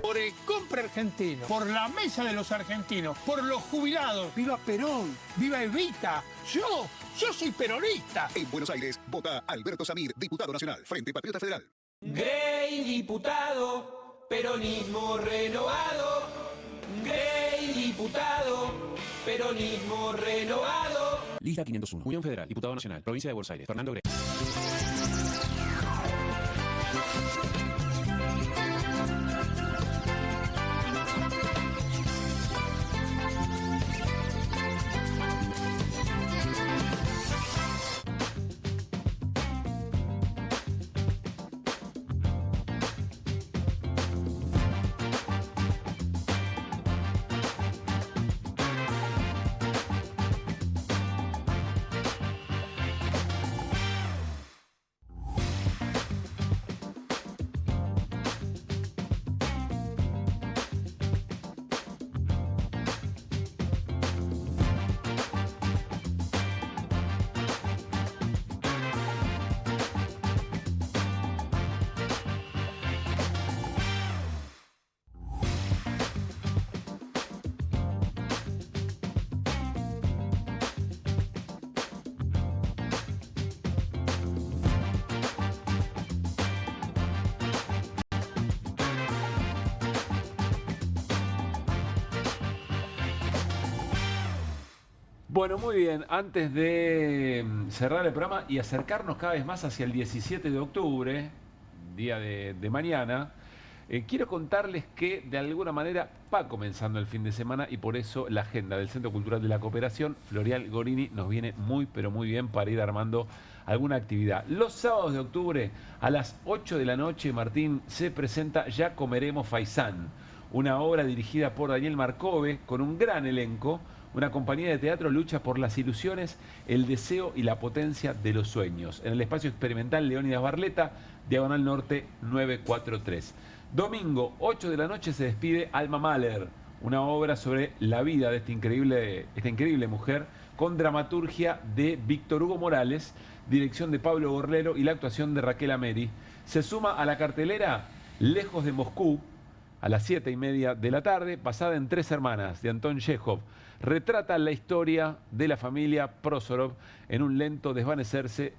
Por el Compre Argentino, por la mesa de los argentinos, por los jubilados. ¡Viva Perón! ¡Viva Evita! ¡Yo soy peronista! En Buenos Aires, vota Alberto Samir, diputado nacional, Frente Patriota Federal. Grey diputado, peronismo renovado. Grey diputado, peronismo renovado. Lista 501. Unión Federal, Diputado Nacional, Provincia de Buenos Aires, Fernando Grey. Bueno, muy bien. Antes de cerrar el programa y acercarnos cada vez más hacia el 17 de octubre, día de mañana, Quiero contarles que de alguna manera va comenzando el fin de semana y por eso la agenda del Centro Cultural de la Cooperación, Florial Gorini, nos viene muy pero muy bien para ir armando alguna actividad. Los sábados de octubre a las 8 de la noche, Martín, se presenta Ya Comeremos Faisán, una obra dirigida por Daniel Marcove con un gran elenco. Una compañía de teatro lucha por las ilusiones, el deseo y la potencia de los sueños. En el espacio experimental Leónidas Barleta, Diagonal Norte 943. Domingo, 8 de la noche, se despide Alma Mahler, una obra sobre la vida de esta increíble mujer, con dramaturgia de Víctor Hugo Morales, dirección de Pablo Gorlero y la actuación de Raquel Ameri. Se suma a la cartelera Lejos de Moscú, a las 7:30 de la tarde, basada en Tres hermanas, de Anton Chekhov. Retrata la historia de la familia Prósorov en un lento desvanecerse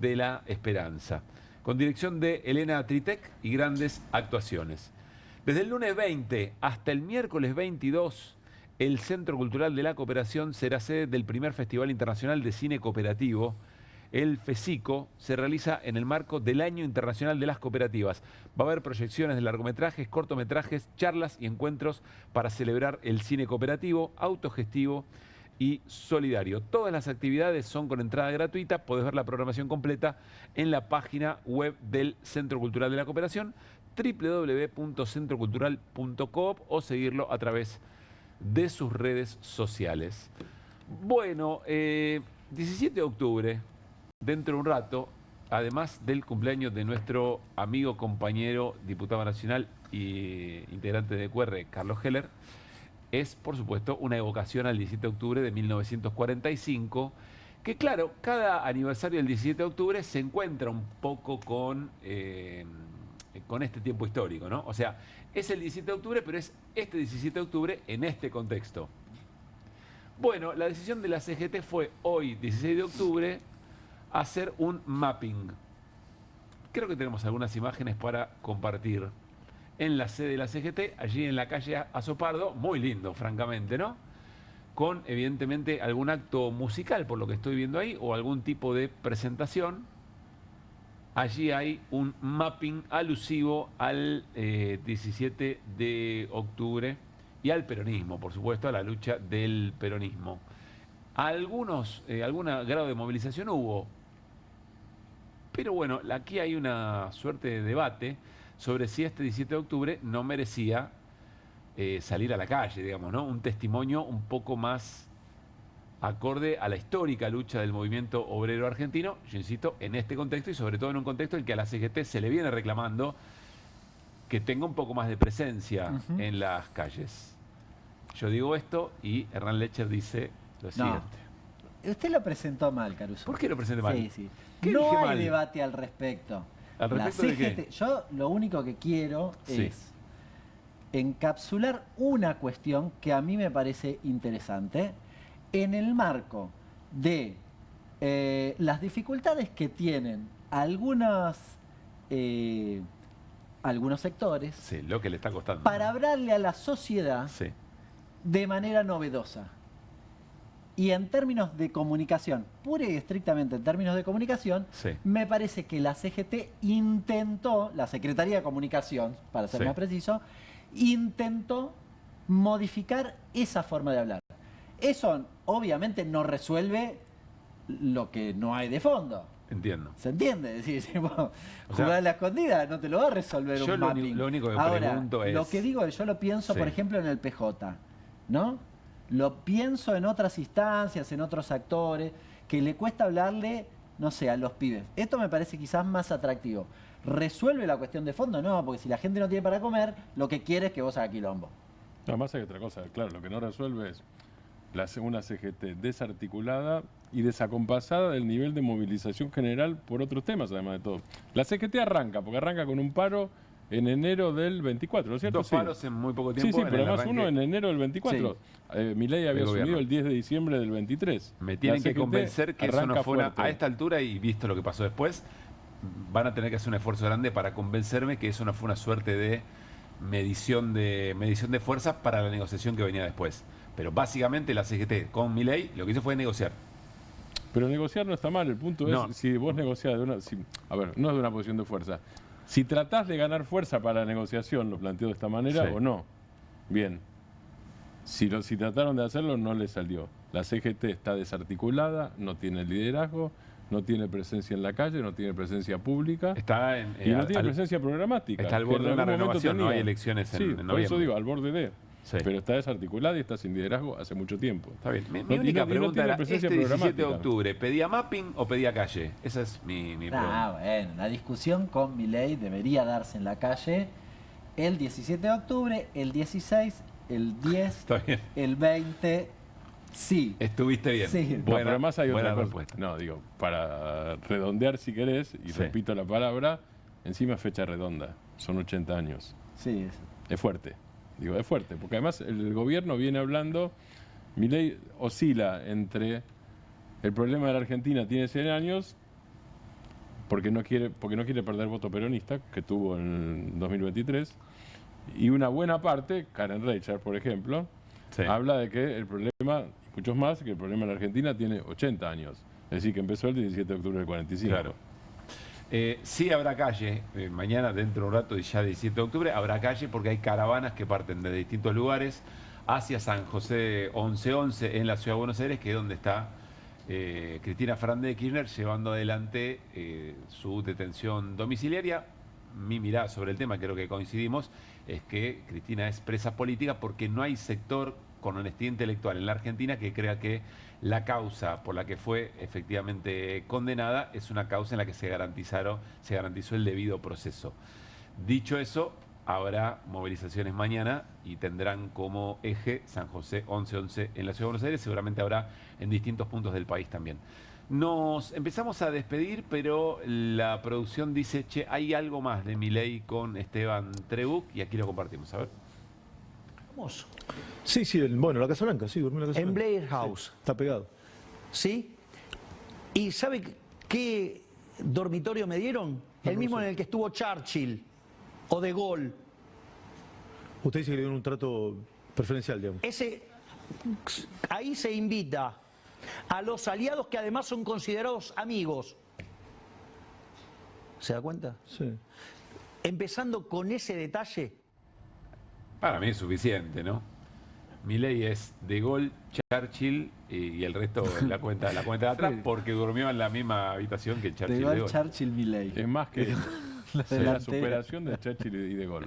de la esperanza, con dirección de Elena Tritek y grandes actuaciones. Desde el lunes 20 hasta el miércoles 22, el Centro Cultural de la Cooperación será sede del primer Festival Internacional de Cine Cooperativo. El FECICO se realiza en el marco del Año Internacional de las Cooperativas. Va a haber proyecciones de largometrajes, cortometrajes, charlas y encuentros para celebrar el cine cooperativo, autogestivo y solidario. Todas las actividades son con entrada gratuita. Podés ver la programación completa en la página web del Centro Cultural de la Cooperación, www.centrocultural.coop, o seguirlo a través de sus redes sociales. Bueno, 17 de octubre, dentro de un rato, además del cumpleaños de nuestro amigo, compañero, diputado nacional y integrante de QR, Carlos Heller, es, por supuesto, una evocación al 17 de octubre de 1945, que, claro, cada aniversario del 17 de octubre se encuentra un poco con este tiempo histórico, ¿no? O sea, es el 17 de octubre, pero es este 17 de octubre en este contexto. Bueno, la decisión de la CGT fue hoy, 16 de octubre, hacer un mapping. Creo que tenemos algunas imágenes para compartir en la sede de la CGT, allí en la calle Azopardo, muy lindo, francamente, ¿no? Con, evidentemente, algún acto musical, por lo que estoy viendo ahí, o algún tipo de presentación. Allí hay un mapping alusivo al 17 de octubre y al peronismo, por supuesto, a la lucha del peronismo. Algún grado de movilización hubo, pero bueno, aquí hay una suerte de debate sobre si este 17 de octubre no merecía salir a la calle, digamos, ¿no? Un testimonio un poco más acorde a la histórica lucha del movimiento obrero argentino, yo insisto, en este contexto y sobre todo en un contexto en que a la CGT se le viene reclamando que tenga un poco más de presencia en las calles. Yo digo esto y Hernán Lecher dice lo siguiente. Usted lo presentó mal, Caruso. ¿Por qué lo presenté mal? Sí, sí. ¿Qué No dije hay mal? debate al respecto. ¿Al respecto la de CGT, qué? Yo lo único que quiero es encapsular una cuestión que a mí me parece interesante en el marco de las dificultades que tienen algunos sectores Sí, lo que le está costando. para hablarle a la sociedad Sí. de manera novedosa. Y en términos de comunicación, pura y estrictamente en términos de comunicación, Sí. me parece que la CGT intentó, la Secretaría de Comunicación, para ser Sí. más preciso, intentó modificar esa forma de hablar. Eso obviamente no resuelve lo que no hay de fondo. Entiendo. ¿Se entiende? Es decir, si vos O jugás sea, a la escondida no te lo va a resolver yo un lo mapping. único que Ahora, pregunto es... lo que digo, yo lo pienso, Sí. por ejemplo, en el PJ, ¿no? Lo pienso en otras instancias, en otros actores, que le cuesta hablarle, no sé, a los pibes. Esto me parece quizás más atractivo. ¿Resuelve la cuestión de fondo? No, porque si la gente no tiene para comer, lo que quiere es que vos hagas quilombo. Además hay otra cosa, claro, lo que no resuelve es una CGT desarticulada y desacompasada del nivel de movilización general por otros temas, además de todo. La CGT arranca con un paro en enero del 24, ¿no es cierto? Dos paros en muy poco tiempo. Sí, en pero el además arranque. uno en enero del 24. Milei había Del asumido gobierno. el 10 de diciembre del 23. Me tienen La que CGT convencer que eso no arranca fue una... fuerte. A esta altura, y visto lo que pasó después, van a tener que hacer un esfuerzo grande para convencerme que eso no fue una suerte de medición de fuerzas para la negociación que venía después. Pero básicamente la CGT con Milei lo que hizo fue negociar. Pero negociar no está mal, el punto No. es si vos negociás a ver, no es de una posición de fuerza. Si tratás de ganar fuerza para la negociación, lo planteo de esta manera Sí. o no. Bien. Si trataron de hacerlo, no les salió. La CGT está desarticulada, no tiene liderazgo, no tiene presencia en la calle, no tiene presencia pública. Está y no tiene presencia programática. Está al que borde de en una algún momento renovación, no tenía. hay elecciones en Sí, noviembre. por eso digo, al borde de. Sí. Pero está desarticulada y está sin liderazgo hace mucho tiempo. Está bien. Mi No- y única no- y no pregunta tiene era, presencia ¿este 17 de programática. octubre pedía mapping o pedía calle? Esa es mi pregunta. Bueno, la discusión con Milei debería darse en la calle el 17 de octubre, el 16, el 10, Está bien. el 20, sí. Estuviste bien. Sí. Bueno, pero además hay buena otra cosa. respuesta. No, digo, para redondear si querés, y Sí. repito la palabra, encima es fecha redonda, son 80 años. Sí, Es fuerte, digo, es fuerte, porque además el gobierno viene hablando, Milei oscila entre el problema de la Argentina tiene 100 años, porque no quiere perder voto peronista, que tuvo en 2023, y una buena parte, Karen Reicher, por ejemplo, habla de que el problema, y muchos más, que el problema en la Argentina tiene 80 años. Es decir, que empezó el 17 de octubre del 45. Claro. Sí habrá calle, mañana dentro de un rato, y ya 17 de octubre, habrá calle porque hay caravanas que parten de distintos lugares hacia San José 1111 en la Ciudad de Buenos Aires, que es donde está Cristina Fernández de Kirchner llevando adelante su detención domiciliaria. Mi mirada sobre el tema, creo que coincidimos, es que Cristina es presa política porque no hay sector con honestidad intelectual en la Argentina que crea que la causa por la que fue efectivamente condenada es una causa en la que se garantizó el debido proceso. Dicho eso, habrá movilizaciones mañana y tendrán como eje San José 1111 en la Ciudad de Buenos Aires, seguramente habrá en distintos puntos del país también. Nos empezamos a despedir, pero la producción dice, che, hay algo más de Milei con Esteban Trebuch y aquí lo compartimos. A ver. Vamos. Sí, bueno, la Casa Blanca, sí, durmió en la Casa En Blanca. Blair House. Sí, está pegado. ¿Sí? ¿Y sabe qué dormitorio me dieron? El mismo en el que estuvo Churchill o De Gaulle. Usted dice que le dieron un trato preferencial, digamos. Ahí se invita a los aliados que además son considerados amigos. ¿Se da cuenta? Sí. Empezando con ese detalle. Para mí es suficiente, ¿no? Milei es De Gaulle, Churchill y el resto la cuenta de atrás porque durmió en la misma habitación que Churchill. De y Gaulle, De Gaulle. Churchill, Milei. Es más que La la delantera. superación de Churchill y De Gaulle.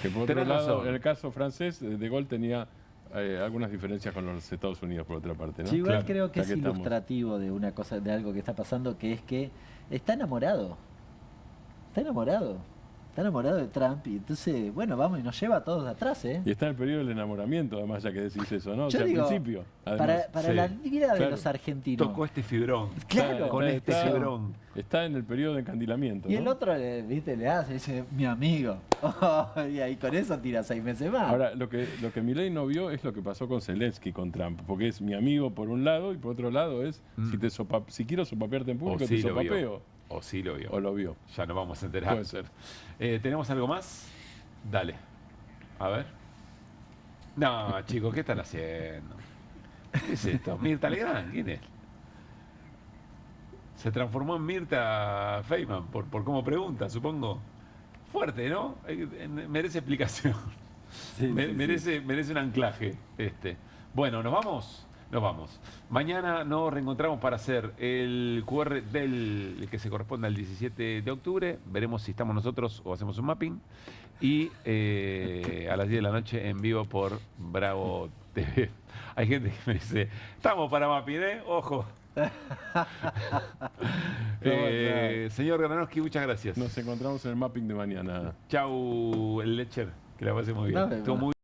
Que por otro Tenés lado, razón. en el caso francés, De Gaulle tenía algunas diferencias con los Estados Unidos, por otra parte, ¿no? Yo igual Claro, creo que ya es estamos. ilustrativo de una cosa, de algo que está pasando, que es que está enamorado. Está enamorado. Está enamorado de Trump y entonces, bueno, vamos y nos lleva a todos de atrás, ¿eh? Y está en el periodo del enamoramiento, además, ya que decís eso, ¿no? O Yo sea, digo, al principio. Además. para la vida de Claro. los argentinos. Tocó este fibrón. Claro, con este está- fibrón. Está en el periodo de encandilamiento. Y ¿no? el otro, viste, le hace, dice, mi amigo. Y ahí con eso tira 6 meses más. Ahora, lo que Milei no vio es lo que pasó con Zelensky, con Trump, porque es mi amigo por un lado y por otro lado es, si quiero sopapearte en público, te lo vio. sopapeo. O sí lo vio. O lo vio. Ya nos vamos a enterar. Puede ser. ¿Tenemos algo más? Dale. A ver. No, chicos, ¿qué están haciendo? ¿Qué es esto? Mirta Legrand, ¿quién es? Se transformó en Mirta Feynman, por cómo pregunta, supongo. Fuerte, ¿no? Merece explicación. Merece un anclaje. Bueno, ¿nos vamos? Nos vamos. Mañana nos reencontramos para hacer el QR del que se corresponde al 17 de octubre. Veremos si estamos nosotros o hacemos un mapping. Y a las 10 de la noche en vivo por Bravo TV. Hay gente que me dice, estamos para mapping, ¿eh? Ojo. Señor Granowski, muchas gracias. Nos encontramos en el mapping de mañana. Chau, el Lecher. Que la pasemos bien. Nos vemos. Estuvo muy